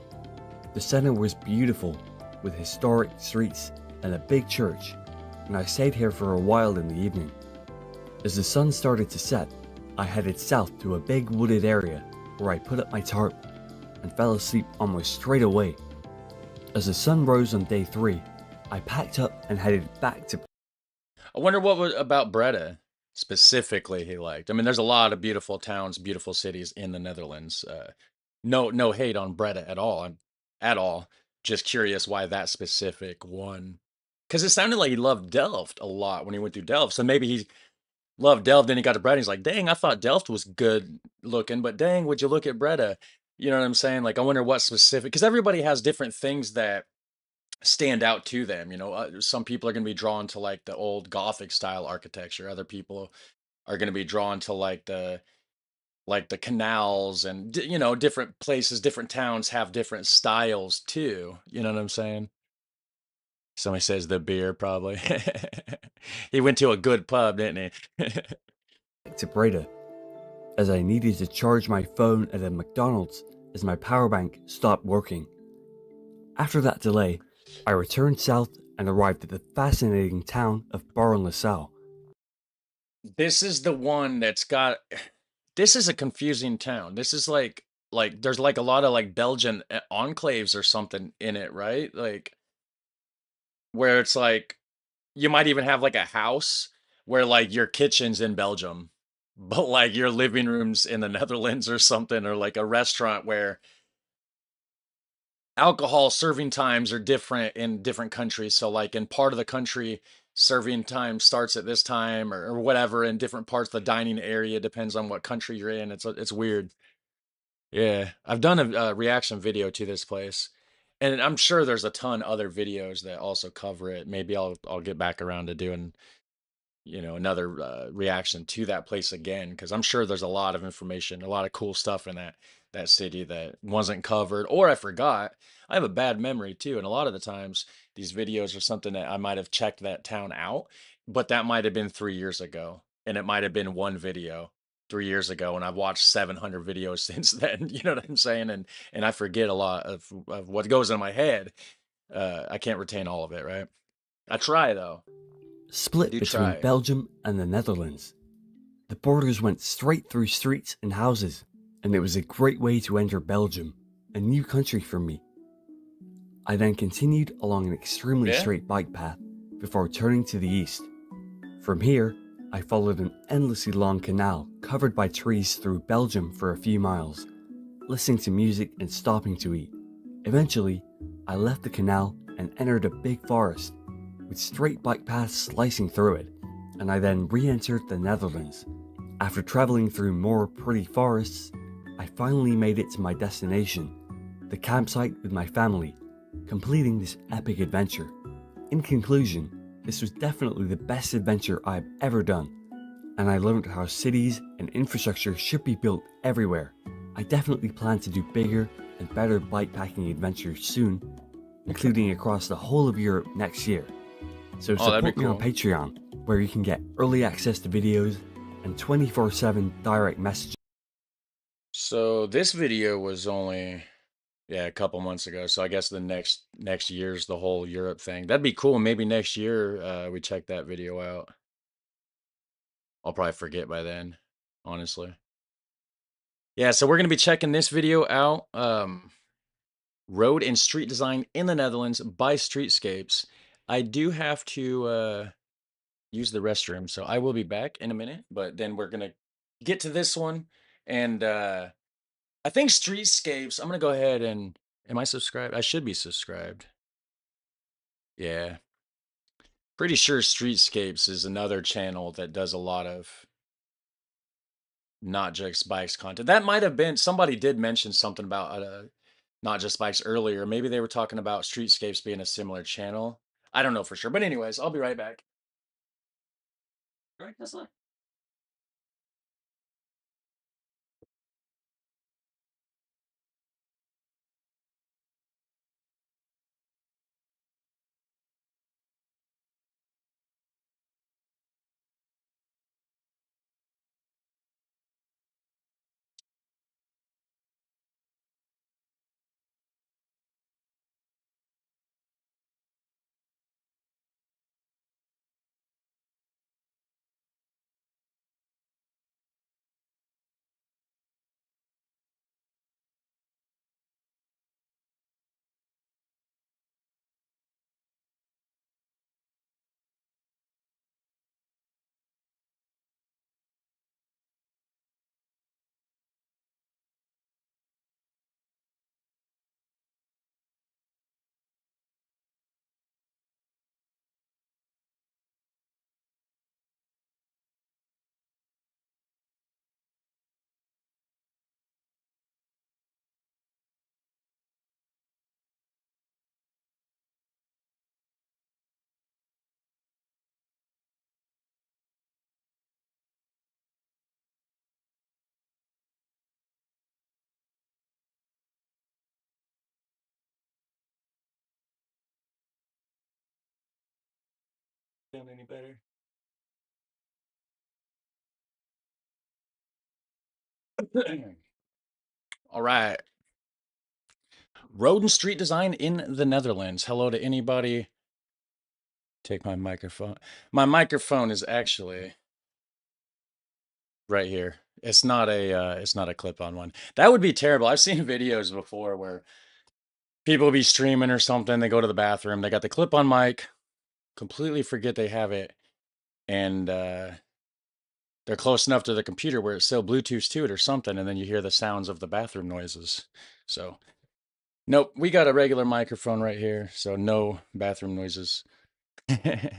The center was beautiful, with historic streets and a big church, and I stayed here for a while in the evening. As the sun started to set, I headed south to a big wooded area where I put up my tarp and fell asleep almost straight away. As the sun rose on day 3, I packed up and headed back to. I wonder what was about Breda specifically he liked. I mean, there's a lot of beautiful towns, beautiful cities in the Netherlands. No hate on Breda at all. I'm at all just curious why that specific one. Because it sounded like he loved Delft a lot when he went through Delft. So maybe he loved Delft, then he got to Breda. He's like, dang, I thought Delft was good looking, but dang, would you look at Breda? You know what I'm saying? Like, I wonder what specific, because everybody has different things that stand out to them. You know, some people are going to be drawn to like the old Gothic style architecture. Other people are going to be drawn to like the canals and you know, different places, different towns have different styles too. You know what I'm saying? Somebody says the beer, probably. He went to a good pub, didn't he? To Breda, as I needed to charge my phone at a McDonald's as my power bank stopped working. After that delay, I returned south and arrived at the fascinating town of Baron-Nassau. This is the one that's got. This is a confusing town. This is like there's like a lot of like Belgian enclaves or something in it, right? Like where it's like you might even have like a house where like your kitchen's in Belgium, but like your living room's in the Netherlands or something, or like a restaurant where alcohol serving times are different in different countries. So like in part of the country, serving time starts at this time or whatever. In different parts of the dining area, depends on what country you're in. It's weird. Yeah, I've done a reaction video to this place, and I'm sure there's a ton other videos that also cover it. Maybe I'll get back around to doing, you know, another reaction to that place again, because I'm sure there's a lot of information, a lot of cool stuff in that city that wasn't covered or I forgot. I have a bad memory too, and a lot of the times these videos are something that I might have checked that town out, but that might have been 3 years ago, and it might have been one video 3 years ago, and I've watched 700 videos since then. You know what I'm saying? And I forget a lot of what goes in my head. I can't retain all of it, right? I try though. Split Do between try. Belgium and the Netherlands. The borders went straight through streets and houses, and it was a great way to enter Belgium, a new country for me. I then continued along an extremely Yeah. straight bike path before turning to the east. From here, I followed an endlessly long canal covered by trees through Belgium for a few miles, listening to music and stopping to eat. Eventually, I left the canal and entered a big forest, with straight bike paths slicing through it, and I then re-entered the Netherlands. After traveling through more pretty forests, I finally made it to my destination, the campsite with my family, completing this epic adventure. In conclusion, this was definitely the best adventure I've ever done, and I learned how cities and infrastructure should be built everywhere. I definitely plan to do bigger and better bikepacking adventures soon, including across the whole of Europe next year. So that'd be support me on cool. Patreon, where you can get early access to videos and 24/7 direct messaging. So this video was only, yeah, a couple months ago. So I guess the next year's the whole Europe thing. That'd be cool. Maybe next year we check that video out. I'll probably forget by then. honestly. Yeah, so we're gonna be checking this video out. Road and street design in the Netherlands by Streetscapes. I do have to use the restroom, so I will be back in a minute, but then we're gonna get to this one. And I think Streetscapes, I'm gonna go ahead and am I subscribed? I should be subscribed. Yeah. Pretty sure Streetscapes is another channel that does a lot of not just bikes content. That might have been somebody did mention something about not just bikes earlier. Maybe they were talking about Streetscapes being a similar channel. I don't know for sure. But anyways, I'll be right back. All right, Tesla. Sound any better? All right. Road and street design in the Netherlands. Hello to anybody. Take my microphone. My microphone is actually right here. It's not a clip-on one. That would be terrible. I've seen videos before where people be streaming or something, they go to the bathroom, they got the clip-on mic, completely forget they have it, and they're close enough to the computer where it's still Bluetooth to it or something, and then you hear the sounds of the bathroom noises. So, nope, we got a regular microphone right here, so no bathroom noises.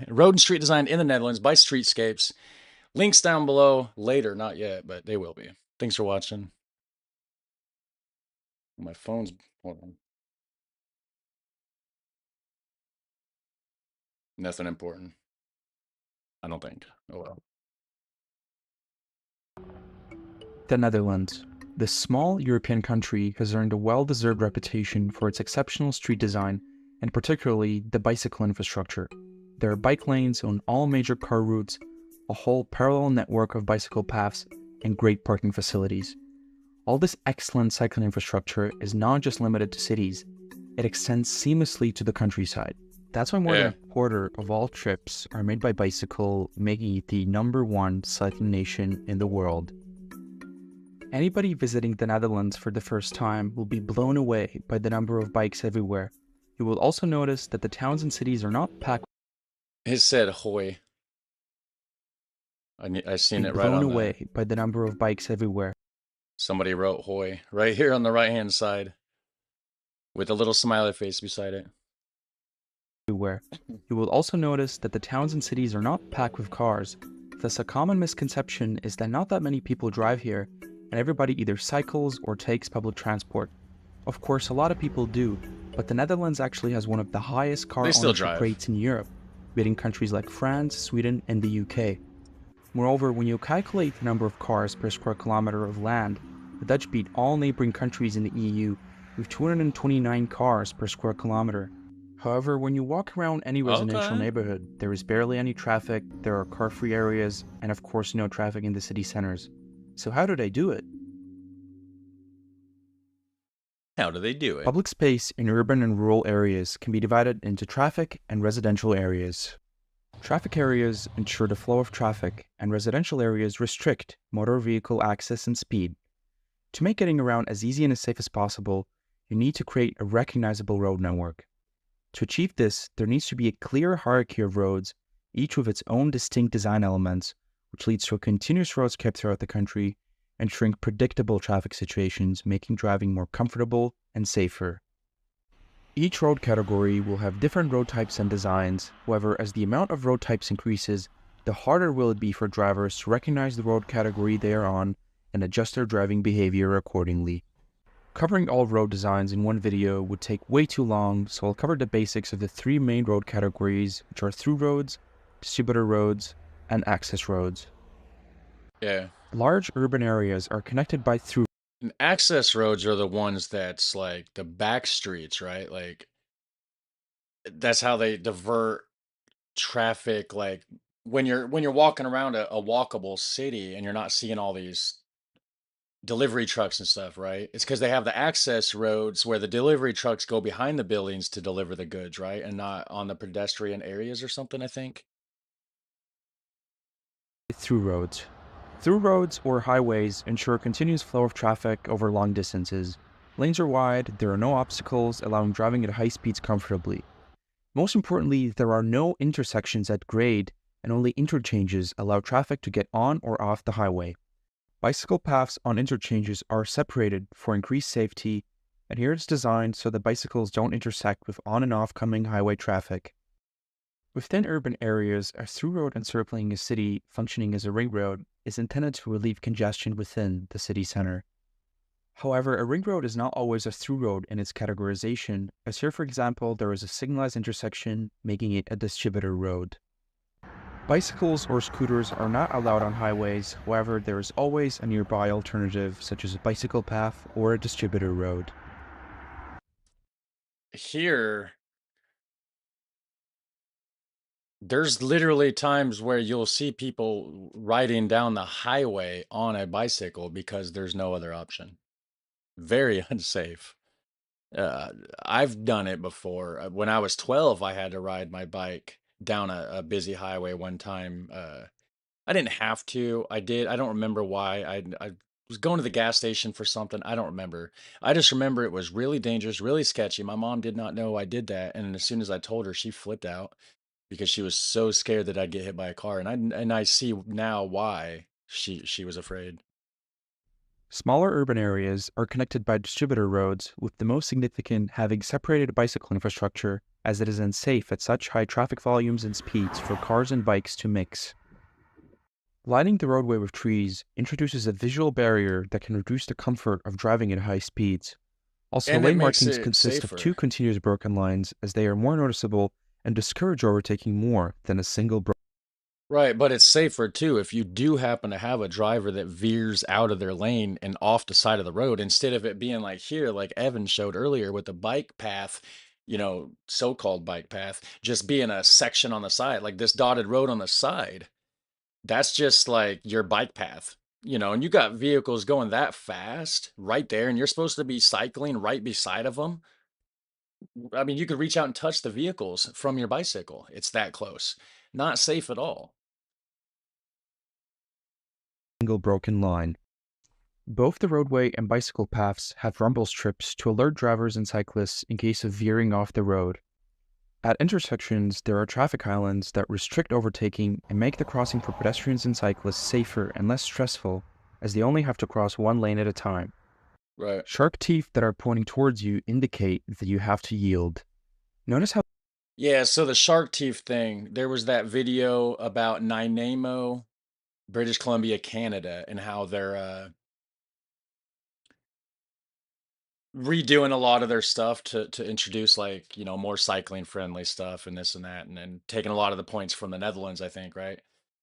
Road and street design in the Netherlands by Streetscapes. Links down below later, not yet, but they will be. Thanks for watching. My phone's, hold on. Nothing important. I don't think. Oh well. The Netherlands. This small European country has earned a well-deserved reputation for its exceptional street design and particularly the bicycle infrastructure. There are bike lanes on all major car routes, a whole parallel network of bicycle paths, and great parking facilities. All this excellent cycling infrastructure is not just limited to cities, it extends seamlessly to the countryside. That's why more than a quarter of all trips are made by bicycle, making it the #1 cycling nation in the world. Anybody visiting the Netherlands for the first time will be blown away by the number of bikes everywhere. You will also notice that the towns and cities are not packed. It said "Hoy." I seen it right blown on away by the number of bikes everywhere. Somebody wrote "Hoy" right here on the right-hand side with a little smiley face beside it. Everywhere. You will also notice that the towns and cities are not packed with cars. Thus, a common misconception is that not that many people drive here, and everybody either cycles or takes public transport. Of course, a lot of people do, but the Netherlands actually has one of the highest car ownership rates in Europe, beating countries like France, Sweden, and the UK. Moreover, when you calculate the number of cars per square kilometer of land, the Dutch beat all neighboring countries in the EU with 229 cars per square kilometer. However, when you walk around any residential neighborhood, there is barely any traffic, there are car-free areas, and of course no traffic in the city centers. So how do they do it? How do they do it? Public space in urban and rural areas can be divided into traffic and residential areas. Traffic areas ensure the flow of traffic, and residential areas restrict motor vehicle access and speed. To make getting around as easy and as safe as possible, you need to create a recognizable road network. To achieve this, there needs to be a clear hierarchy of roads, each with its own distinct design elements, which leads to a continuous roadscape throughout the country, ensuring predictable traffic situations, making driving more comfortable and safer. Each road category will have different road types and designs. However, as the amount of road types increases, the harder will it be for drivers to recognize the road category they are on and adjust their driving behavior accordingly. Covering all road designs in one video would take way too long, so I'll cover the basics of the three main road categories, which are through roads, distributor roads, and access roads. Yeah. Large urban areas are connected by through. And access roads are the ones that's like the back streets, right? Like that's how they divert traffic. Like when you're walking around a walkable city and you're not seeing all these delivery trucks and stuff, right? It's because they have the access roads where the delivery trucks go behind the buildings to deliver the goods, right? And not on the pedestrian areas or something, I think. Through roads. Through roads or highways ensure continuous flow of traffic over long distances. Lanes are wide, there are no obstacles, allowing driving at high speeds comfortably. Most importantly, there are no intersections at grade, and only interchanges allow traffic to get on or off the highway. Bicycle paths on interchanges are separated for increased safety, and here it's designed so that bicycles don't intersect with on and off-coming highway traffic. Within urban areas, a through road encircling a city functioning as a ring road is intended to relieve congestion within the city center. However, a ring road is not always a through road in its categorization, as here, for example, there is a signalized intersection, making it a distributor road. Bicycles or scooters are not allowed on highways, however, there is always a nearby alternative, such as a bicycle path or a distributor road. Here, there's literally times where you'll see people riding down the highway on a bicycle because there's no other option. Very unsafe. I've done it before. When I was 12, I had to ride my bike down a busy highway one time. I didn't have to. I did. I don't remember why. I was going to the gas station for something. I don't remember. I just remember it was really dangerous, really sketchy. My mom did not know I did that, and as soon as I told her, she flipped out because she was so scared that I'd get hit by a car. And I see now why she was afraid. Smaller urban areas are connected by distributor roads, with the most significant having separated bicycle infrastructure, as it is unsafe at such high traffic volumes and speeds for cars and bikes to mix. Lining the roadway with trees introduces a visual barrier that can reduce the comfort of driving at high speeds. Also, And it lane makes markings it consist of safer. two continuous broken lines, as they are more noticeable and discourage overtaking more than a single broken. Right, but it's safer too if you do happen to have a driver that veers out of their lane and off the side of the road instead of it being like here, like Evan showed earlier with the bike path, so-called bike path, just being a section on the side, like this dotted road on the side. That's just like your bike path, and you got vehicles going that fast right there, and you're supposed to be cycling right beside of them. I mean, you could reach out and touch the vehicles from your bicycle. It's that close. Not safe at all. Single broken line. Both the roadway and bicycle paths have rumble strips to alert drivers and cyclists in case of veering off the road. At intersections, there are traffic islands that restrict overtaking and make the crossing for pedestrians and cyclists safer and less stressful, as they only have to cross one lane at a time. Right. Shark teeth that are pointing towards you indicate that you have to yield. Notice how Yeah, so the shark teeth thing, there was that video about Nanaimo, British Columbia, Canada, and how they're redoing a lot of their stuff to introduce like, more cycling friendly stuff and this and that, and then taking a lot of the points from the Netherlands, I think, right?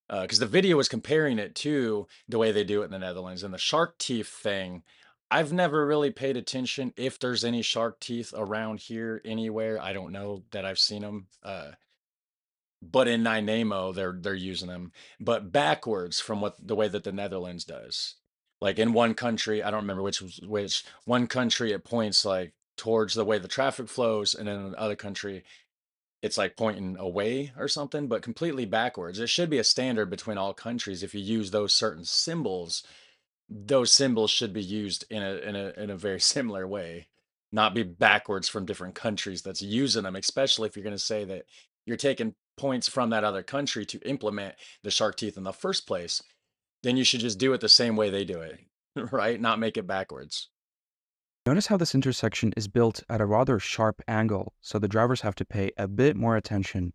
Because the video was comparing it to the way they do it in the Netherlands. And the shark teeth thing, I've never really paid attention if there's any shark teeth around here anywhere. I don't know that I've seen them. But in Nanaimo, they're using them, but backwards from what the way that the Netherlands does. Like in one country, I don't remember which was which. One country it points like towards the way the traffic flows, and in another country it's like pointing away or something, but completely backwards. It should be a standard between all countries. If you use those certain symbols, those symbols should be used in a very similar way, not be backwards from different countries that's using them, especially if you're going to say that you're taking points from that other country to implement the shark teeth in the first place. Then you should just do it the same way they do it, right? Not make it backwards. Notice how this intersection is built at a rather sharp angle, so the drivers have to pay a bit more attention.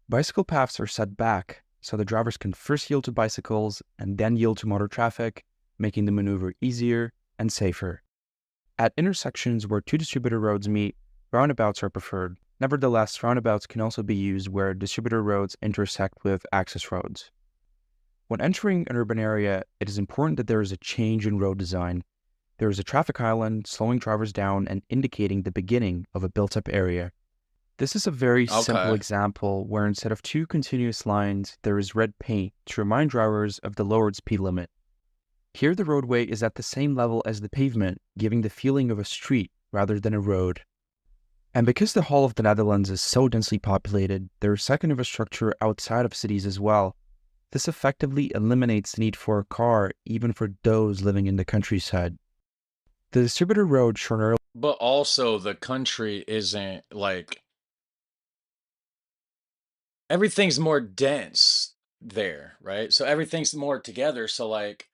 Bicycle paths are set back, so the drivers can first yield to bicycles and then yield to motor traffic, making the maneuver easier and safer. At intersections where two distributor roads meet, roundabouts are preferred. Nevertheless, roundabouts can also be used where distributor roads intersect with access roads. When entering an urban area, it is important that there is a change in road design. There is a traffic island slowing drivers down and indicating the beginning of a built-up area. This is a very simple example where instead of two continuous lines, there is red paint to remind drivers of the lowered speed limit. Here the roadway is at the same level as the pavement, giving the feeling of a street rather than a road. And because the whole of the Netherlands is so densely populated, there is second infrastructure outside of cities as well. This effectively eliminates the need for a car even for those living in the countryside. The distributor road shown earlier. But also the country isn't like, everything's more dense there, right? So everything's more together. So like,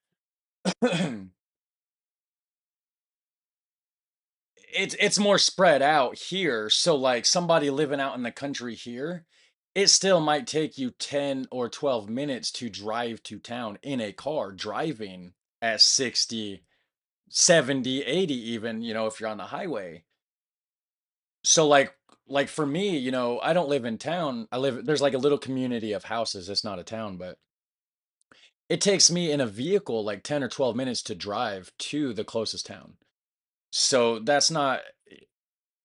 it's more spread out here. So like somebody living out in the country here, it still might take you 10 or 12 minutes to drive to town in a car, driving at 60, 70, 80 even, you know, if you're on the highway. So like for me, you know, I don't live in town. There's like a little community of houses. It's not a town, but it takes me in a vehicle like 10 or 12 minutes to drive to the closest town. So that's not,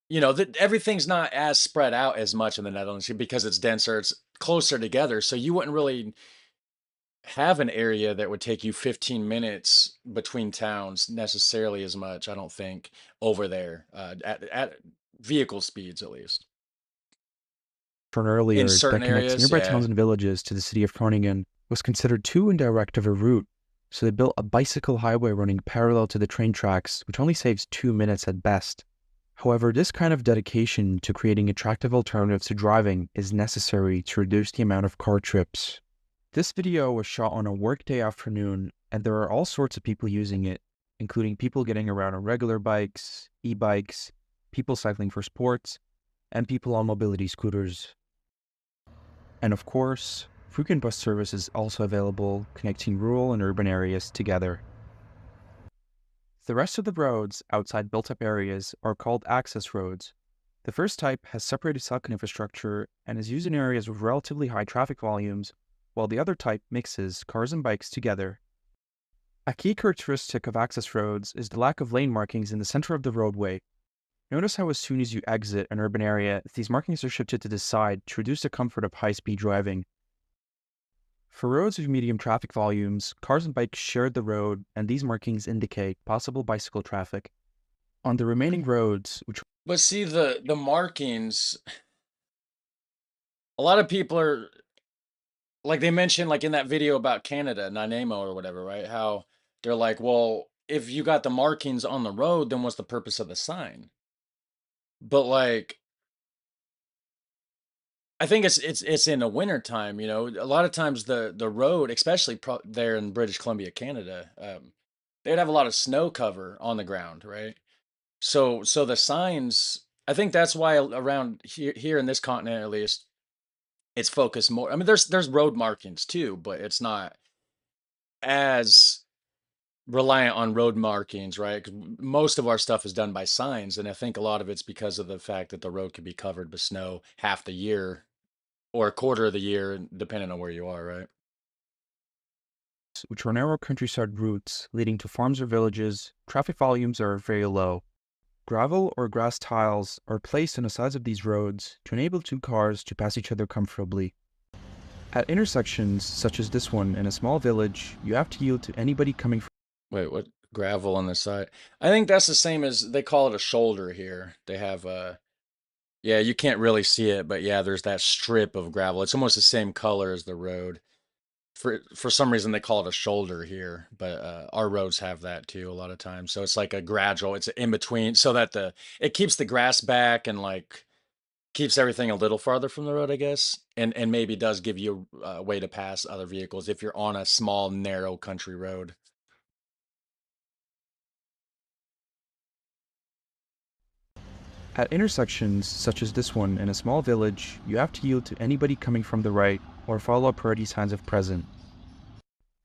you know, everything's not as spread out as much in the Netherlands because it's denser, it's closer together. So you wouldn't really have an area that would take you 15 minutes between towns necessarily as much, I don't think, over there, at vehicle speeds at least. Shown earlier In that certain connects areas, nearby yeah. towns and villages to the city of Groningen was considered too indirect of a route, so they built a bicycle highway running parallel to the train tracks, which only saves 2 minutes at best. However, this kind of dedication to creating attractive alternatives to driving is necessary to reduce the amount of car trips. This video was shot on a workday afternoon, and there are all sorts of people using it, including people getting around on regular bikes, e-bikes, people cycling for sports, and people on mobility scooters. And of course, frequent bus service is also available, connecting rural and urban areas together. The rest of the roads outside built-up areas are called access roads. The first type has separated second infrastructure and is used in areas with relatively high traffic volumes, while the other type mixes cars and bikes together. A key characteristic of access roads is the lack of lane markings in the center of the roadway. Notice how as soon as you exit an urban area, these markings are shifted to the side to reduce the comfort of high-speed driving. For roads with medium traffic volumes, cars and bikes share the road, and these markings indicate possible bicycle traffic. On the remaining roads, which... But see, the markings, a lot of people are, like they mentioned, like in that video about Canada, Nanaimo or whatever, right? How they're like, well, if you got the markings on the road, then what's the purpose of the sign? But like, I think it's in the winter time, you know. A lot of times the road, especially there in British Columbia, Canada, they'd have a lot of snow cover on the ground, right? So the signs, I think that's why around here in this continent at least, it's focused more. I mean, there's road markings too, but it's not as reliant on road markings, right? 'Cause most of our stuff is done by signs, and I think a lot of it's because of the fact that the road could be covered with snow half the year or a quarter of the year, depending on where you are, right? which are narrow countryside routes leading to farms or villages, traffic volumes are very low. Gravel or grass tiles are placed on the sides of these roads to enable two cars to pass each other comfortably. At intersections, such as this one in a small village, you have to yield to anybody coming from... Wait, what? Gravel on the side? I think that's the same as, they call it a shoulder here. They have Yeah, you can't really see it, but yeah, there's that strip of gravel. It's almost the same color as the road. For some reason they call it a shoulder here, but our roads have that too a lot of times. So it's like a gradual, it's in between, so that it keeps the grass back and like keeps everything a little farther from the road, I guess, and maybe does give you a way to pass other vehicles if you're on a small, narrow country road. At intersections such as this one in a small village, you have to yield to anybody coming from the right or follow priority signs if present.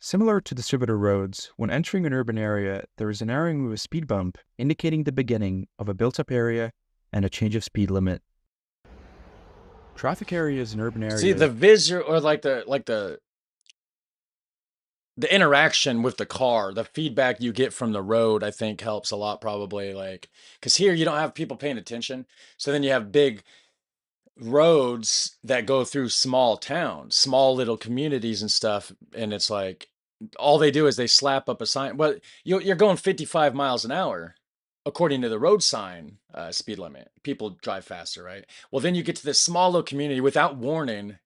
Similar to distributor roads, when entering an urban area, there is an narrowing with a speed bump indicating the beginning of a built-up area and a change of speed limit. Traffic areas in urban areas... See, the visual, or like the interaction with the car, the feedback you get from the road, I think helps a lot probably, like, because here you don't have people paying attention. So then you have big roads that go through small towns, small little communities and stuff. And it's like, all they do is they slap up a sign. Well, you're going 55 miles an hour according to the road sign speed limit. People drive faster, right? Well, then you get to this small little community without warning.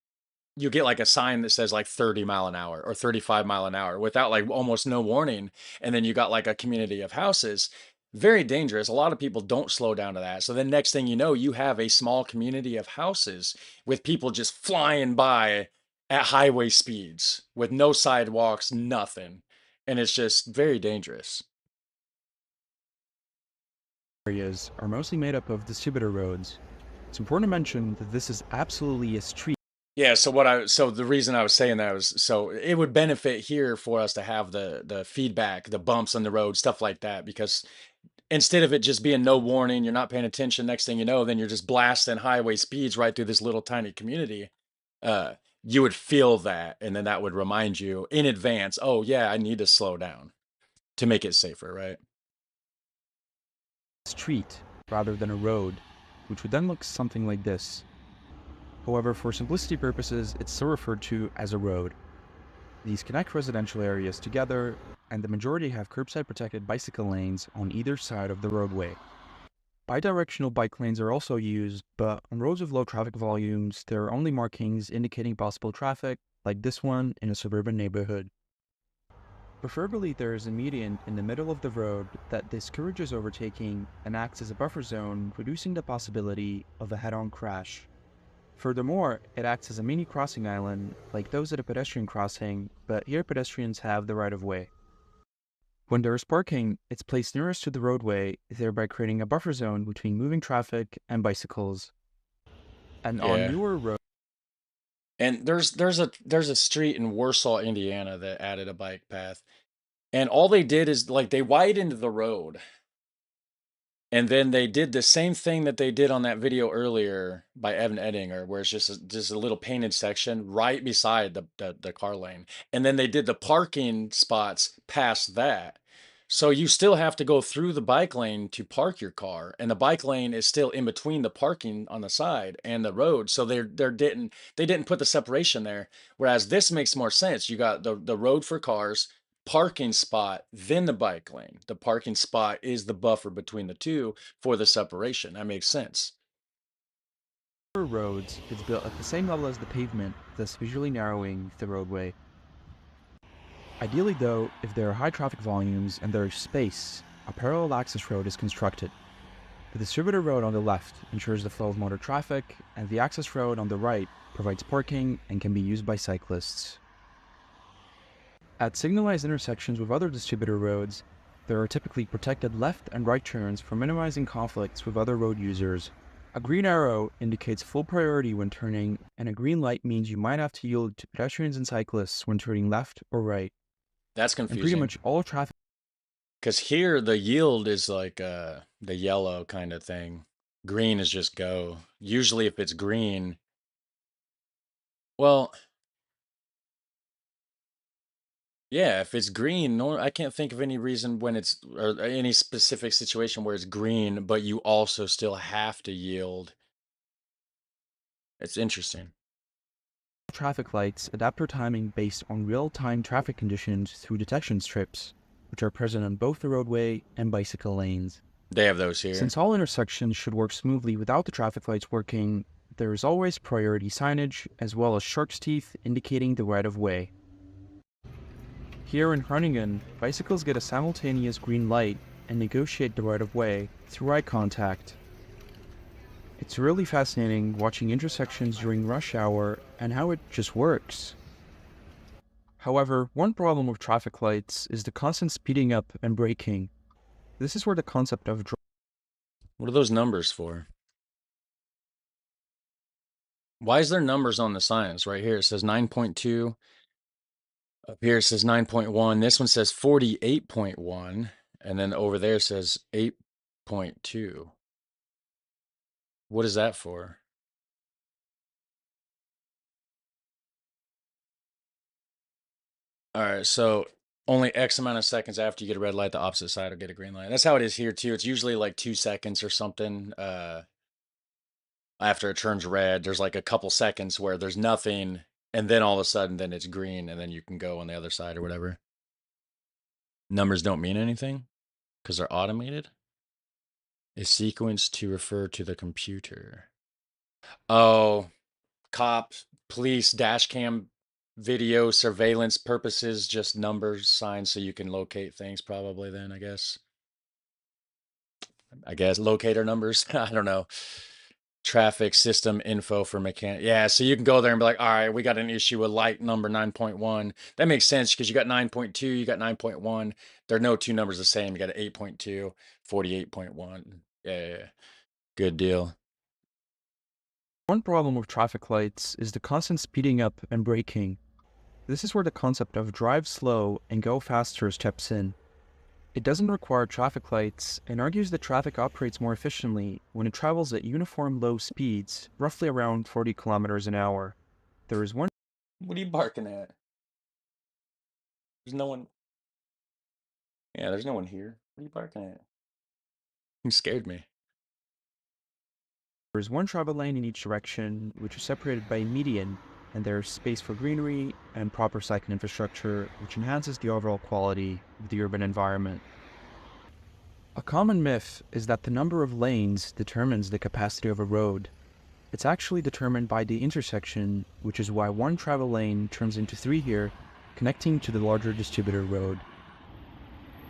You get like a sign that says like 30 mile an hour or 35 mile an hour without like almost no warning. And then you got like a community of houses. Very dangerous. A lot of people don't slow down to that. So then next thing you know, you have a small community of houses with people just flying by at highway speeds with no sidewalks, nothing. And it's just very dangerous. areas are mostly made up of distributor roads. It's important to mention that this is absolutely a street. Yeah, so the reason I was saying that was, so it would benefit here for us to have the feedback, the bumps on the road, stuff like that, because instead of it just being no warning, you're not paying attention, next thing you know, then you're just blasting highway speeds right through this little tiny community. You would feel that, and then that would remind you in advance, oh yeah, I need to slow down to make it safer, right? Street rather than a road, which would then look something like this. However, for simplicity purposes, it's still referred to as a road. These connect residential areas together, and the majority have curbside protected bicycle lanes on either side of the roadway. Bidirectional bike lanes are also used, but on roads with low traffic volumes, there are only markings indicating possible traffic, like this one in a suburban neighborhood. Preferably, there is a median in the middle of the road that discourages overtaking and acts as a buffer zone, reducing the possibility of a head-on crash. Furthermore, it acts as a mini crossing island, like those at a pedestrian crossing, but here pedestrians have the right-of-way. When there is parking, it's placed nearest to the roadway, thereby creating a buffer zone between moving traffic and bicycles. And on newer roads... And there's a street in Warsaw, Indiana that added a bike path. And all they did is like they widened the road. And then they did the same thing that they did on that video earlier by Evan Edinger, where it's just a little painted section right beside the car lane. And then they did the parking spots past that. So you still have to go through the bike lane to park your car, and the bike lane is still in between the parking on the side and the road. So they didn't put the separation there. Whereas this makes more sense. You got the road for cars, parking spot, then the bike lane. The parking spot is the buffer between the two for the separation. That makes sense. roads, it's built at the same level as the pavement, thus visually narrowing the roadway. Ideally though, if there are high traffic volumes and there is space, a parallel access road is constructed. The distributor road on the left ensures the flow of motor traffic, and the access road on the right provides parking and can be used by cyclists. At signalized intersections with other distributor roads, there are typically protected left and right turns for minimizing conflicts with other road users. A green arrow indicates full priority when turning, and a green light means you might have to yield to pedestrians and cyclists when turning left or right. That's confusing. And pretty much all traffic... Because here the yield is like the yellow kind of thing. Green is just go. Usually if it's green, well, yeah, if it's green, I can't think of any reason when it's, or any specific situation where it's green, but you also still have to yield. It's interesting. Traffic lights adapt their timing based on real-time traffic conditions through detection strips, which are present on both the roadway and bicycle lanes. They have those here. Since all intersections should work smoothly without the traffic lights working, there is always priority signage as well as shark's teeth indicating the right of way. Here in Groningen, bicycles get a simultaneous green light and negotiate the right of way through eye contact. It's really fascinating watching intersections during rush hour and how it just works. However, one problem with traffic lights is the constant speeding up and braking. This is where the concept of What are those numbers for? Why is there numbers on the signs? Right here it says 9.2. Up here it says 9.1. This one says 48.1. And then over there it says 8.2. What is that for? All right, so only X amount of seconds after you get a red light, the opposite side will get a green light. That's how it is here too. It's usually like 2 seconds or something. After it turns red, there's like a couple seconds where there's nothing, and then all of a sudden, then it's green, and then you can go on the other side or whatever. Numbers don't mean anything because they're automated. Is sequenced to refer to the computer. Oh, cops, police, dash cam, video, surveillance purposes, just numbers, signs, so you can locate things probably then, I guess. Locator numbers. I don't know. Traffic system info for mechanic. Yeah, so you can go there and be like, all right, we got an issue with light number 9.1. That makes sense because you got 9.2, you got 9.1. There are no two numbers the same. You got an 8.2, 48.1. Yeah. Good deal. One problem with traffic lights is the constant speeding up and braking. This is where the concept of drive slow and go faster steps in. It doesn't require traffic lights and argues that traffic operates more efficiently when it travels at uniform low speeds, roughly around 40 kilometers an hour. There is one. What are you barking at? There's no one. Yeah, there's no one here. What are you barking at? You scared me. There is one travel lane in each direction, which is separated by a median, and there is space for greenery and proper cycling infrastructure, which enhances the overall quality of the urban environment. A common myth is that the number of lanes determines the capacity of a road. It's actually determined by the intersection, which is why one travel lane turns into 3 here, connecting to the larger distributor road.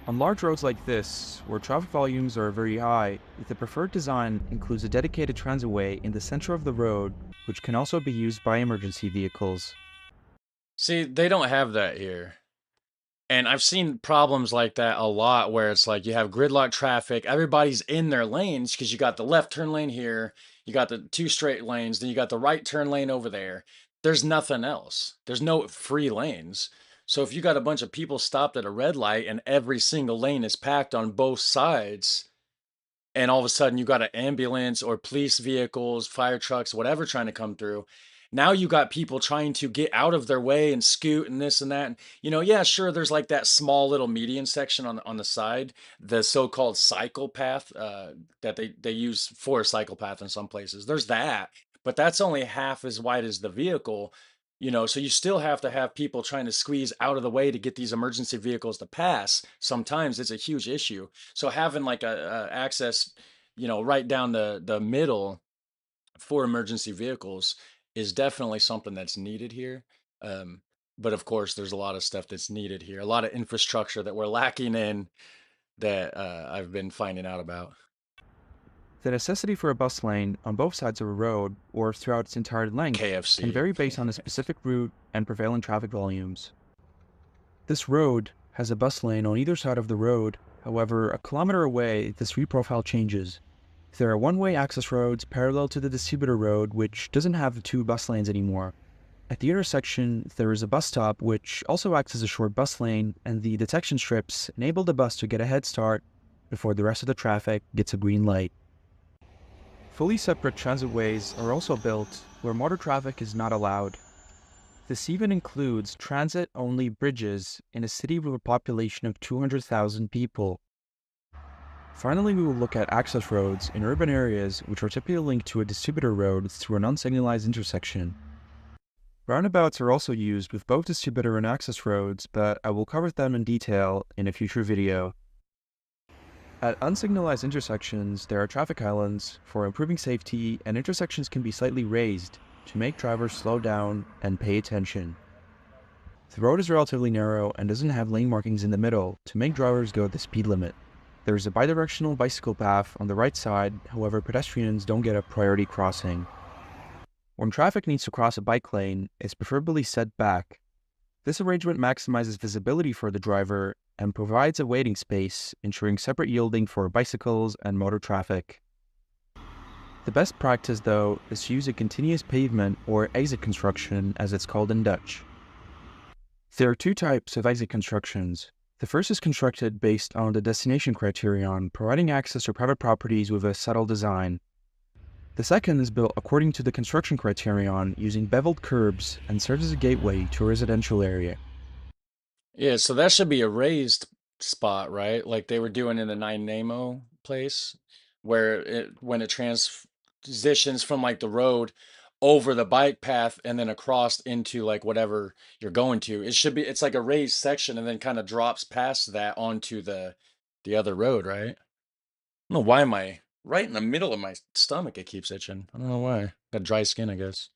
On large roads like this, where traffic volumes are very high, the preferred design includes a dedicated transitway in the center of the road, which can also be used by emergency vehicles. See, they don't have that here. And I've seen problems like that a lot where it's like you have gridlock traffic, everybody's in their lanes because you got the left turn lane here, you got the 2 straight lanes, then you got the right turn lane over there. There's nothing else. There's no free lanes. So if you got a bunch of people stopped at a red light and every single lane is packed on both sides, and all of a sudden you got an ambulance or police vehicles, fire trucks, whatever trying to come through, now you got people trying to get out of their way and scoot and this and that. And, yeah, sure, there's like that small little median section on the side, the so-called cycle path that they use for a cycle path in some places. There's that, but that's only half as wide as the vehicle. So you still have to have people trying to squeeze out of the way to get these emergency vehicles to pass. Sometimes it's a huge issue. So having like a access, right down the middle for emergency vehicles is definitely something that's needed here. But of course, there's a lot of stuff that's needed here, a lot of infrastructure that we're lacking in that I've been finding out about. The necessity for a bus lane on both sides of a road or throughout its entire length KFC. can vary based on the specific route and prevailing traffic volumes. This road has a bus lane on either side of the road. However, a kilometer away, this route profile changes. There are one-way access roads parallel to the distributor road, which doesn't have 2 bus lanes anymore. At the intersection, there is a bus stop, which also acts as a short bus lane, and the detection strips enable the bus to get a head start before the rest of the traffic gets a green light. Fully separate transitways are also built where motor traffic is not allowed. This even includes transit-only bridges in a city with a population of 200,000 people. Finally, we will look at access roads in urban areas which are typically linked to a distributor road through an unsignalized intersection. Roundabouts are also used with both distributor and access roads, but I will cover them in detail in a future video. At unsignalized intersections, there are traffic islands for improving safety, and intersections can be slightly raised to make drivers slow down and pay attention. The road is relatively narrow and doesn't have lane markings in the middle to make drivers go the speed limit. There is a bidirectional bicycle path on the right side, however pedestrians don't get a priority crossing. When traffic needs to cross a bike lane, it's preferably set back. This arrangement maximizes visibility for the driver and provides a waiting space, ensuring separate yielding for bicycles and motor traffic. The best practice, though, is to use a continuous pavement or exit construction, as it's called in Dutch. There are two types of exit constructions. The first is constructed based on the destination criterion, providing access to private properties with a subtle design. The second is built according to the construction criterion, using beveled curbs, and serves as a gateway to a residential area. Yeah, so that should be a raised spot, right? Like they were doing in the Nanaimo place, where when it transitions from like the road over the bike path and then across into like whatever you're going to. It's like a raised section and then kind of drops past that onto the other road, right? I don't know why am I right in the middle of my stomach it keeps itching. I don't know why. Got dry skin, I guess.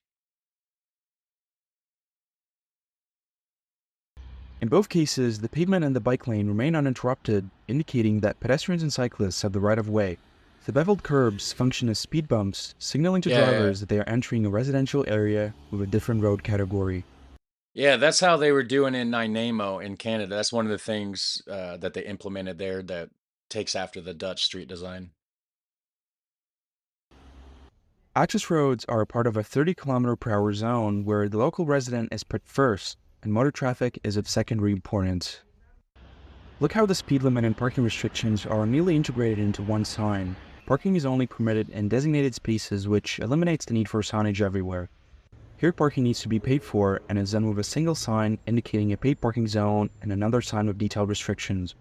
In both cases, the pavement and the bike lane remain uninterrupted, indicating that pedestrians and cyclists have the right of way. The beveled curbs function as speed bumps, signaling to drivers that they are entering a residential area with a different road category. Yeah, that's how they were doing in Nanaimo in Canada. That's one of the things that they implemented there that takes after the Dutch street design. Access roads are a part of a 30-km/h zone where the local resident is put first, and motor traffic is of secondary importance. Look how the speed limit and parking restrictions are nearly integrated into one sign. Parking is only permitted in designated spaces, which eliminates the need for signage everywhere. Here parking needs to be paid for and is done with a single sign indicating a paid parking zone and another sign with detailed restrictions.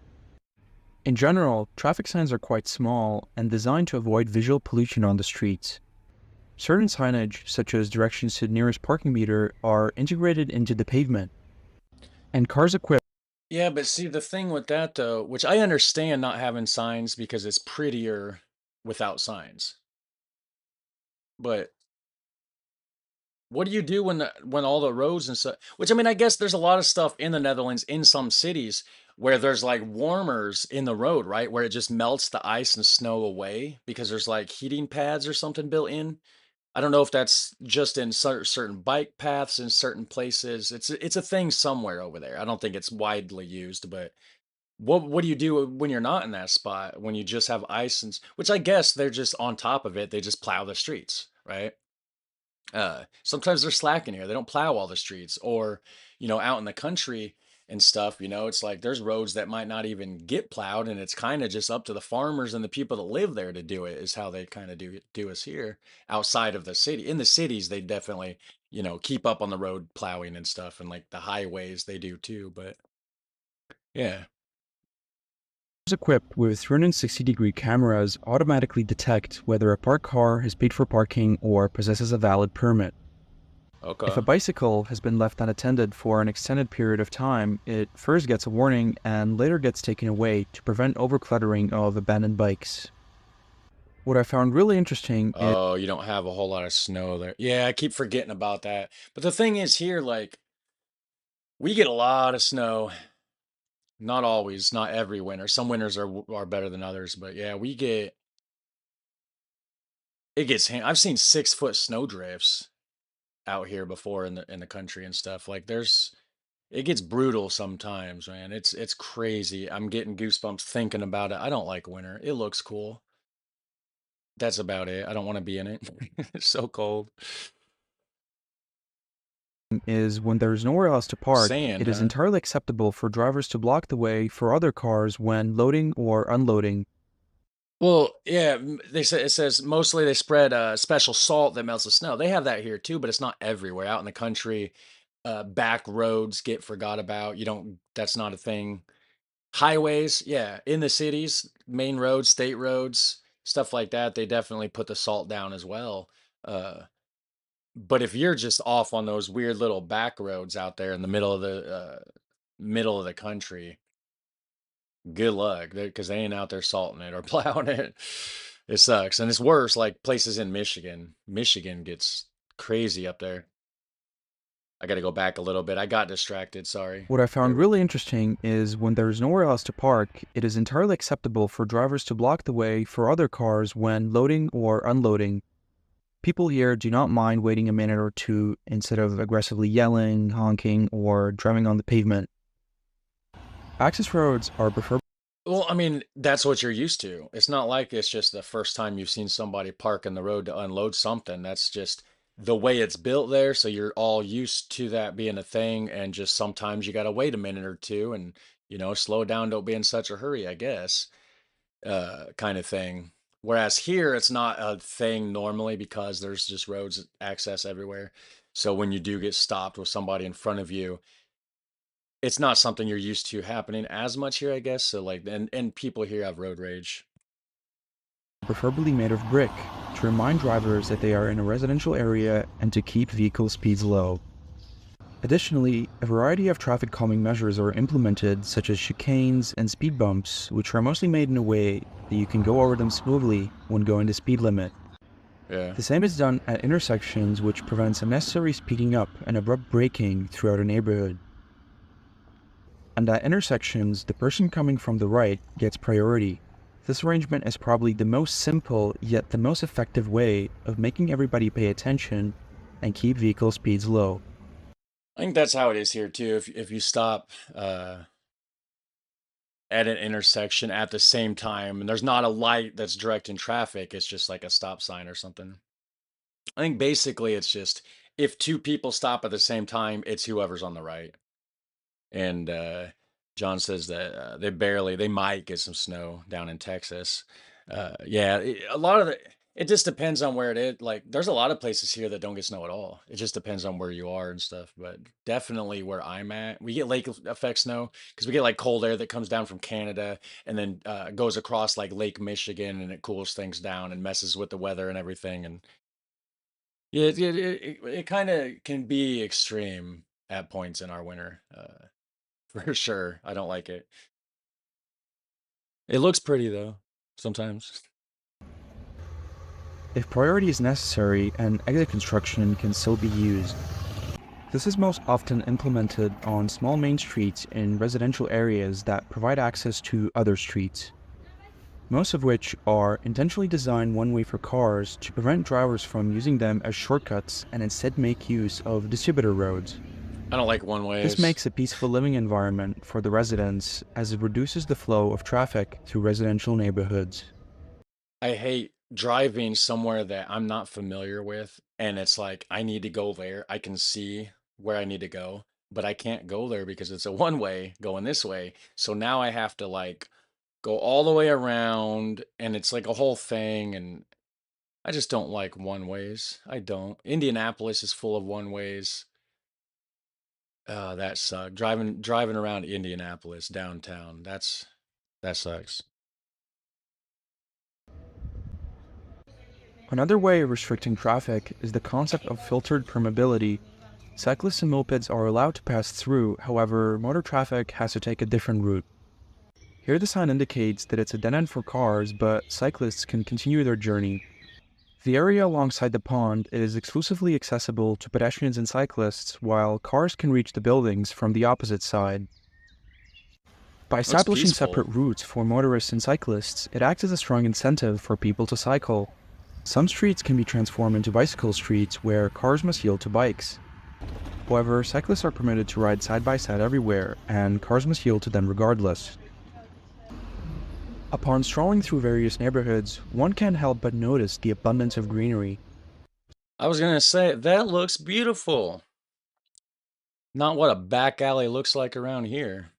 In general, traffic signs are quite small and designed to avoid visual pollution on the streets. Certain signage, such as directions to the nearest parking meter, are integrated into the pavement. And cars equipped. Yeah, but see, the thing with that though, which I understand not having signs because it's prettier without signs. But what do you do when all the roads and stuff, which I mean, I guess there's a lot of stuff in the Netherlands in some cities where there's like warmers in the road, right? Where it just melts the ice and snow away because there's like heating pads or something built in. I don't know if that's just in certain bike paths in certain places. It's a thing somewhere over there. I don't think it's widely used, but what do you do when you're not in that spot when you just have ice which I guess they're just on top of it. They just plow the streets, right? Sometimes they're slacking here. They don't plow all the streets or, out in the country and stuff, it's like there's roads that might not even get plowed and it's kind of just up to the farmers and the people that live there to do it is how they kind of do us here outside of the city. In the cities, they definitely, keep up on the road plowing and stuff and like the highways they do too, but yeah. Equipped with 360-degree cameras automatically detect whether a parked car has paid for parking or possesses a valid permit. Okay. If a bicycle has been left unattended for an extended period of time, it first gets a warning and later gets taken away to prevent overcluttering of abandoned bikes. What I found really interesting is... Oh, you don't have a whole lot of snow there. Yeah, I keep forgetting about that. But the thing is here, like, we get a lot of snow. Not always, not every winter. Some winters are better than others, but yeah, I've seen 6-foot snow drifts out here before in the country and stuff. Like it gets brutal sometimes, man. It's crazy. I'm getting goosebumps thinking about it. I don't like winter. It looks cool. That's about it. I don't want to be in it. It's so cold. Is when there is nowhere else to park, Sand, it is huh? entirely acceptable for drivers to block the way for other cars when loading or unloading. Well, yeah, it says mostly they spread special salt that melts the snow. They have that here too, but it's not everywhere. Out in the country, back roads get forgot about. That's not a thing. Highways, yeah, in the cities, main roads, state roads, stuff like that, they definitely put the salt down as well. Uh, but if you're just off on those weird little back roads out there in the middle of the country, good luck, because they ain't out there salting it or plowing it. It sucks, and it's worse. Like places in Michigan. Michigan gets crazy up there. I got to go back a little bit. I got distracted. Sorry. What I found really interesting is when there is nowhere else to park, it is entirely acceptable for drivers to block the way for other cars when loading or unloading. People here do not mind waiting a minute or two instead of aggressively yelling, honking, or driving on the pavement. Access roads are preferred. Well, I mean, that's what you're used to. It's not like it's just the first time you've seen somebody park in the road to unload something. That's just the way it's built there. So you're all used to that being a thing. And just sometimes you got to wait a minute or two and, slow down. Don't be in such a hurry, I guess, kind of thing. Whereas here, it's not a thing normally because there's just roads access everywhere. So when you do get stopped with somebody in front of you, it's not something you're used to happening as much here, I guess. So like, and people here have road rage. Preferably made of brick, to remind drivers that they are in a residential area and to keep vehicle speeds low. Additionally, a variety of traffic calming measures are implemented, such as chicanes and speed bumps, which are mostly made in a way that you can go over them smoothly when going the speed limit. Yeah. The same is done at intersections, which prevents unnecessary speeding up and abrupt braking throughout a neighborhood. And at intersections, the person coming from the right gets priority. This arrangement is probably the most simple, yet the most effective way of making everybody pay attention and keep vehicle speeds low. I think that's how it is here too. If you stop at an intersection at the same time and there's not a light that's directing traffic, it's just like a stop sign or something. I think basically it's just if two people stop at the same time, it's whoever's on the right. And John says that they might get some snow down in Texas. Yeah, a lot of it just depends on where it is. Like, there's a lot of places here that don't get snow at all. It just depends on where you are and stuff. But definitely where I'm at, we get lake effect snow because we get like cold air that comes down from Canada and then goes across like Lake Michigan and it cools things down and messes with the weather and everything. And yeah, it kind of can be extreme at points in our winter. For sure. I don't like it. It looks pretty though, sometimes. If priority is necessary, an exit construction can still be used. This is most often implemented on small main streets in residential areas that provide access to other streets, most of which are intentionally designed one way for cars to prevent drivers from using them as shortcuts and instead make use of distributor roads. I don't like one ways. This makes a peaceful living environment for the residents as it reduces the flow of traffic through residential neighborhoods. I hate driving somewhere that I'm not familiar with and it's like I need to go there. I can see where I need to go, but I can't go there because it's a one way going this way. So now I have to like go all the way around and it's like a whole thing and I just don't like one ways. I don't. Indianapolis is full of one ways. That sucks. Driving around Indianapolis downtown. That sucks. Another way of restricting traffic is the concept of filtered permeability. Cyclists and mopeds are allowed to pass through, however, motor traffic has to take a different route. Here the sign indicates that it's a dead end for cars, but cyclists can continue their journey. The area alongside the pond is exclusively accessible to pedestrians and cyclists, while cars can reach the buildings from the opposite side. By establishing separate routes for motorists and cyclists, it acts as a strong incentive for people to cycle. Some streets can be transformed into bicycle streets where cars must yield to bikes. However, cyclists are permitted to ride side by side everywhere, and cars must yield to them regardless. Upon strolling through various neighborhoods, one can't help but notice the abundance of greenery. I was gonna say, that looks beautiful. Not what a back alley looks like around here.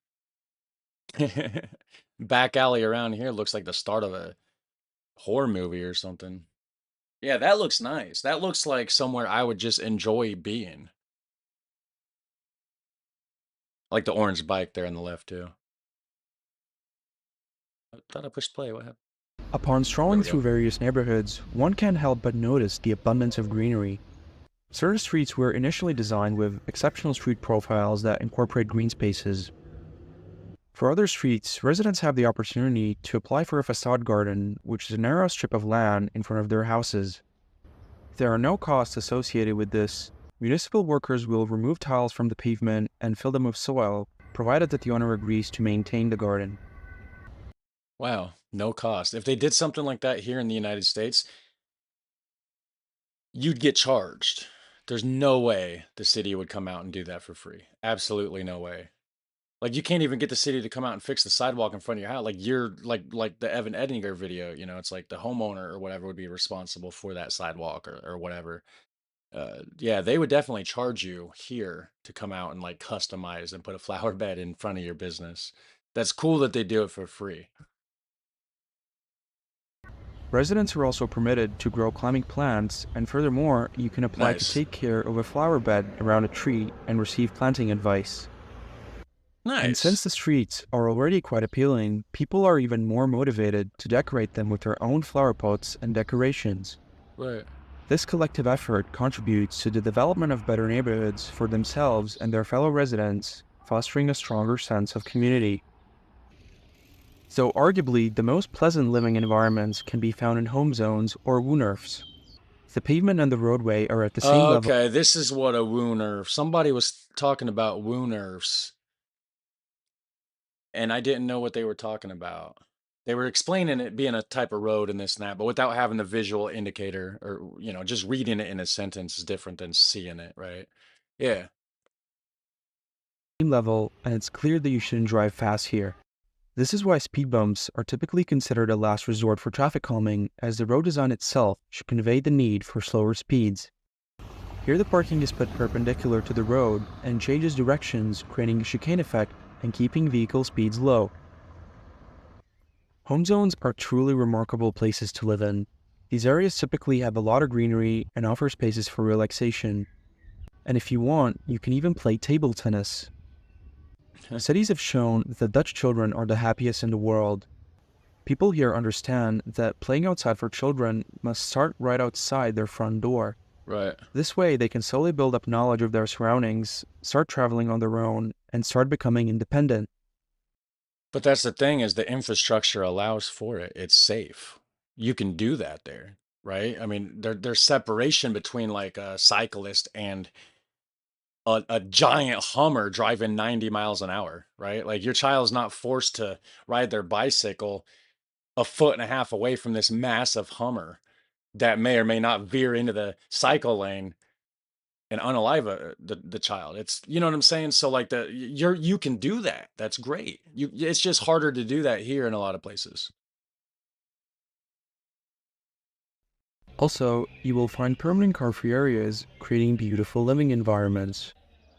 Back alley around here looks like the start of a horror movie or something. Yeah, that looks nice. That looks like somewhere I would just enjoy being. I like the orange bike there on the left too. I thought I pushed play. What happened? Upon strolling through various neighborhoods, one can't help but notice the abundance of greenery. Certain streets were initially designed with exceptional street profiles that incorporate green spaces. For other streets, residents have the opportunity to apply for a facade garden, which is a narrow strip of land in front of their houses. There are no costs associated with this. Municipal workers will remove tiles from the pavement and fill them with soil, provided that the owner agrees to maintain the garden. Wow, no cost. If they did something like that here in the United States, you'd get charged. There's no way the city would come out and do that for free. Absolutely no way. Like you can't even get the city to come out and fix the sidewalk in front of your house. Like you're like the Evan Edinger video, you know, it's like the homeowner or whatever would be responsible for that sidewalk or whatever. Yeah, they would definitely charge you here to come out and like customize and put a flower bed in front of your business. That's cool that they do it for free. Residents are also permitted to grow climbing plants, and furthermore, you can apply to take care of a flower bed around a tree and receive planting advice. And since the streets are already quite appealing, people are even more motivated to decorate them with their own flower pots and decorations. Right. This collective effort contributes to the development of better neighborhoods for themselves and their fellow residents, fostering a stronger sense of community. So arguably, the most pleasant living environments can be found in home zones or woonurfs. The pavement and the roadway are at the same level. Okay, this is what a woonerf. Somebody was talking about woonerfs, and I didn't know what they were talking about. They were explaining it being a type of road and this and that, but without having the visual indicator or, you know, just reading it in a sentence is different than seeing it, right? Yeah. Level, and it's clear that you shouldn't drive fast here. This is why speed bumps are typically considered a last resort for traffic calming, as the road design itself should convey the need for slower speeds. Here the parking is put perpendicular to the road and changes directions, creating a chicane effect and keeping vehicle speeds low. Home zones are truly remarkable places to live in. These areas typically have a lot of greenery and offer spaces for relaxation. And if you want, you can even play table tennis. Studies have shown that Dutch children are the happiest in the world. People here understand that playing outside for children must start right outside their front door. Right. This way, they can slowly build up knowledge of their surroundings, start traveling on their own, and start becoming independent. But that's the thing is the infrastructure allows for it. It's safe. You can do that there, right? I mean, there's separation between like a cyclist and a giant Hummer driving 90 miles an hour, right? Like your child's not forced to ride their bicycle a foot and a half away from this massive Hummer that may or may not veer into the cycle lane and unalive the child. It's, you know what I'm saying? So like you can do that. That's great. It's just harder to do that here in a lot of places. Also, you will find permanent car-free areas, creating beautiful living environments.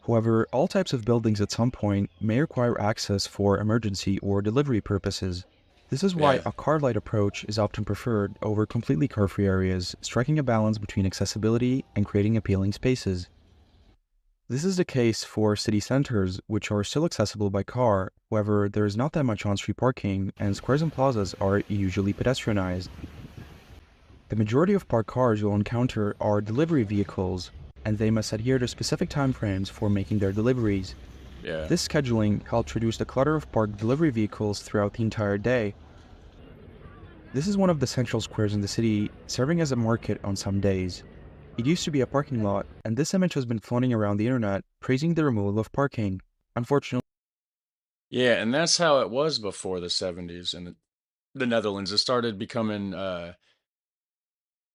However, all types of buildings at some point may require access for emergency or delivery purposes. This is why a car-light approach is often preferred over completely car-free areas, striking a balance between accessibility and creating appealing spaces. This is the case for city centers, which are still accessible by car. However, there is not that much on-street parking, and squares and plazas are usually pedestrianized. The majority of parked cars you'll encounter are delivery vehicles, and they must adhere to specific timeframes for making their deliveries. Yeah. This scheduling helps reduce the clutter of parked delivery vehicles throughout the entire day. This is one of the central squares in the city, serving as a market on some days. It used to be a parking lot, and this image has been floating around the internet, praising the removal of parking. Unfortunately, Yeah, and that's how it was before the 70s in the Netherlands. It started becoming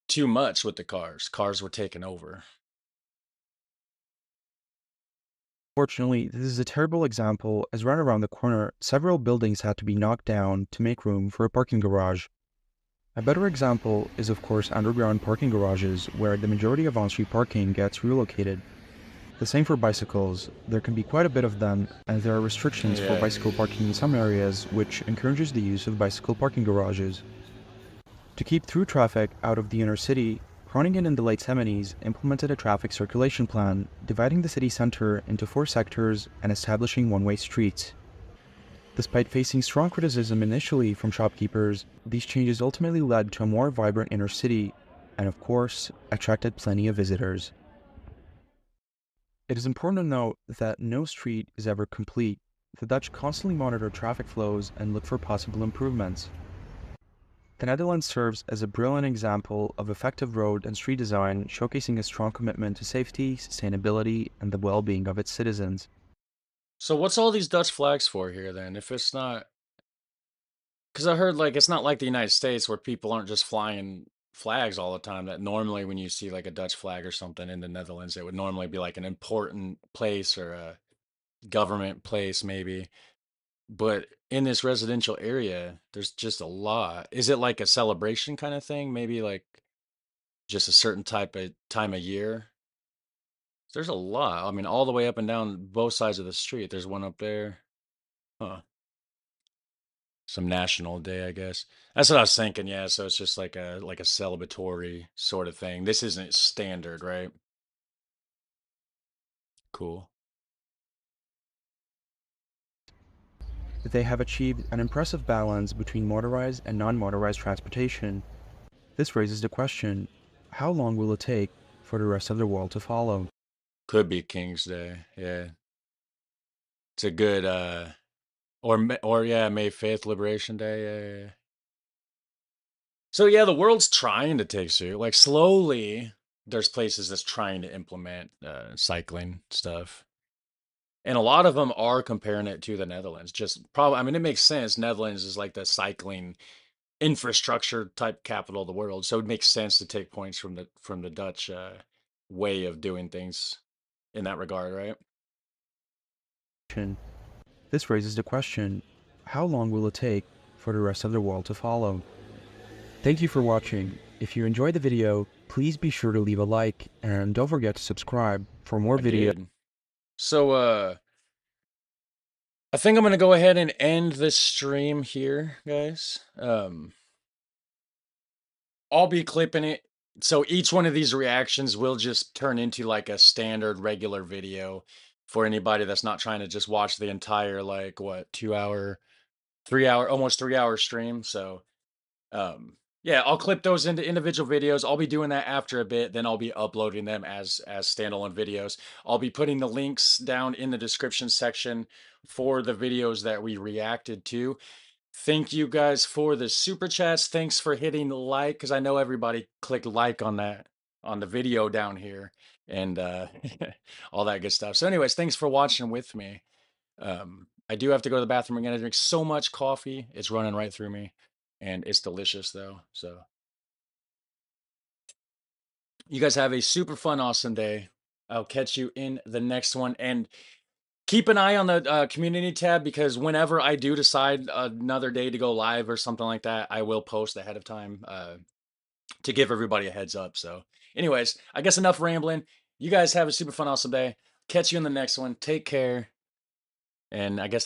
too much with the cars. Cars were taken over. Unfortunately, this is a terrible example, as right around the corner, several buildings had to be knocked down to make room for a parking garage. A better example is of course underground parking garages, where the majority of on-street parking gets relocated. The same for bicycles. There can be quite a bit of them, and there are restrictions for bicycle parking in some areas, which encourages the use of bicycle parking garages. To keep through traffic out of the inner city, Groningen in the late 70s implemented a traffic circulation plan, dividing the city center into 4 sectors and establishing one-way streets. Despite facing strong criticism initially from shopkeepers, these changes ultimately led to a more vibrant inner city, and of course, attracted plenty of visitors. It is important to note that no street is ever complete. the Dutch constantly monitor traffic flows and look for possible improvements. The Netherlands serves as a brilliant example of effective road and street design, showcasing a strong commitment to safety, sustainability, and the well-being of its citizens. So what's all these Dutch flags for here then? If it's not, because I heard like it's not like the United States where people aren't just flying flags all the time. That normally when you see like a Dutch flag or something in the Netherlands, it would normally be like an important place or a government place maybe. But in this residential area, there's just a lot. Is it like a celebration kind of thing? Maybe like just a certain type of time of year? There's a lot. I mean, all the way up and down both sides of the street. There's one up there. Huh. Some national day, I guess. That's what I was thinking. Yeah, so it's just like a celebratory sort of thing. This isn't standard, right? Cool. They have achieved an impressive balance between motorized and non-motorized transportation. This raises the question, how long will it take for the rest of the world to follow? Could be King's Day. Yeah. It's a good or yeah, May 5th, Liberation Day. Yeah. So yeah, the world's trying to take suit. Like slowly, there's places that's trying to implement cycling stuff. And a lot of them are comparing it to the Netherlands. Just probably, I mean, it makes sense. Netherlands is like the cycling infrastructure type capital of the world, so it makes sense to take points from the Dutch way of doing things in that regard, right? This raises the question, how long will it take for the rest of the world to follow? Thank you for watching. If you enjoyed the video, please be sure to leave a like and don't forget to subscribe for more videos. So I think I'm gonna go ahead and end this stream here, guys. I'll be clipping it. So each one of these reactions will just turn into like a standard regular video for anybody that's not trying to just watch the entire like what 2 hour, 3 hour, almost 3 hour stream. So yeah, I'll clip those into individual videos. I'll be doing that after a bit, then I'll be uploading them as standalone videos. I'll be putting the links down in the description section for the videos that we reacted to. Thank you guys for the super chats. Thanks for hitting like, because I know everybody clicked like on the video down here and all that good stuff. So anyways, thanks for watching with me. I do have to go to the bathroom again. I drink so much coffee. It's running right through me. And it's delicious though. So you guys have a super fun, awesome day. I'll catch you in the next one. And keep an eye on the community tab, because whenever I do decide another day to go live or something like that, I will post ahead of time to give everybody a heads up. So anyways, I guess enough rambling. You guys have a super fun, awesome day. Catch you in the next one. Take care. And I guess that's